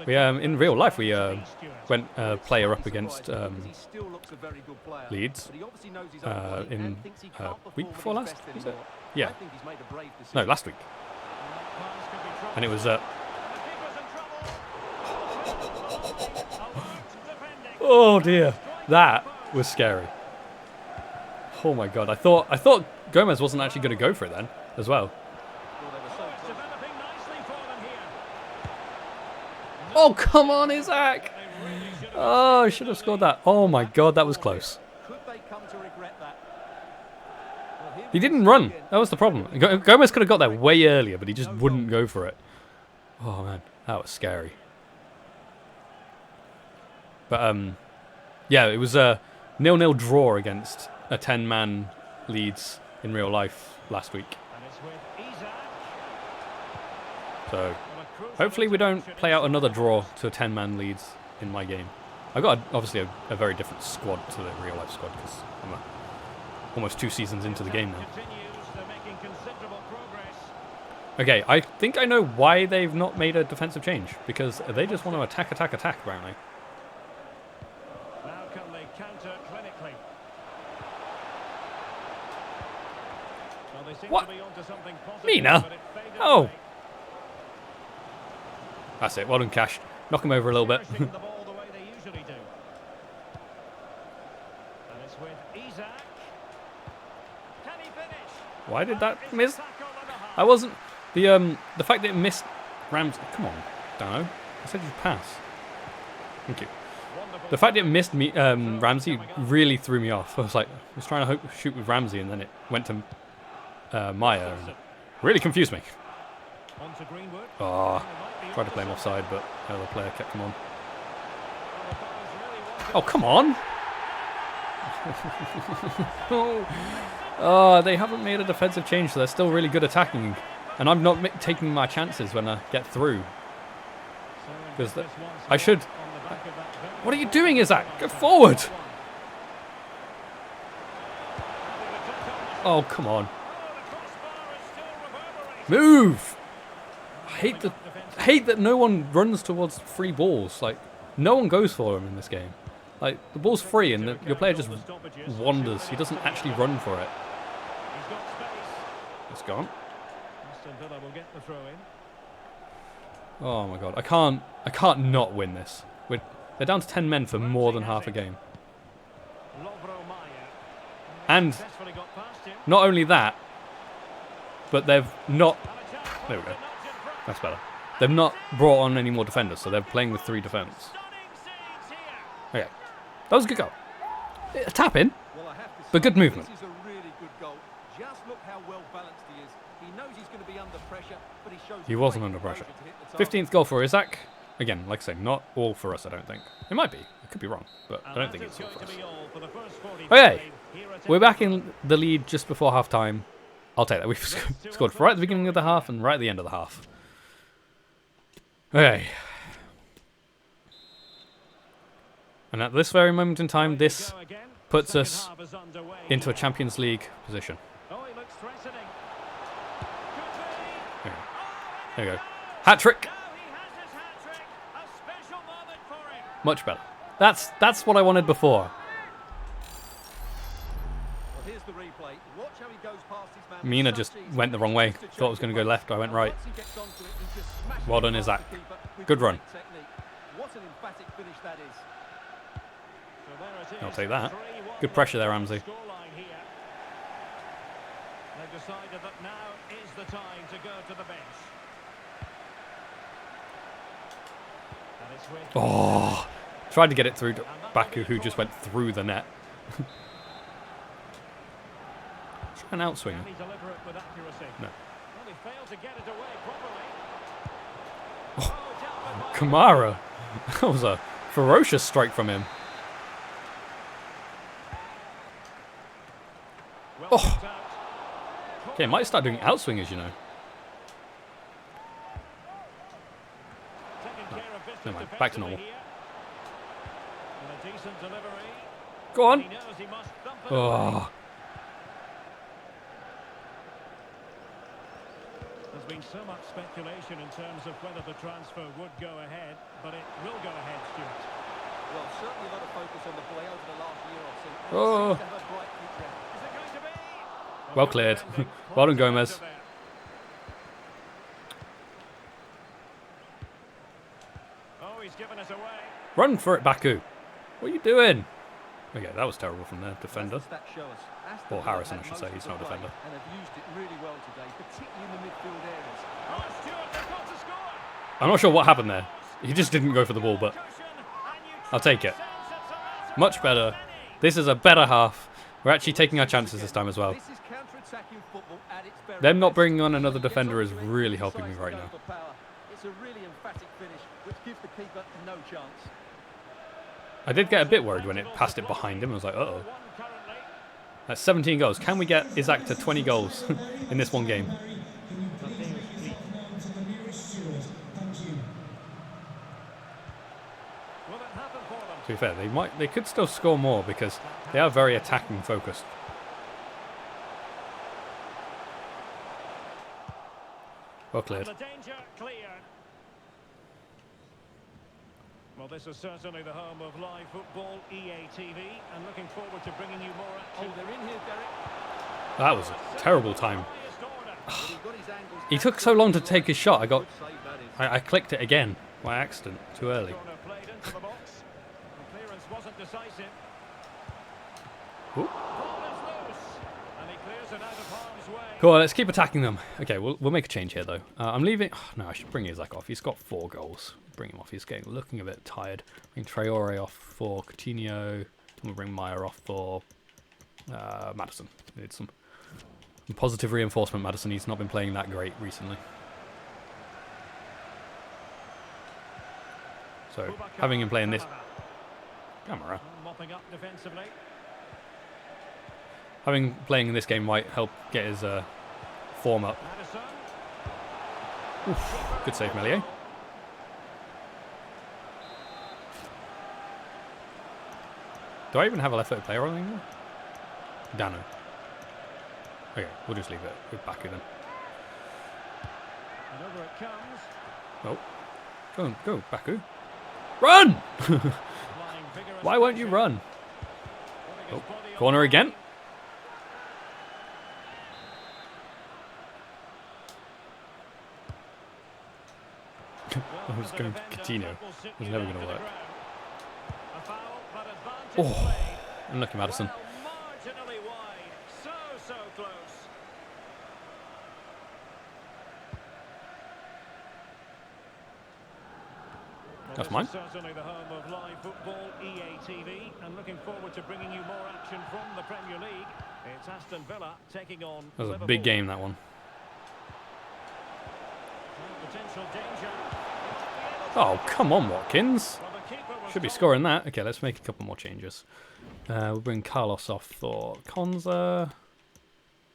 In real life we went player up against Leeds in week before last. Was it? Yeah. No, last week. And it was. Oh dear, that was scary. Oh my god, I thought Gomez wasn't actually going to go for it then, as well. Oh come on, Isaac! Oh, I should have scored that. Oh my god, that was close. He didn't run. That was the problem. Gomez could have got there way earlier, but he just wouldn't go for it. Oh man, that was scary. But yeah, it was a 0-0 draw against a 10-man Leeds in real life last week. So hopefully we don't play out another draw to a 10-man Leeds in my game. I've got obviously a very different squad to the real life squad because I'm almost 2 seasons into the game now. Okay, I think I know why they've not made a defensive change, because they just want to attack, apparently. Now can they counter clinically? Well, they seem What? to be onto something positive, Mina? but it faded Oh! away. That's it, well done, Cash. Knock him over a little bit. Finishing the ball the way they usually do. And it's with Isaac. Can he finish? Why did that miss? I wasn't... The fact that it missed Rams... Come on, Dano. I said you pass. Thank you. The fact that it missed me, Ramsey really threw me off. I was trying to shoot with Ramsey, and then it went to Maya, and it really confused me. Oh, tried to play him offside, but the other player kept him on. Oh, come on! Oh, they haven't made a defensive change, so they're still really good attacking. And I'm not taking my chances when I get through. Because I should... What are you doing, Isaac? Go forward! Oh, come on. Move! I hate that no one runs towards free balls. Like, no one goes for them in this game. Like, the ball's free and your player just wanders. He doesn't actually run for it. He's got space. It's gone. Aston Villa will get the throw in. Oh my god, I can't not win this. They're down to 10 men for more than half a game. And not only that, but they've not... There we go. That's better. They've not brought on any more defenders, so they're playing with 3 defence. Okay. That was a good goal. A tap in, Well, I have to but good say, movement. This is a really good goal. Just look how well balanced he is. He knows he's going to be under pressure, but he shows He wasn't under pressure. 15th goal for Isaac. Again, like I say, not all for us, I don't think. It might be. I could be wrong, but I don't think it's all for us. Okay, we're back in the lead just before half-time. I'll take that. We've scored right at the beginning of the half and right at the end of the half. Okay. And at this very moment in time, this puts us into a Champions League position. There you go. Hat-trick! Much better. That's what I wanted before. Well, here's the replay. Watch how he goes past his man. Mina just went the wrong way. Thought it was going to go left. I went right. Well done, Isaac. Good run. What an emphatic finish that is. I'll take that. Good pressure there, Ramsey. They've decided that now is the time to go to the bench. And it's with Oh, tried to get it through to Baku, who just went through the net. Try an outswing. Can he deliver it with accuracy? No. Well, he failed to get it away properly. Kamara. That was a ferocious strike from him. Oh. Okay, might start doing outswingers, you know. No, never mind. Back to normal. Go on. Oh. There's been so much speculation in terms of whether the transfer would go ahead, but it will go ahead, Stuart. Well, certainly a lot of focus on the boy over the last year or so. Oh. Seems to have a bright future. Is it going to be? Well cleared. Well done, Gomez. Oh, he's given us away. Run for it, Baku. What are you doing? Okay, that was terrible from the defender. Or Harrison, I should say. He's not a defender. And have used it really well today, particularly in the midfield areas. Oh, Stuart, they've got to score. I'm not sure what happened there. He just didn't go for the ball, but I'll take it. Much better. This is a better half. We're actually taking our chances this time as well. This is counter-attacking football at its very Them not best. bringing on another defender is really helping me right now. It's a really emphatic finish, which gives the keeper no chance. I did get a bit worried when it passed it behind him. I was like, uh-oh. That's 17 goals. Can we get Isaac to 20 goals in this one game? To be fair, they could still score more because they are very attacking focused. Well cleared. Well, this is certainly the home of live football, EA TV, and looking forward to bringing you more action. Oh, they're in here, Derek. That was a terrible time. But he got his angles He took so long to take his shot. I I clicked it again by accident too early. Corner played into the box. The clearance wasn't decisive. Ooh. Ball is loose, and he clears it out of harm's way. Cool, let's keep attacking them. Okay, we'll make a change here though. I'm leaving. Oh, no, I should bring Isaac off. He's got 4 goals. Bring him off. He's looking a bit tired. Bring Traore off for Coutinho. We'll bring Meyer off for Maddison. Need some positive reinforcement. Maddison. He's not been playing that great recently. So having him playing this camera, Mopping up defensively. having playing in this game might help get his form up. Maddison. Oof, good save, Melier. Do I even have a left-footed player on anymore? Dano. Okay, we'll just leave it with Baku then. And over it comes. Oh. Go, Baku. Run! Why won't you run? Oh, corner again. I was going to Coutinho. It was never going to work. Oh, unlucky Madison. Marginally wide. So close. That's mine. Certainly the home of live football, EA TV, and looking forward to bringing you more action from the Premier League. It's Aston Villa taking on That was a Liverpool. big game, that one. Potential danger. Oh, come on, Watkins. Well, the keeper was Should be told- scoring that. Okay, let's make a couple more changes. We'll bring Carlos off for Konza.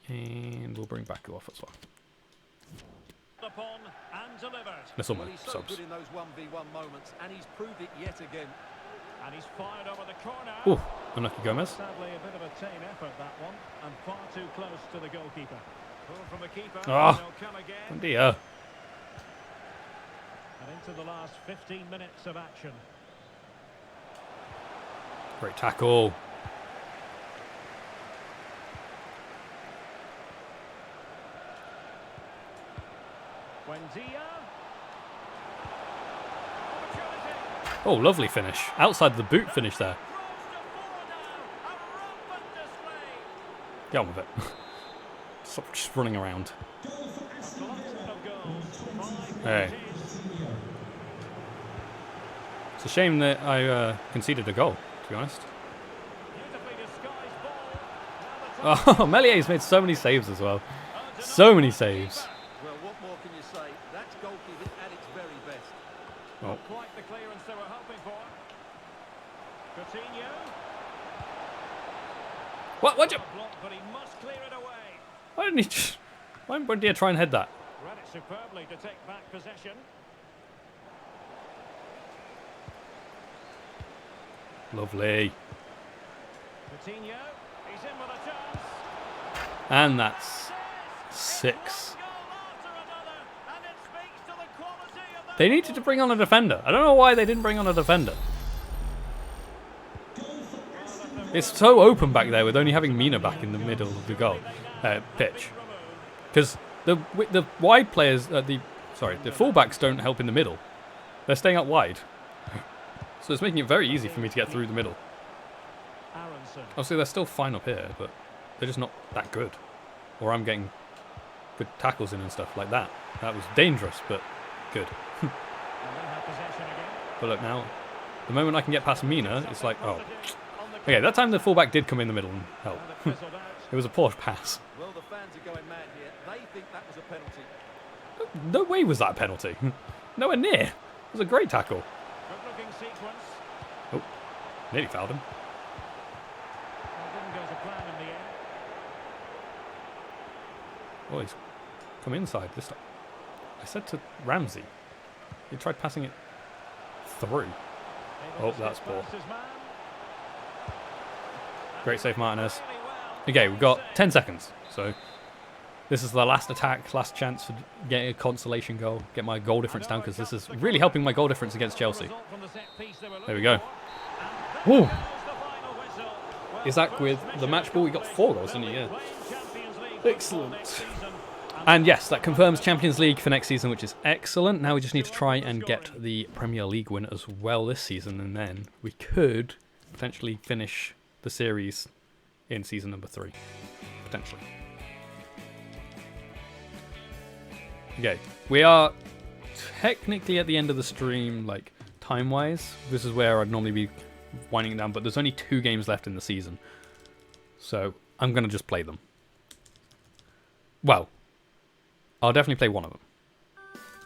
And we'll bring Baku off as well. upon and delivered. That's all Well, my he's so subs. good in those 1v1 moments, and he's proved it yet again. And he's fired over the corner. Ooh, unlucky Gomez. Sadly, a bit of a tame effort, that one, and far too close to the goalkeeper. Pull from the keeper, Ah, and they'll come again. Oh dear. And into the last 15 minutes of action. Great tackle. Buendia. Oh, lovely finish. Outside the boot finish there. Get on with it. Stop just running around. Hey. It's a shame that I conceded a goal, to be honest. Oh, Mellier's made so many saves as well. So many saves. Well, what more can you say? That's goalkeeping at its very best. Oh. Quite the clearance they were hoping for. Coutinho. What you... Block, but he must clear it away. Why didn't he just... Why didn't Buendia try and head that? Read it superbly to take back possession. Lovely. Coutinho. He's in with a chance. And that's 6. They needed to bring on a defender. I don't know why they didn't bring on a defender. It's so open back there with only having Mina back in the middle of the goal pitch. Because the wide players, the fullbacks don't help in the middle. They're staying up wide. So it's making it very easy for me to get through the middle. Obviously, they're still fine up here, but they're just not that good. Or I'm getting good tackles in and stuff like that. That was dangerous, but good. But look now, the moment I can get past Mina, it's like, oh. Okay, that time the fullback did come in the middle and help. It was a poor pass. Well, the fans are going mad here. They think that was a penalty. No way was that a penalty. Nowhere near. It was a great tackle. Good-looking sequence. Oh, nearly fouled him. Didn't go to plan in the end. Oh, he's come inside this time. I said to Ramsey, he tried passing it through. Oh, that's poor. Great save, Martinez. Okay, we've got 10 seconds. So this is the last attack, last chance for getting a consolation goal. Get my goal difference down because this is really helping my goal difference against Chelsea. There we go. Woo. Isaac with the match ball. We got 4 goals, didn't he? Yeah. Excellent. And yes, that confirms Champions League for next season, which is excellent. Now we just need to try and get the Premier League win as well this season, and then we could potentially finish the series in season number 3. Potentially. Okay, we are technically at the end of the stream, like, time-wise. This is where I'd normally be winding it down, but there's only 2 games left in the season. So, I'm going to just play them. Well, I'll definitely play one of them.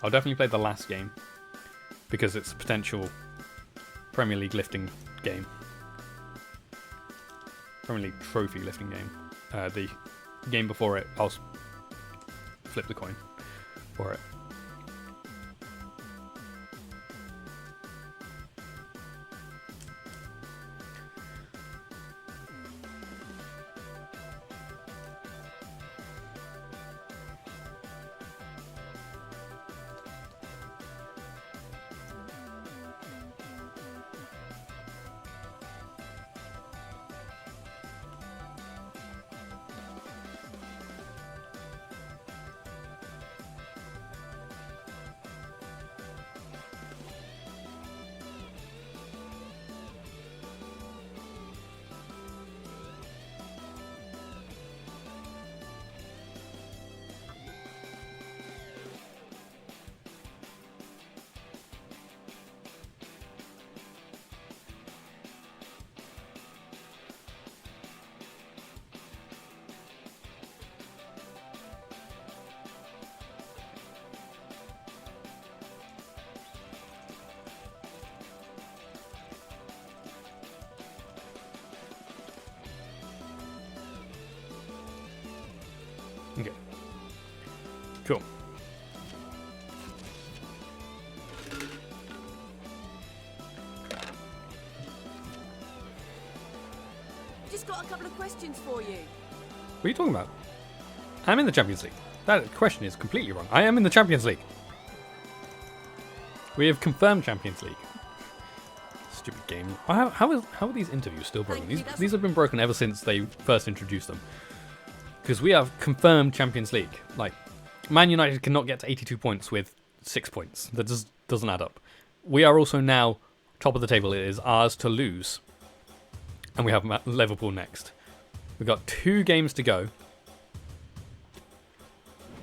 I'll definitely play the last game, because it's a potential Premier League lifting game. Premier League trophy lifting game. The game before it, I'll flip the coin for it. got a couple of questions for you. What are you talking about? I'm in the Champions League. That question is completely wrong. I am in the Champions League. We have confirmed Champions League. Stupid game. How are these interviews still broken? These have been broken ever since they first introduced them. Because we have confirmed Champions League. Like, Man United cannot get to 82 points with 6 points. That just doesn't add up. We are also now top of the table. It is ours to lose. And we have Liverpool next. We've got 2 games to go.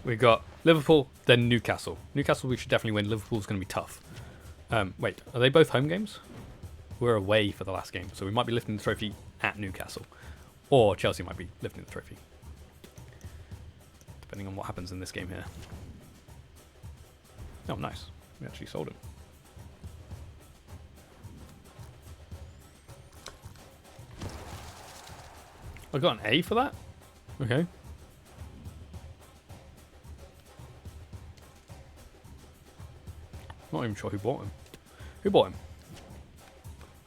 We've got Liverpool, then Newcastle. Newcastle we should definitely win. Liverpool's going to be tough. Wait, are they both home games? We're away for the last game, so we might be lifting the trophy at Newcastle. Or Chelsea might be lifting the trophy. Depending on what happens in this game here. Oh, nice. We actually sold him. I got an A for that? Okay. Not even sure who bought him. Who bought him?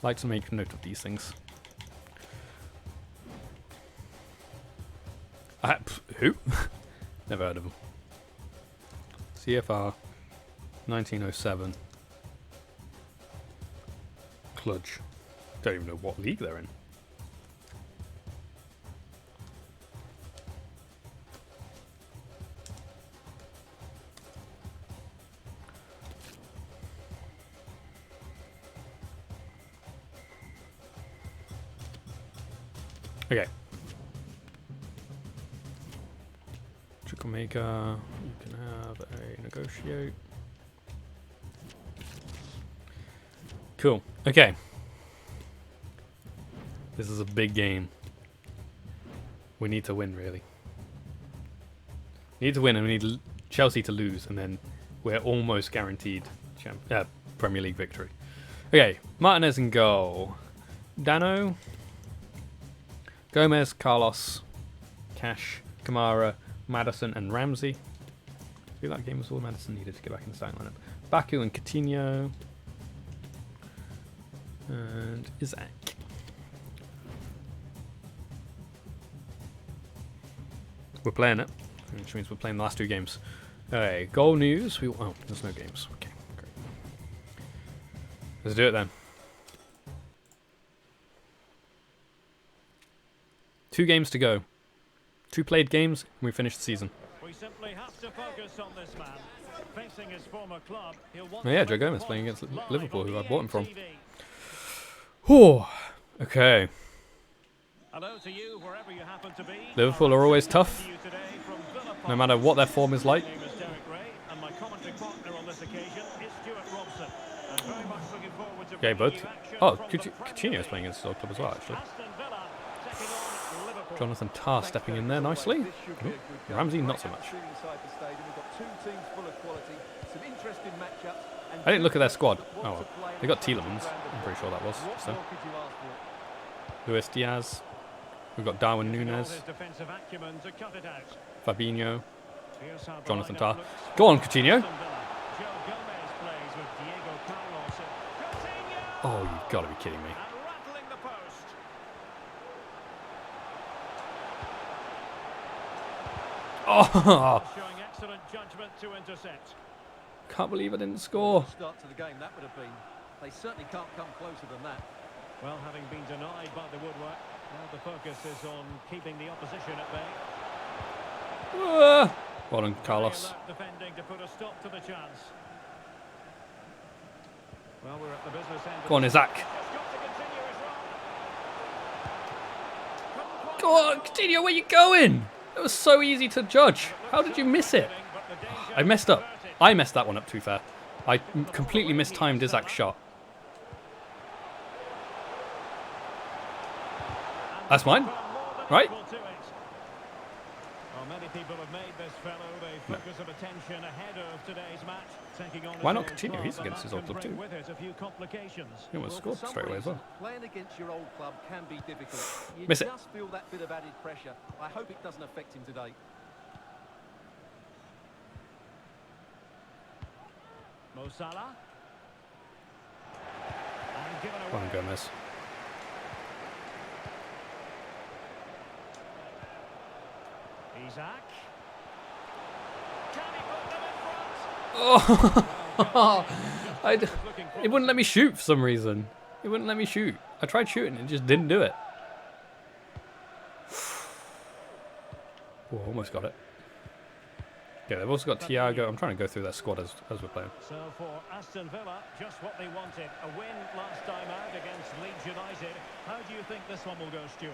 I like to make note of these things. Who? Never heard of him. CFR 1907. Cludge. Don't even know what league they're in. Okay. Chukwuemeka, you can have a negotiate. Cool. Okay. This is a big game. We need to win, really. We need to win, and we need Chelsea to lose, and then we're almost guaranteed Premier League victory. Okay, Martinez in goal. Dano. Gomez, Carlos, Cash, Kamara, Maddison, and Ramsey. I feel that game was all Maddison needed to get back in the starting lineup. Baku and Coutinho. And Isaac. We're playing it, which means we're playing the last 2 games. Okay, goal news. Oh, there's no games. Okay, great. Let's do it then. 2 games to go. 2 played games, and we finish the season. We simply have to focus on this man. Facing his former club, he'll want Joe Gomez playing against Liverpool, who I bought him from. Whew. Okay. Hello to you, wherever you happen to be. Liverpool are always tough, no matter what their form is like. My name is Derek Ray, and my commentary partner on this occasion is Stuart Robson. And very much looking forward to Okay, bringing bud. you action Oh, from the Coutinho is playing against his old club as well, actually. Aston Villa taking on Liverpool. Jonathan Tah stepping in there nicely. Ooh, Ramsey, not so much. I didn't look at their squad. Oh, well. They got Tielemans. I'm pretty sure that was. So. Luis Diaz. We've got Darwin Núñez. Fabinho. Jonathan Tah. Go on, Coutinho. Oh, you've got to be kidding me. Oh! Showing excellent judgment to intercept. Can't believe I didn't score. Start to the game that would have been. They certainly can't come closer than that. Well, having been denied by the woodwork, now the focus is on keeping the opposition at bay. Well done, Carlos. Defending to put a stop to the chance. Well, we're at the business end. Go on, Isaac. Go on, Coutinho, where you going? It was so easy to judge. How did you miss it? I messed up. I messed that one up, to be fair. I completely mistimed Isaac's shot. That's mine, right? Well, many people have made this fellow the focus of attention ahead of today's match. Taking on Why not Coutinho? He's against his old club too. With it a few complications. He almost scored straight away as well. Playing against your old club can be difficult. You Miss it. just feel that bit of added pressure. I hope it doesn't affect him today. Mo Salah. And given Go on, away. Gomez. Isaac. Can he put them in front? Oh, it wouldn't let me shoot for some reason. It wouldn't let me shoot. I tried shooting, it just didn't do it. Oh, almost got it. Yeah, they've also got Thiago. I'm trying to go through their squad as we're playing. So for Aston Villa, just what they wanted. A win last time out against Leeds United. How do you think this one will go, Stuart?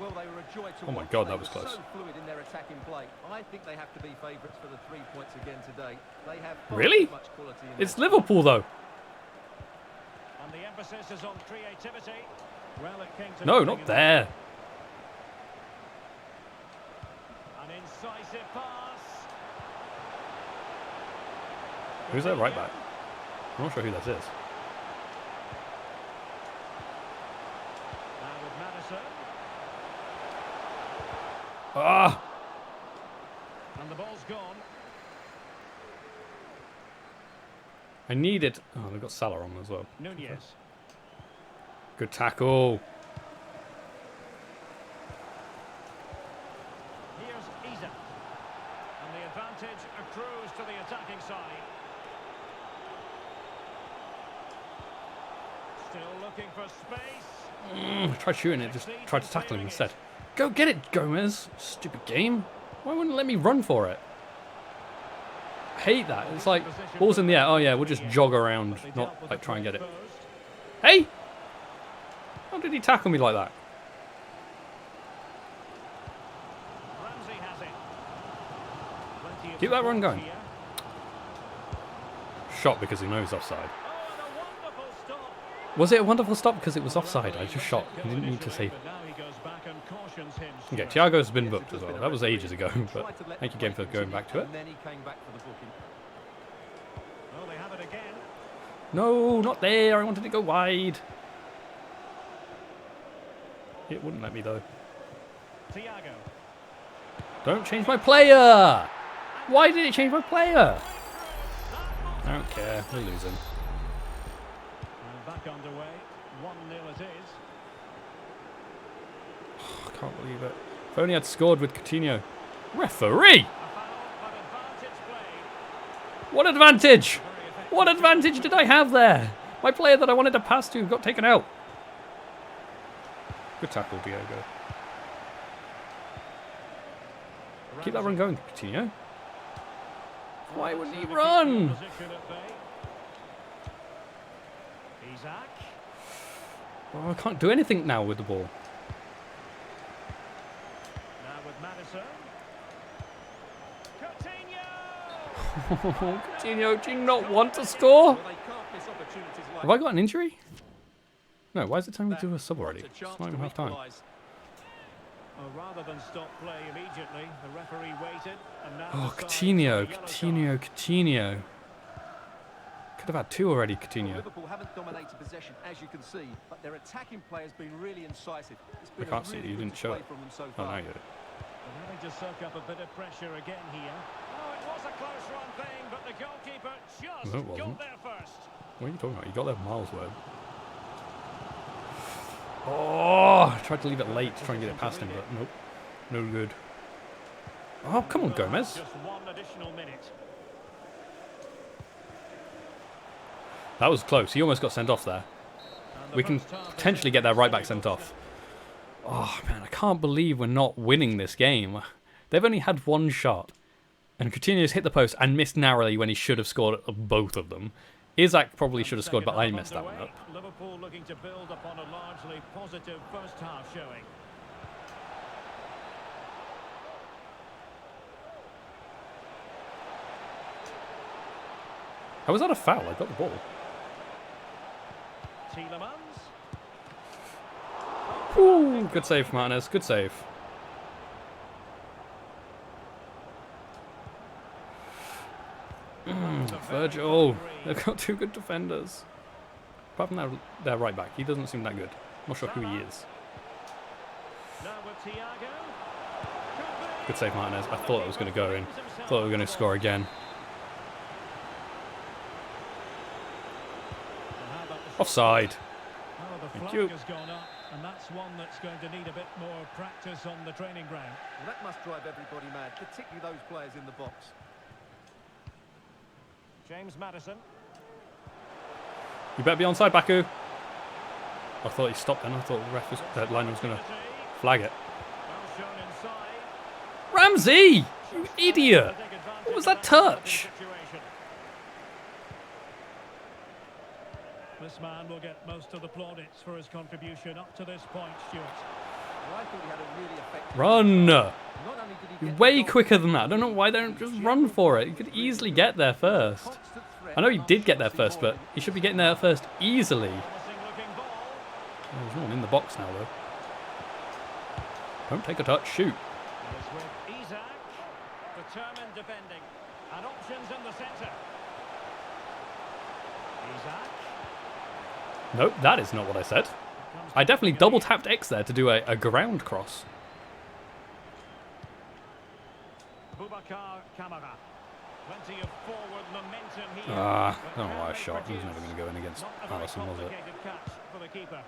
Well, they were a joy to Oh my watch. God, They that was were close. So fluid in their attacking play. I think they have to be favourites for the 3 points again today. They have Really? much quality in It's their Liverpool though. And the emphasis is on creativity. Well, it came to No, nothing not in there. An incisive pass. Who's that right back? I'm not sure who that is. Now with Madison. Ah! And the ball's gone. I need it. Oh, they've got Salah on as well. Nunez. Good tackle. Here's Isa. And the advantage accrues to the attacking side. Still looking for space. I tried shooting it, just tried to tackle him instead. Go get it, Gomez. Stupid game. Why wouldn't it let me run for it? I hate that. It's like, ball's in the air. Oh yeah, we'll just jog around, not like try and get it. Hey! How did he tackle me like that? Ramsey has it. Plenty of Keep that run support going. here. Shot because he knows offside. Oh, and a wonderful stop. Was it a wonderful stop because it was offside? I just shot. I didn't need to save. But now he goes back and cautions him. Okay, Stuart. Thiago's been booked as well. That was ages ago, but thank you again for going back to it. And then he came back for the booking. Well, they have it again. No, not there. I wanted to go wide. It wouldn't let me though. Thiago. Don't change my player! Why did it change my player? I don't care. We're losing. And back underway. 1-0 it is. I can't believe it. If only I'd scored with Coutinho. Referee! A foul, but advantage played. What advantage? What advantage did I have there? My player that I wanted to pass to got taken out. Good tackle, Diego. Keep that run going, Coutinho. Why wouldn't he run? Position at bay. Isaac. Oh, I can't do anything now with the ball. Now with Madison. Coutinho. Coutinho, do you not want to score? Well, they can't miss opportunities like Have I got an injury? No, why is it telling me to that. do a sub already? What a It's chance not even to half time. equalise. Rather than stop play immediately, the referee waited and now Oh, decides Coutinho, on a yellow card. Coutinho. Could have had two already, Coutinho. Liverpool haven't dominated possession, as you can see, but their attacking play has been really incisive. It's I been can't a see it, really you good didn't show display it. from them so Oh, far. now you did. They're having to soak up a bit of pressure again here. Oh, it was a close run thing, but the goalkeeper just No, it wasn't. got there first. What are you talking about? You got there miles away. Oh, I tried to leave it late to try and get it past him, but nope. No good. Oh, come on, Gomez. Just one additional minute. That was close. He almost got sent off there. And the We can first half is potentially get that right back sent off. Oh, man, I can't believe we're not winning this game. They've only had one shot. And Coutinho's hit the post and missed narrowly when he should have scored both of them. Isaac probably should have scored, but I messed that one up. Liverpool looking to build upon a largely positive first half showing. How was that a foul? I got the ball. Tielemans. Ooh, good save, Martinez. Good save. Virgil. They've got two good defenders. Apart from their right back. He doesn't seem that good. Not sure who he is. Now with Thiago. Good save, Martinez. I thought it was going to go in. Thought we were going to score again. Offside. Oh, the Thank flag you. has gone up, And that's one that's going to need a bit more practice on the training ground. Well, that must drive everybody mad, particularly those players in the box. James Maddison. You better be onside, Baku. I thought he stopped then. I thought the ref was, lineman was going to flag it. Well shown inside. Ramsey! You idiot! What was that touch? This man will get most of the plaudits for his contribution up to this point, Stuart. Well, I thought he had a really effective Run! Not only did he You're get way the goal, quicker than that. I don't know why they don't just run for it. You could easily get there first. constant threat I know he of did get there Chelsea first, but ball. he should be getting there first easily. Promising looking ball. Oh, there's no one in the box now, though. Don't take a touch. Shoot. It's with Isaac. Determined defending. And options in the centre. Isaac. Nope, that is not what I said. I definitely double tapped X there to do a ground cross. Boubacar Kamara. Plenty of forward momentum here. Ah, But I don't know why I can they shot. He was produce? never going to go in against Not a very Alisson, was it? complicated catch for the keeper.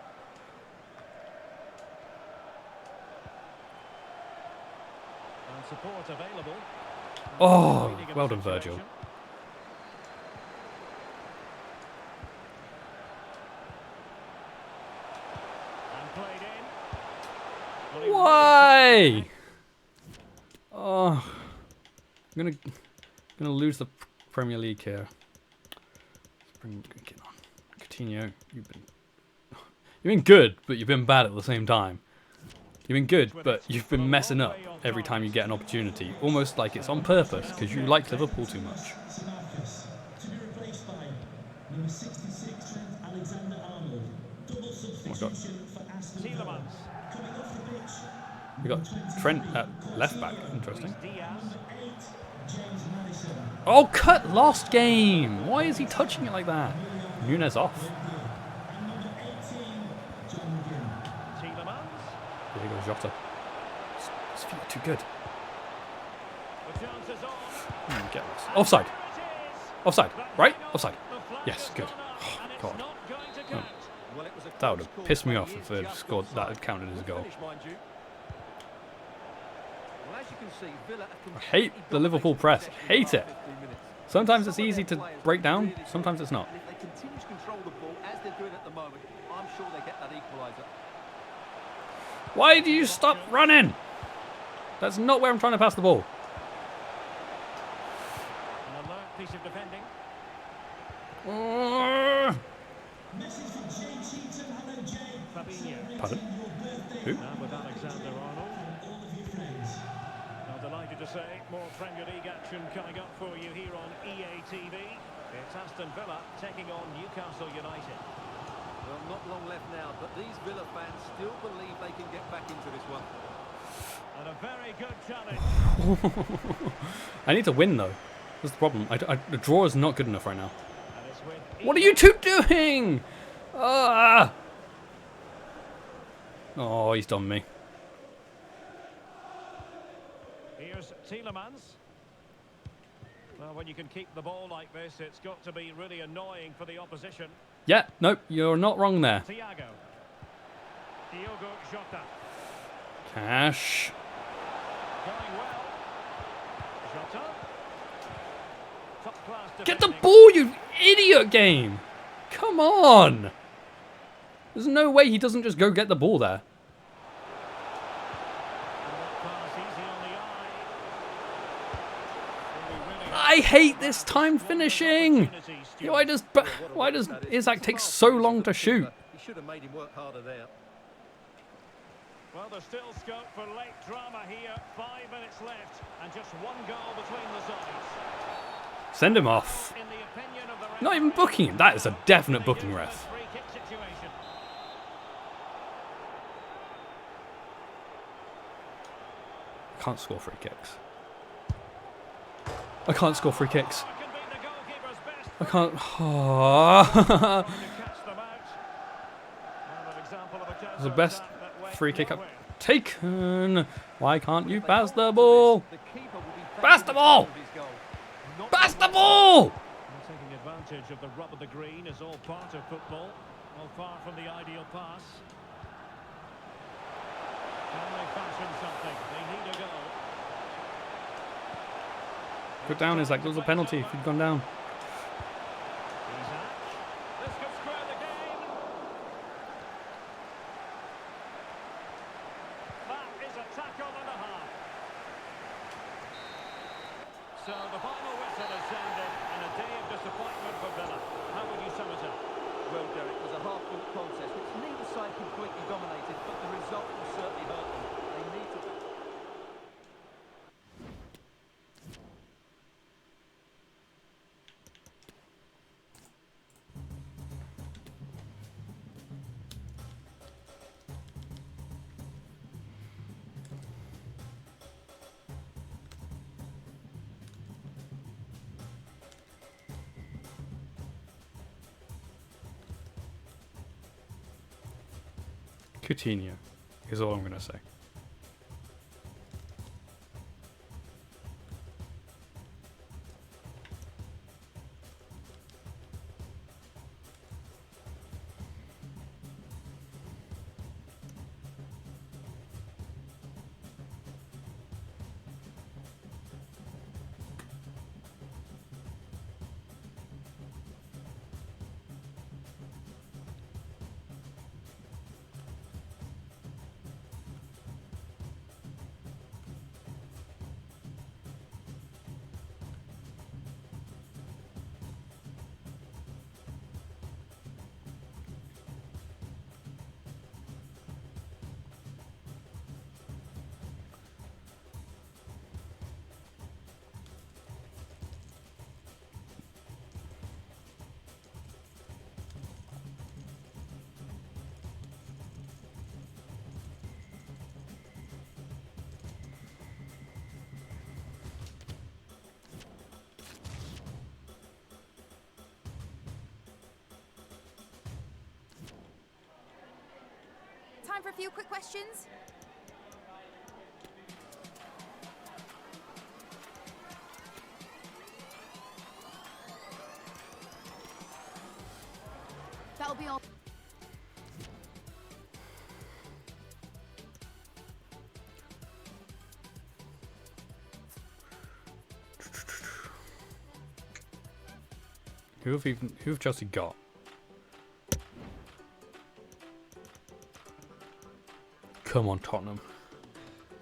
And support available. Oh, Reading of well the done, Virgil. situation. And played in. Well, he really Why? Oh, I'm gonna lose the Premier League here. Let's bring get on. Coutinho, you've been good, but you've been bad at the same time. You've been good, but you've been messing up every time you get an opportunity, almost like it's on purpose because you like Liverpool too much. Marcus, to be replaced by number 66, Trent Alexander-Arnold. Double substitution for Aston Villa. Tielemans. Coming off the pitch, We got Trent at left back. Interesting. Diaz. 8, James Maddison. Oh, cut! Lost game. Why is he touching it like that? Nunes off. And number 18, John McGinn. Tielemans. There goes Jota. His feet are too good. The chance is on. Get lost. Offside. There it is. Offside. But Right? hang on, Offside. the flag Yes, has good. gone up, Oh, and it's God. not going to count. Well, it was a That would close have call, pissed me but off he if is they'd just scored. That offside. had counted as a goal. Finish, mind you. Well, as you can see, Villa have I hate the Liverpool press. Hate it. Sometimes it's easy to break down. Sometimes it's not. And if they continue to control the ball as they're doing at the moment, I'm sure they get that equaliser. Why do you stop running? That's not where I'm trying to pass the ball. An alert piece of defending. Message for Jay Cheatham. Hello, Jay. Fabinho. Pardon? Who? Now with Alexander-Arnold. All of your friends. Now delighted to say more Premier League action coming up for you here on EA TV. It's Aston Villa taking on Newcastle United. Well, not long left now, but these Villa fans still believe they can get back into this one. And a very good challenge. I need to win though. That's the problem. The draw is not good enough right now. And it's with What are you two doing? Ah! Oh, he's done me. Here's Tielemans. Well, when you can keep the ball like this, it's got to be really annoying for the opposition. Yeah, nope, you're not wrong there. Thiago. Diogo Jota. Cash. Going well. Jota. Top class Get the defending. ball, you idiot game! Come on! There's no way he doesn't just go get the ball there. Pass easy on the eye. Really I hate this time finishing! Yeah, why does Isaac take so long to shoot? He should have made him work harder there. Well, there's still scope for late drama here. 5 minutes left, and just one goal between the sides. Send him off. In the opinion of the Not even booking him. That is a definite booking ref. free kick situation. I can't score free kicks. I can't score free kicks. It can be the goalkeeper's best I can't. to catch them out. And an example of a It's the counter best attack that went free kick I've nowhere. taken. Why can't you pass the ball? The keeper will be Pass the ball! of his goal. Not Pass the ball! And taking advantage of the rub of the green is all part of football. Well, far from the ideal pass. Can they fashion something? They need a goal. Go down, Isaac. There was a penalty if you'd gone down. Isaac. This could square the game. That is a tackle and a half. So the final whistle has sounded and a day of disappointment for Villa. How would you sum it up? Well, Derek, it was a half-court contest which neither side completely dominated, but the result will certainly hurt them. They need to... Coutinho is all I'm going to say. Time for a few quick questions. That'll be all. Who have Chelsea got? Come on, Tottenham.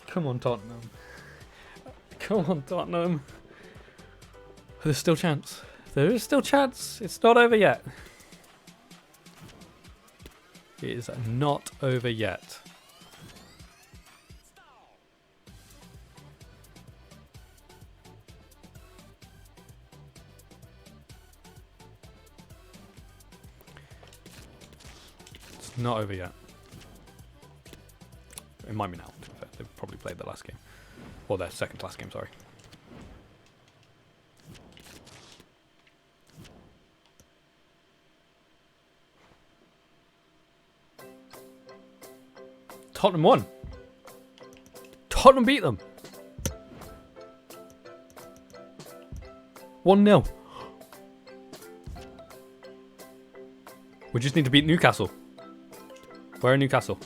Come on, Tottenham. Come on, Tottenham. There's still chance. There is still chance. It's not over yet. It is not over yet. It's not over yet. It might be now, to be fair. They've probably played their last game. Or their second last game, sorry. Tottenham won. Tottenham beat them. 1-0. We just need to beat Newcastle. Where are Newcastle?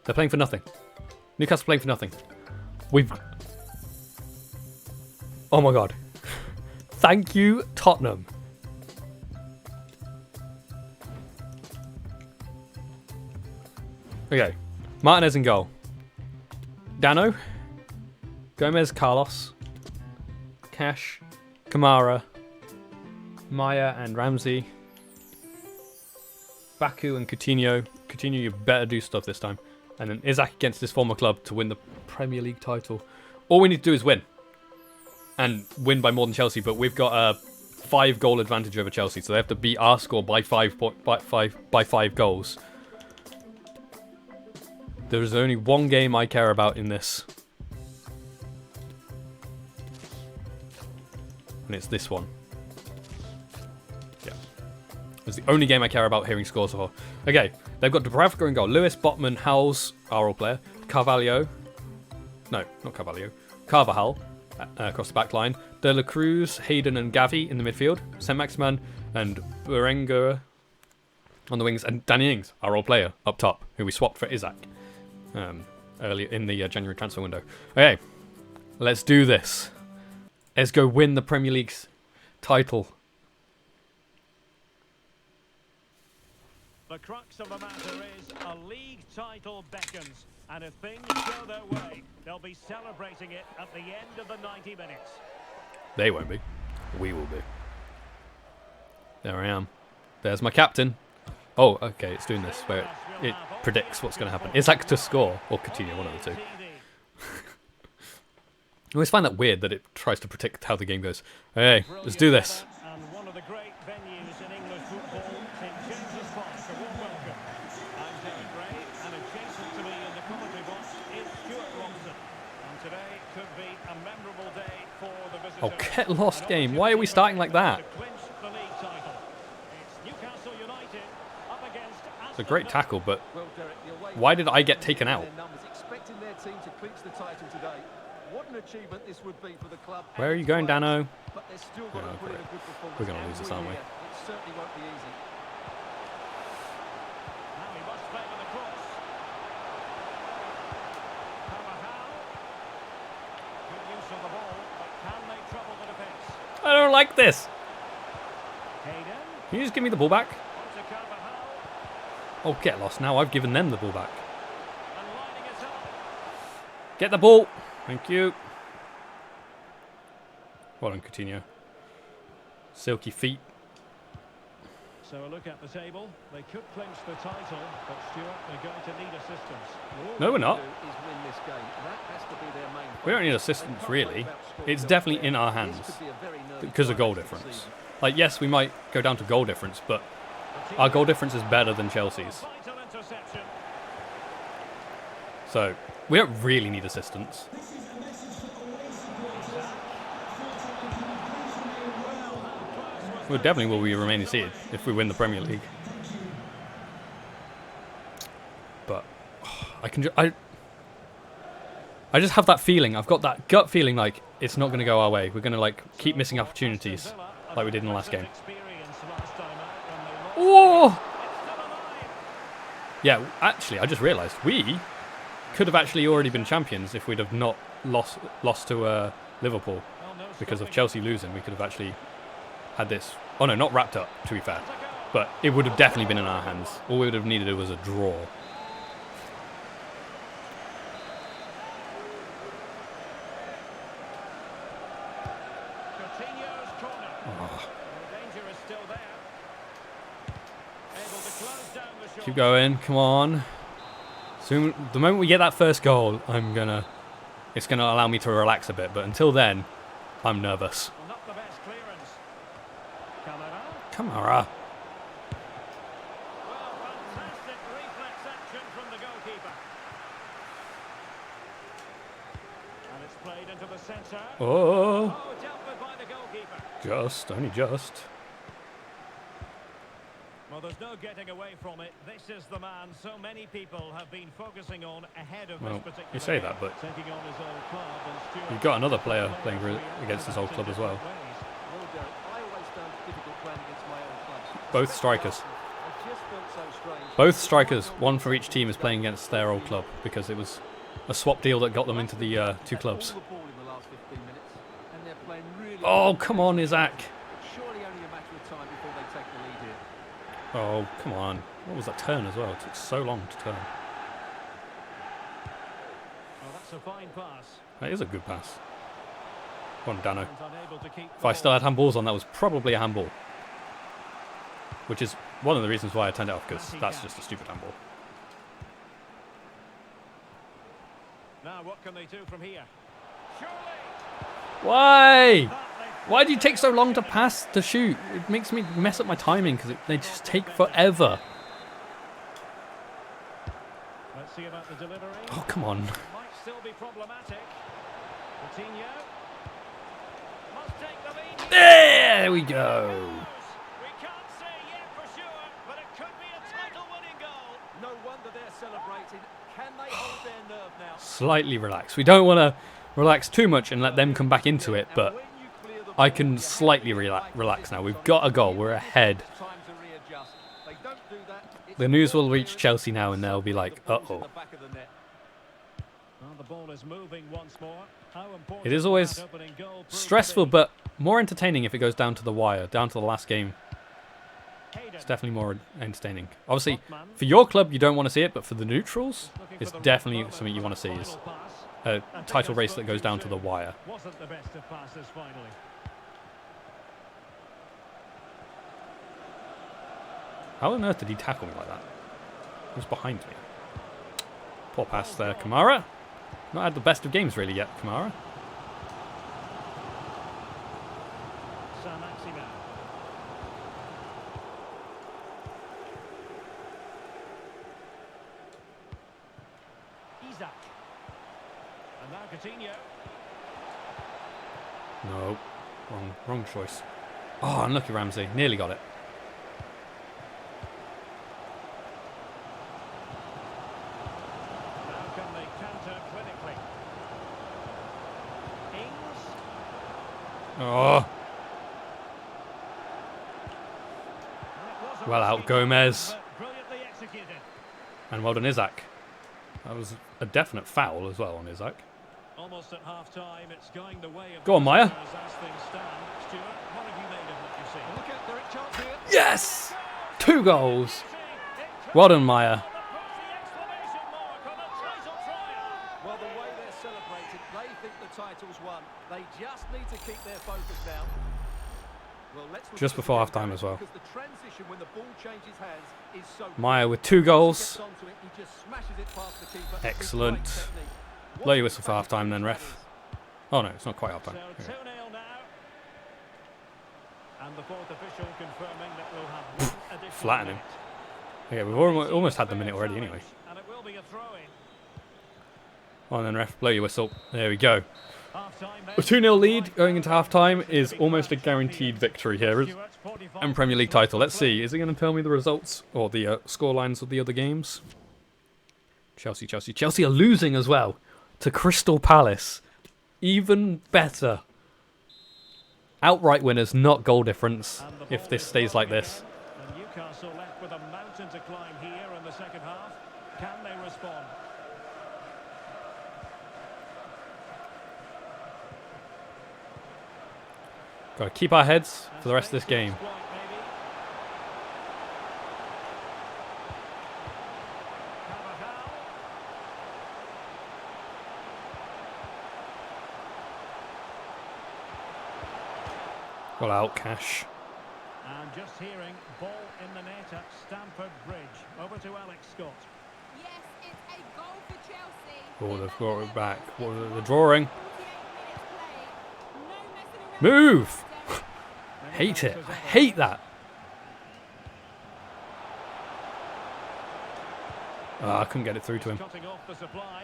They're playing for nothing. Newcastle playing for nothing. We've... Oh my god. Thank you, Tottenham. Okay. Martinez in goal. Dano. Gomez, Carlos. Cash. Kamara. Maya and Ramsey. Baku and Coutinho. Coutinho, you better do stuff this time. And then Isaac against his former club to win the Premier League title. All we need to do is win. And win by more than Chelsea, but we've got a 5-goal advantage over Chelsea, so they have to beat our score by five goals. There is only one game I care about in this. And it's this one. Yeah. It's the only game I care about hearing scores for. Okay, they've got Dubravka in goal. Lewis, Botman, Howells, our all player. Carvalho. No, not Carvalho. Carvajal across the back line. De La Cruz, Hayden and Gavi in the midfield. Saint-Maximin and Berenguer on the wings. And Danny Ings, our all player, up top, who we swapped for Isaac. earlier in the January transfer window. Okay, let's do this. Let's go win the Premier League's title. The crux of the matter is a league title beckons, and if things go their way, they'll be celebrating it at the end of the 90 minutes. They won't be. We will be. There I am. There's my captain. Oh, okay, it's doing this where it predicts what's going to happen. Is that to score or Coutinho, one of the two? I always find that weird that it tries to predict how the game goes. Hey, let's do this. And one of the great venues in English football, St James's Park. A warm welcome. I'm Derek Ray, and adjacent to me in the commentary box is Stuart Robson. And today could be a memorable day for the visitors. Oh, get lost game. Why are we starting like that? To clinch the league title. It's Newcastle United up against Aston. It's a great tackle, but Well, Derek, the away why did I get taken out? their numbers, expecting their team to clinch the title today. What an achievement this would be for the club. Where are and you its going, players. Dano? But they're still got Yeah, to put in a great. good performance. We're gonna and lose this, win aren't we? here. It certainly won't be easy. Now he must play with a cross. Carvajal. Good use of the ball, but can they trouble the defence? I don't like this. Hayden. Can you just give me the ball back? Onto Carvajal. Oh, get lost now. I've given them the ball back. And lining it up. Get the ball. Thank you. Well done, Coutinho. Silky feet. So a look at the table. They could clinch the title, but Stuart, they're going to need assistance. No, we're not. Is win this game. That has to be their main We don't need focus. assistance, They can't really. worry about scoring It's goals definitely there. in our This hands could be a very nervy because of time goal this difference. season. Like, yes, we might go down to goal difference, but our goal difference is better than Chelsea's. Vital interception. So, we don't really need assistance. We definitely will be remaining seated if we win the Premier League. But I can I just have that feeling. I've got that gut feeling like it's not going to go our way. We're going to like keep missing opportunities like we did in the last game. Oh! Yeah, actually, I just realised we could have actually already been champions if we'd have not lost to Liverpool because of Chelsea losing. We could have actually had this. Oh no, not wrapped up, to be fair. But it would have definitely been in our hands. All we would have needed was a draw. Coutinho's corner. The danger is still there. Able to close down the shot. Keep going, come on. Soon, the moment we get that first goal, it's gonna allow me to relax a bit. But until then, I'm nervous. Not the best clearance. Camara. Camara. Well, fantastic reflex action from the goalkeeper. And it's played into the centre. Oh, Oh, dealt with by the goalkeeper. only just. Well, there's no getting away from it. This is the man so many people have been focusing on ahead of Well, this particular you say game. that, but Taking on his old club, and Stuart you've got another player playing against his old club as well. Well, Derek, I always found it difficult playing against my old clubs. Both strikers. I just felt so strange. Both strikers, one for each team, is playing against their old club because it was a swap deal that got them into the two clubs. All the ball in the last 15 minutes, and they're playing really Oh, come on, Isaac. surely only a matter of time before they take the lead here. Oh, come on. What was that turn as well? It took so long to turn. Well, that's a fine pass. That is a good pass. Come on, Dano. And unable to keep If I still had handballs on, that was probably a handball. Which is one of the reasons why I turned it off, because that's just a stupid handball. Now, what can they do from here? Surely. Why? Why do you take so long to pass, to shoot? It makes me mess up my timing, because they just take forever. Let's see about the delivery. Oh, come on. Might still be problematic. Coutinho. Must take the lead. There we go. We can't say yet for sure, but it could be a title-winning goal. No wonder they're celebrating. Can they hold their nerve now? Slightly relaxed. We don't want to relax too much and let them come back into it, but I can slightly relax now. We've got a goal. We're ahead. Time to readjust. They don't do that. It's The news will reach Chelsea now, and they'll be like, the balls in uh-oh. the back of the net. ball is moving once more. How important It is always that opening goal proved to stressful, be. but more entertaining if it goes down to the wire, down to the last game. Hayden. It's definitely more entertaining. Obviously, Botman. for your club, you don't want to see it, but for the neutrals, Looking it's for the definitely right something you want to moment see. for Is the final pass. a I think title I race spoke that goes too down to the soon. wire. Wasn't the best of passes finally. How on earth did he tackle me like that? He was behind me. Poor pass there, Kamara. Not had the best of games really yet, Kamara. Saint-Maximin. Isaac. And now Coutinho. No, wrong choice. Oh, unlucky Ramsey. Nearly got it. Now can they counter clinically? Ings. Oh, And it was a well out, risky Gomez. tackle, but brilliantly executed. And well done, Isaac. That was a definite foul as well on Isaac. Almost at half time, it's going the way of Go on, the Maya. visitors as things stand. Stuart, what have you made of what you've seen? Look at direct chance here. Yes! 2 goals. Well done, Maya. Well, the way they're celebrated, they think the title's won. They just need to keep their focus now. Well, let's look Just at the before video half-time as well. because the transition when the ball changes hands is so Maya with quick. 2 Once he goals. gets onto it, he just smashes it past the keeper with Excellent. great technique. Blow your What whistle for a half-time then, finish ref. that is. Oh no, it's not quite half-time. So Okay. 2-0 now. And the fourth official confirming that we'll have one additional Flatten him. minute. Okay, we've almost had the minute already anyway. And it will be a throw-in. On then, ref, blow your whistle. There we go. Half-time A 2-0 lead going into half-time is almost a guaranteed victory here and Premier League title. Let's see, is it going to tell me the results or the score lines of the other games? Chelsea are losing as well to Crystal Palace. Even better. Outright winners, not goal difference, if this stays like this. And Newcastle left with a mountain to climb here in the second half. Can they respond? Got to keep our heads for the rest of this game. Exploit, maybe. Carvajal. Well out, Cash. And just hearing ball in the net at Stamford Bridge. Over to Alex Scott. Yes, it's a goal for Chelsea. Oh, they've got it back. What are they drawing? 48 minutes played. No messing around. Move! Hate it. I hate that. Oh, I couldn't get it through to him. Cutting off the supply.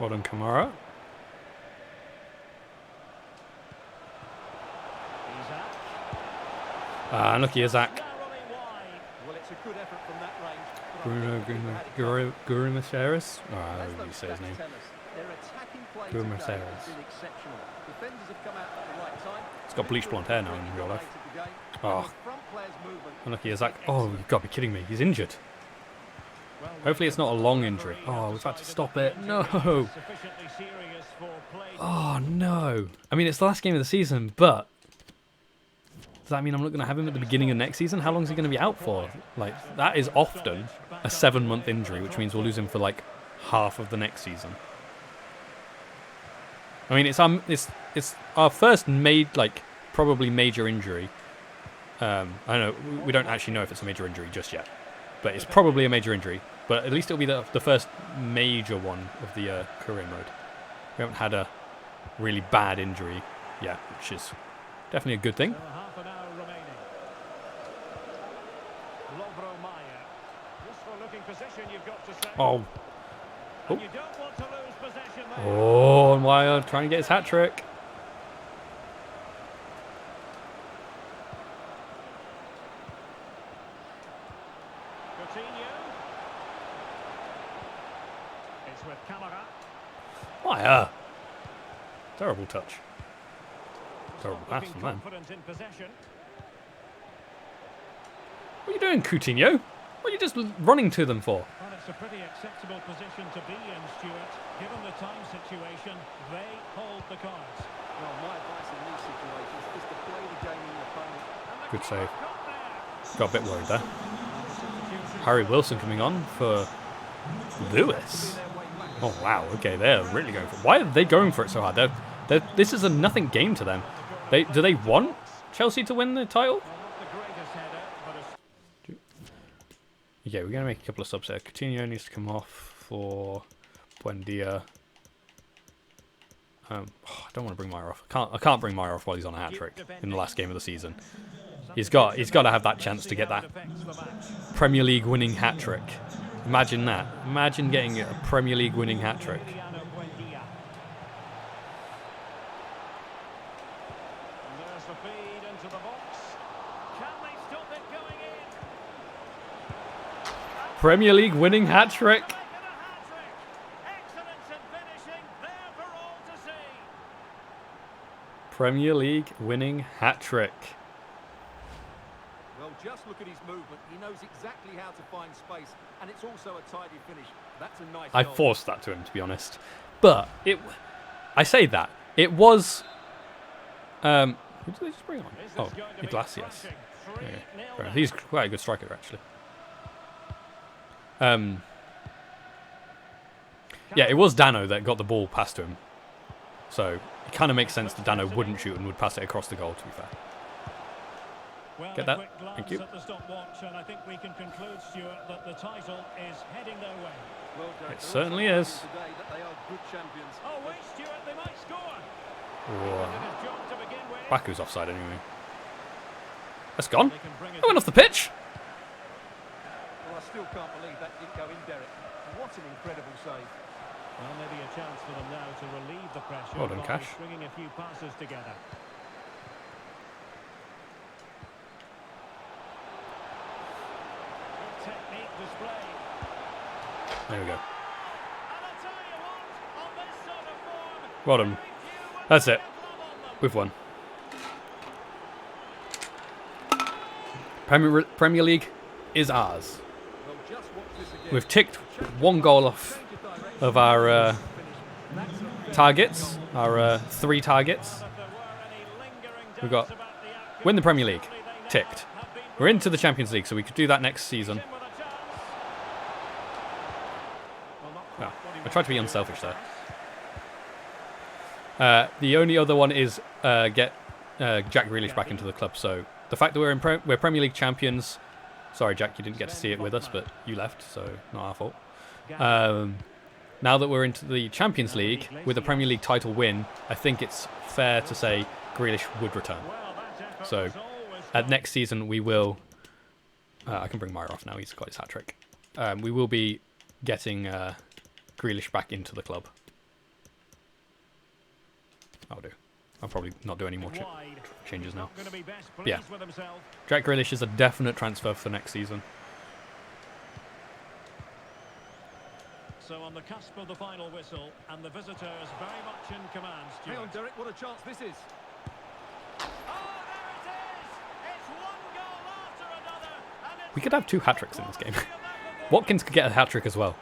Well done, Kamara. Isaac. Unlucky Isaac. Narrowly wide. Well, it's a good effort from that range. but I think Bruno the keeper had it covered. Gurimaceres? Oh, I As don't know those you say his stats name. tell us, their attacking play Bruno today Maceres. has been exceptional. Defenders have come out at the right time. He's got bleach blonde hair now in real life. Oh. Oh. Unlucky Isaac. Oh, you've got to be kidding me. He's injured. Hopefully it's not a long injury. Oh, we've had to stop it. No. Sufficiently serious for play. Oh, no. I mean, it's the last game of the season, but does that mean I'm not going to have him at the beginning of next season? How long is he going to be out for? Like, that is often a 7-month injury, which means we'll lose him for, like, half of the next season. I mean, it's our first probably major injury. I don't know. We don't actually know if it's a major injury just yet, but it's probably a major injury. But at least it'll be the first major one of the career mode. We haven't had a really bad injury yet, which is definitely a good thing. So half an hour remaining. Lovro Maya. Useful looking position, you've got to say. Oh, And you don't want to lose possession there. oh, Maya trying to get his hat trick. Coutinho. It's with Kamara. Maya. Terrible touch. Terrible Not pass looking from them. confident in possession. What are you doing, Coutinho? What are you just running to them for? Well, it's a pretty acceptable position to be in, Stuart. Given the time situation, they hold the cards. Well, my advice in these situations is to play the game in your opponent. Good save. Got a bit worried there. Harry Wilson coming on for Lewis. Oh wow, okay, they're really going for it. Why are they going for it so hard? This is a nothing game to them. Do they want Chelsea to win the title? Yeah, we're going to make a couple of subs here. Coutinho needs to come off for Buendia. I don't want to bring Meyer off. I can't bring Meyer off while he's on a hat-trick in the last game of the season. He's got to have that chance to get that Premier League winning hat-trick. Imagine that. Imagine getting a Premier League winning hat-trick. Premier League winning hat-trick. Premier League winning hat-trick. Well, just look at his movement. He knows exactly how to find space, and it's also a tidy finish. That's a nice I goal. forced that to him, to be honest. But I say that it was. Who did they just bring on? Oh, Iglesias. Okay. He's quite a good striker, actually. Yeah, it was Dano that got the ball past to him. So it kind of makes sense that Dano wouldn't shoot and would pass it across the goal, to be fair. Well, Get that. Thank you. at the stopwatch, and I think we can conclude, Stuart, that the title is heading their way. Well, Derek, It certainly is. today that they are good champions. Oh, wait, Stuart, they might score. Whoa. Did his job to begin with. Baku's offside anyway. That's gone. They can bring it I went off the pitch. Well, I still can't believe that didn't go in, Derek. What an incredible save. Well, maybe a chance for them now to relieve the pressure. Well done, by Cash. Stringing a few passes together. Good technique displayed. There we go. And I'll tell you what, on this sort of form, Well done. That's it. We've won. Premier League is ours. Well, just watch this again. We've ticked one goal off of our targets, our 3 targets. We've got win the Premier League, ticked. We're into the Champions League, so we could do that next season. Oh, I tried to be unselfish there. The only other one is get Jack Grealish back into the club. So the fact that we're Premier League champions. Sorry, Jack, you didn't get to see it with us, but you left, so not our fault. Now that we're into the Champions League with a Premier League title win, I think it's fair to say Grealish would return. So at next season we will. I can bring Meyer off now. He's got his hat trick. We will be getting Grealish back into the club. I'll do. I'll probably not do any more changes now. But yeah, Jack Grealish is a definite transfer for next season. So on the cusp of the final whistle, and the visitors very much in command. Hang on, Derek, what a chance this is. Oh, there it is! It's one goal after another, and it's We could have 2 hat-tricks in this game. Watkins could get a hat-trick as well.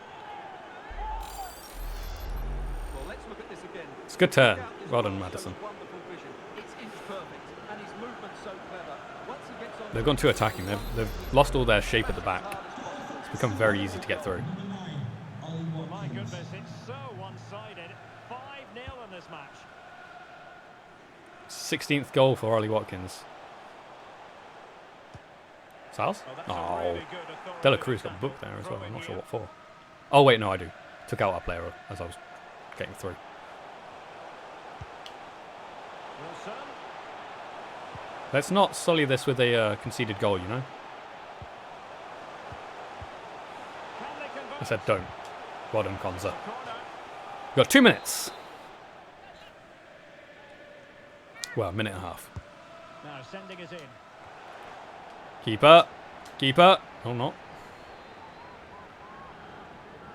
Well, let's look at this again. It's a good turn. Well done, Madison. Wonderful vision. It's inch perfect, and his movement's so clever. Once he gets on, They've gone too attacking. They've lost all their shape at the back. It's become very easy to get through. well, my goodness, it's so one-sided. 5-0 in this match. 16th goal for Ollie Watkins. Sal's? Well, that's a Oh, really good authority Dela Cruz got booked there as well. throw-in I'm not sure here. what for. Oh wait, no, I do. Took out our player as I was getting through. Wilson. Let's not sully this with a conceded goal, you know? Can they convert? I said don't. Well done, Konza. Corner. We've got 2 minutes. Well, a minute and a half. Now sending it in. Keeper. Keeper. Oh, not.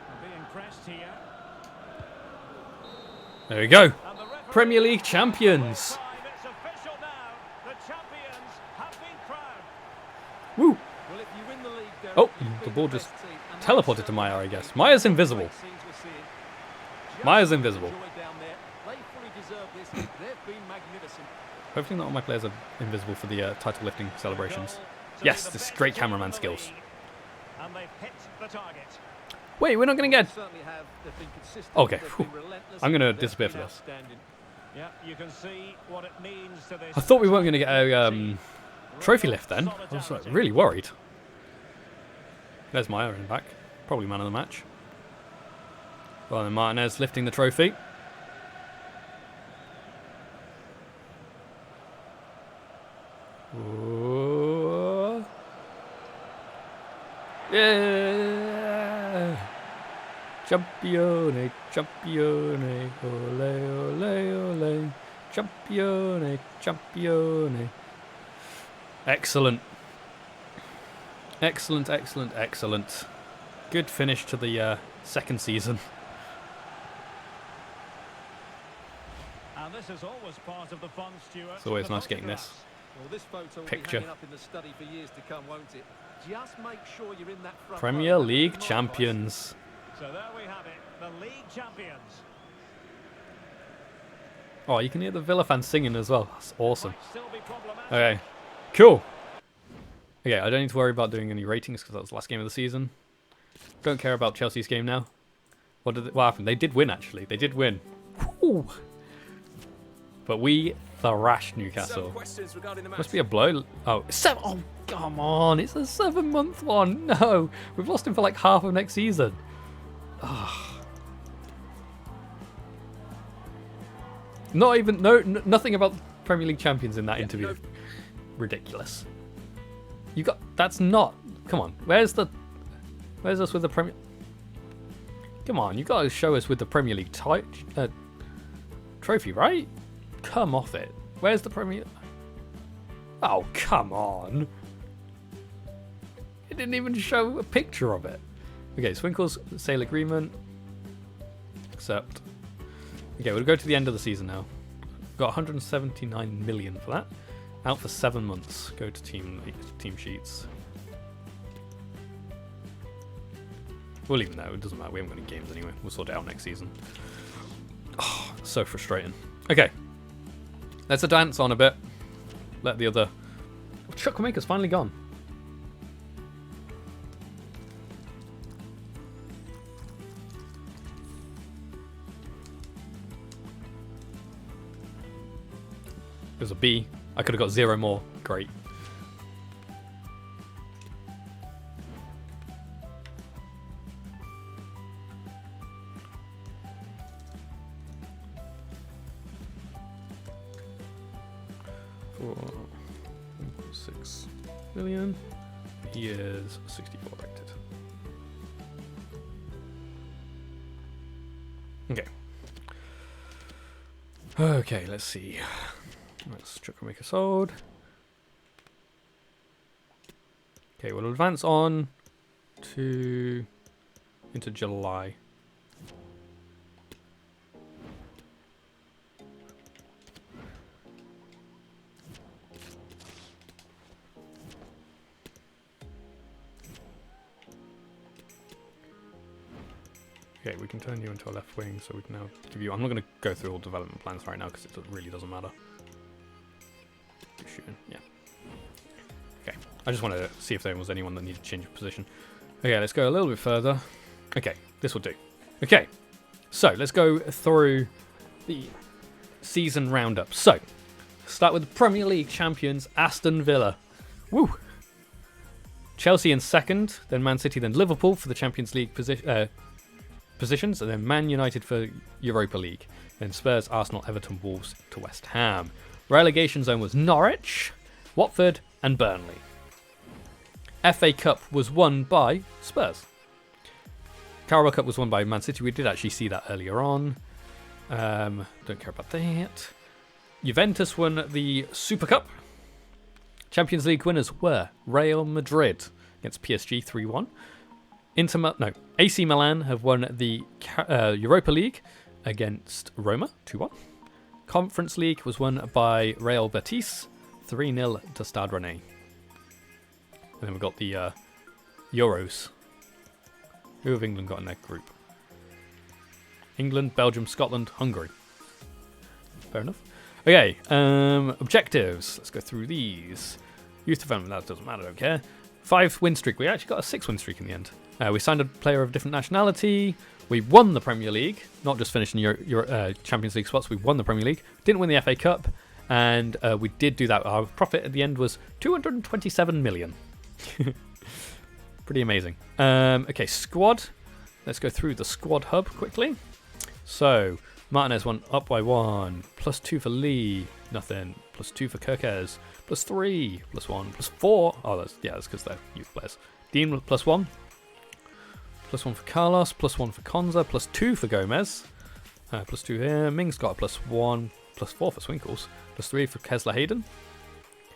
They're being pressed here. There we go. And the referee Premier League champions. It's official now. The champions have been crowned. Woo. well, if you win the league, Derek, Oh, the ball just teleported to Maya, I guess. Maya's invisible. Maya's invisible. Hopefully not all my players are invisible for the title lifting celebrations. Yes, this is great cameraman skills. And they've hit the target. Wait, we're not going to get... Okay, whew. I'm going to disappear for this. Yeah, you can see what it means to this. I thought we weren't going to get a trophy lift then. I was like, really worried. There's Maya in the back. Probably man of the match. Well, then Martinez lifting the trophy. Ooh. Yeah! Campione, campione, ole, ole, ole. Campione, campione. Excellent. Excellent, excellent, excellent. Good finish to the second season. And this is always part of the fun, Stuart. It's always nice getting this Well, this photo will picture. be hanging up in the study for years to come, won't it? Just make sure you're in that front Premier row. League champions. So there we have it, the league champions. Oh, you can hear the Villa fans singing as well. That's awesome. Might still be problematic. Okay, cool. Okay, I don't need to worry about doing any ratings because that was the last game of the season. Don't care about Chelsea's game now. What happened? They did win, actually. They did win. Whew. But we thrashed Newcastle. Must be a blow. Oh, oh, come on. It's a 7-month one. No. We've lost him for like half of next season. Oh. Not even, nothing about Premier League champions in that interview. Ridiculous. You got, that's not, come on. Where's us with the Premier? Come on, you got to show us with the Premier League trophy, right? Come off it. Where's the Premier? Oh, come on. It didn't even show a picture of it. Okay, Swinkle's sale agreement. Accept. Okay, we'll go to the end of the season now. We've got 179 million for that. Out for 7 months. Go to team sheets. We'll leave it there. It doesn't matter. We haven't got any games anyway. We'll sort it out next season. Oh, so frustrating. Okay. Let's dance on a bit. Let the other... Chuckmaker's finally gone. It was a B. I could have got 0 more. Great. $4.6 million. He is 64 rated. Okay. Okay, let's see. Let's make a sold. Okay, we'll advance on to into July. Okay, we can turn you into a left wing, so we can now give you... I'm not going to go through all development plans right now because it really doesn't matter. Yeah. Okay, I just wanted to see if there was anyone that needed to change of position. Okay, let's go a little bit further. Okay, this will do. Okay, so let's go through the season roundup. So, start with the Premier League champions, Aston Villa. Woo! Chelsea in second, then Man City, then Liverpool for the Champions League positions, and then Man United for Europa League. Then Spurs, Arsenal, Everton, Wolves to West Ham. Relegation zone was Norwich, Watford and Burnley. FA Cup was won by Spurs. Carabao Cup was won by Man City. We did actually see that earlier on. Don't care about that. Juventus won the Super Cup. Champions League winners were Real Madrid against PSG 3-1. AC Milan have won the Europa League against Roma 2-1. Conference League was won by Real Betis 3-0 to Stade Rennais. And then we've got the Euros. Who have England got in their group? England, Belgium, Scotland, Hungary. Fair enough. Okay, objectives. Let's go through these. Youth development, that doesn't matter, I don't care. 5 win streak. We actually got a 6 win streak in the end. We signed a player of different nationality. We won the Premier League, not just finishing your Champions League spots. We won the Premier League. Didn't win the FA Cup, and we did do that. Our profit at the end was 227 million. Pretty amazing. Okay, squad. Let's go through the squad hub quickly. So Martinez went up by 1, +2 for Lee, nothing. +2 for Kirkes, +3, +1, +4. Oh, that's because they're youth players. Dean +1. +1 for Carlos, +1 for Konza, +2 for Gomez, +2 here. Ming's got a +1, +4 for Swinkles, +3 for Kessler Hayden.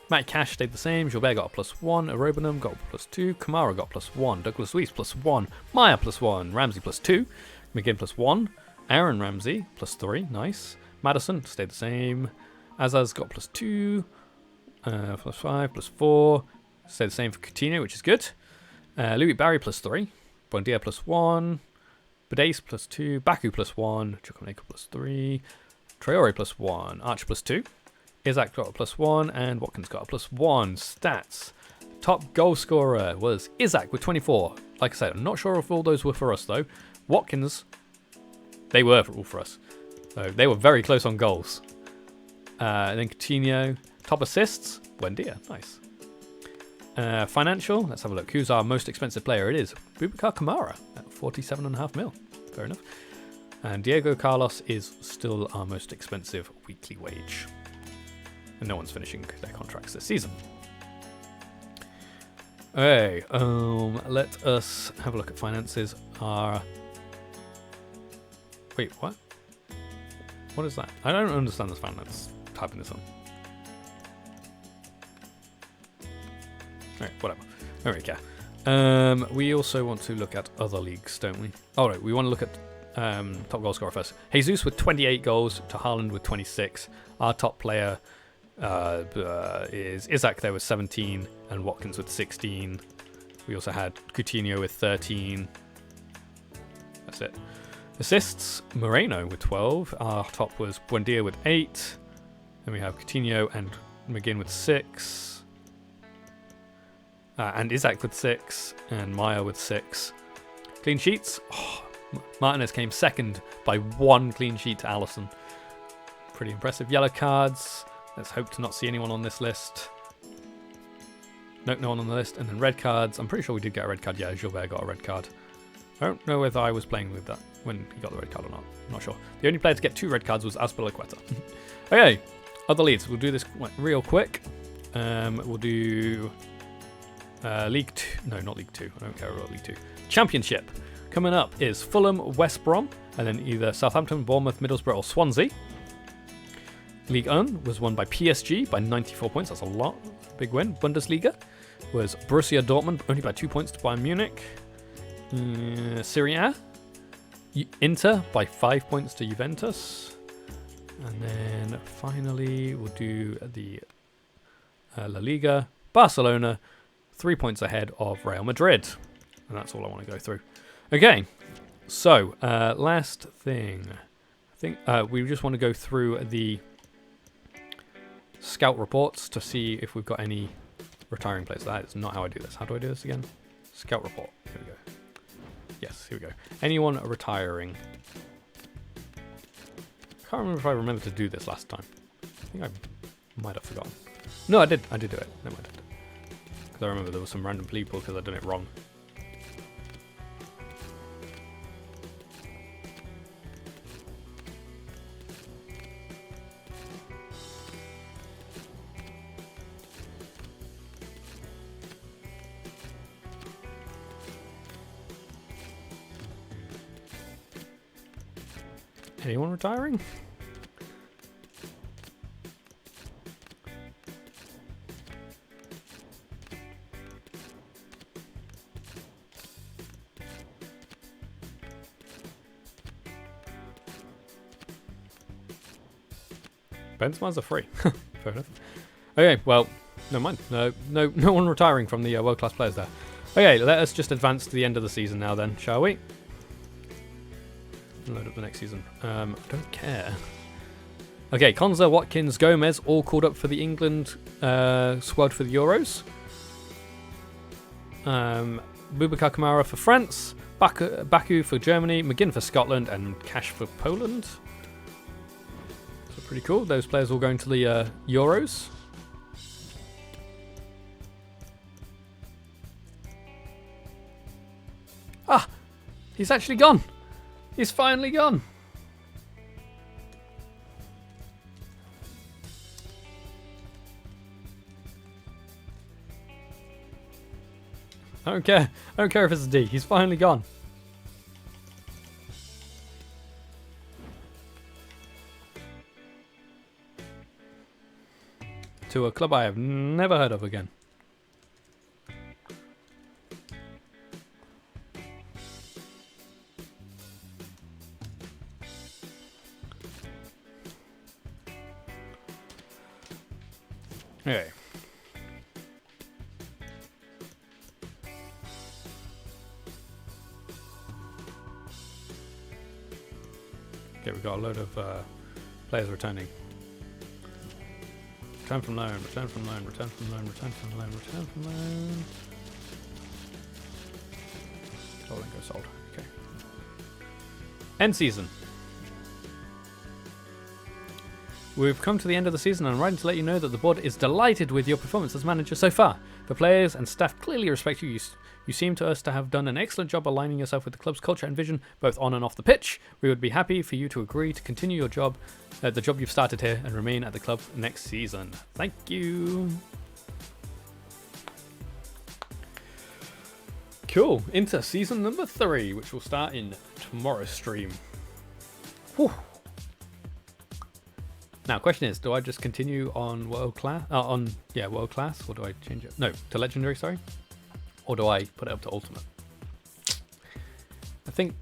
Matty Cash stayed the same. Gilbert got a +1, Arobanum got a +2, Kamara got +1, Douglas Luiz +1, Maya +1, Ramsey +2, McGinn +1, Aaron Ramsey +3, nice. Madison stayed the same. Azaz got +2, +5, +4, stayed the same for Coutinho, which is good. Louis Barry +3. Buendia +1, Badace +2, Baku +1, Chukwuneka +3, Traore +1, Archer +2, Isaac got a +1, and Watkins got a +1. Stats. Top goal scorer was Isaac with 24. Like I said, I'm not sure if all those were for us though. Watkins, they were all for us. So they were very close on goals. And then Coutinho. Top assists, Buendia, nice. Financial, let's have a look. Who's our most expensive player? It is Boubacar Kamara at 47.5 mil. Fair enough. And Diego Carlos is still our most expensive weekly wage. And no one's finishing their contracts this season. Okay, let us have a look at finances. Wait, what? What is that? I don't understand this finance. Typing this on. Alright, whatever. I don't really care. We also want to look at other leagues, don't we? Oh, right, we want to look at top goal scorer first. Jesus with 28 goals to Haaland with 26. Our top player is Isaac there with 17 and Watkins with 16. We also had Coutinho with 13. That's it. Assists, Moreno with 12. Our top was Buendia with 8. Then we have Coutinho and McGinn with 6. And Isaac with 6, and Maya with 6. Clean sheets. Oh, Martinez came second by 1 clean sheet to Allison. Pretty impressive. Yellow cards. Let's hope to not see anyone on this list. Nope, no one on the list. And then red cards. I'm pretty sure we did get a red card. Yeah, Gilbert got a red card. I don't know whether I was playing with that when he got the red card or not. I'm not sure. The only player to get 2 red cards was Azpilicueta. Okay, other leads. We'll do this real quick. We'll do... League 2, no, not League 2. I don't care about League 2. Championship. Coming up is Fulham, West Brom, and then either Southampton, Bournemouth, Middlesbrough, or Swansea. League 1 was won by PSG by 94 points. That's a lot. Big win. Bundesliga was Borussia Dortmund, only by 2 points to Bayern Munich. Serie A, Inter by 5 points to Juventus. And then finally, we'll do the La Liga. Barcelona, 3 points ahead of Real Madrid. And that's all I want to go through. Okay, so last thing. I think we just want to go through the scout reports to see if we've got any retiring players. That is not how I do this. How do I do this again? Scout report. Here we go. Yes, here we go. Anyone retiring? I can't remember if I remembered to do this last time. I think I might have forgotten. No, I did. I did do it. No, I did. Because I remember there was some random people because I'd done it wrong. Anyone retiring? Benzema's are free. Fair enough. Okay, well, never mind. No one retiring from the world-class players there. Okay, let us just advance to the end of the season now then, shall we? Load up the next season. I don't care. Okay, Konza, Watkins, Gomez all called up for the England squad for the Euros. Boubacar Kamara for France, Baku for Germany, McGinn for Scotland, and Cash for Poland. So pretty cool. Those players all going to the Euros. Ah! He's actually gone! He's finally gone! I don't care. I don't care if it's a D. He's finally gone. To a club I have never heard of again. Okay. Okay, we've got a load of players returning. Return from loan, return from loan, return from loan, return from loan, return from loan. Sold and go sold. Okay. End season. We've come to the end of the season and I'm writing to let you know that the board is delighted with your performance as manager so far. The players and staff clearly respect you. You seem to us to have done an excellent job aligning yourself with the club's culture and vision, both on and off the pitch. We would be happy for you to agree to continue your job, the job you've started here, and remain at the club next season. Thank you. Cool. Into season number 3, which will start in tomorrow's stream. Whew. Now, question is, do I just continue on world class? World class, or do I change it? No, to legendary. Sorry, or do I put it up to ultimate? I think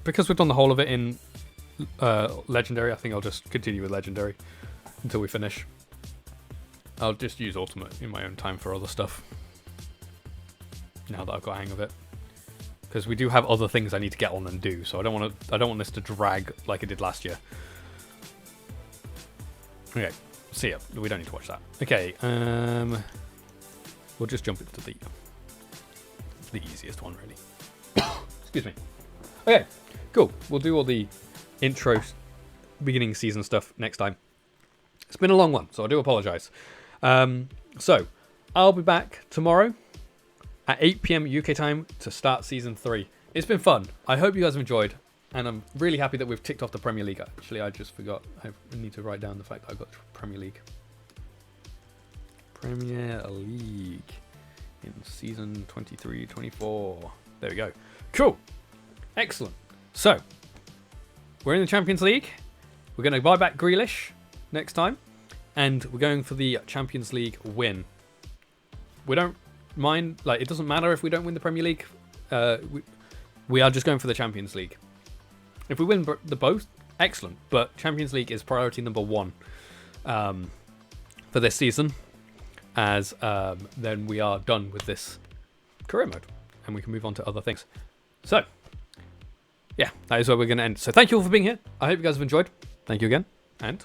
because we've done the whole of it in legendary, I think I'll just continue with legendary until we finish. I'll just use ultimate in my own time for other stuff. Now that I've got a hang of it, because we do have other things I need to get on and do, so I don't want this to drag like it did last year. Okay, see ya. We don't need to watch that. Okay, we'll just jump into the easiest one, really. Excuse me. Okay, cool. We'll do all the intro, beginning season stuff next time. It's been a long one, so I do apologise. So, I'll be back tomorrow at 8 PM UK time to start season 3. It's been fun. I hope you guys have enjoyed. And I'm really happy that we've ticked off the Premier League. Actually, I just forgot. I need to write down the fact that I got Premier League. Premier League in season 23-24. There we go. Cool. Excellent. So, we're in the Champions League. We're going to buy back Grealish next time. And we're going for the Champions League win. We don't mind. Like, it doesn't matter if we don't win the Premier League. We are just going for the Champions League. If we win the both, excellent. But Champions League is priority number 1 for this season, as then we are done with this career mode and we can move on to other things. So, yeah, that is where we're going to end. So thank you all for being here. I hope you guys have enjoyed. Thank you again, and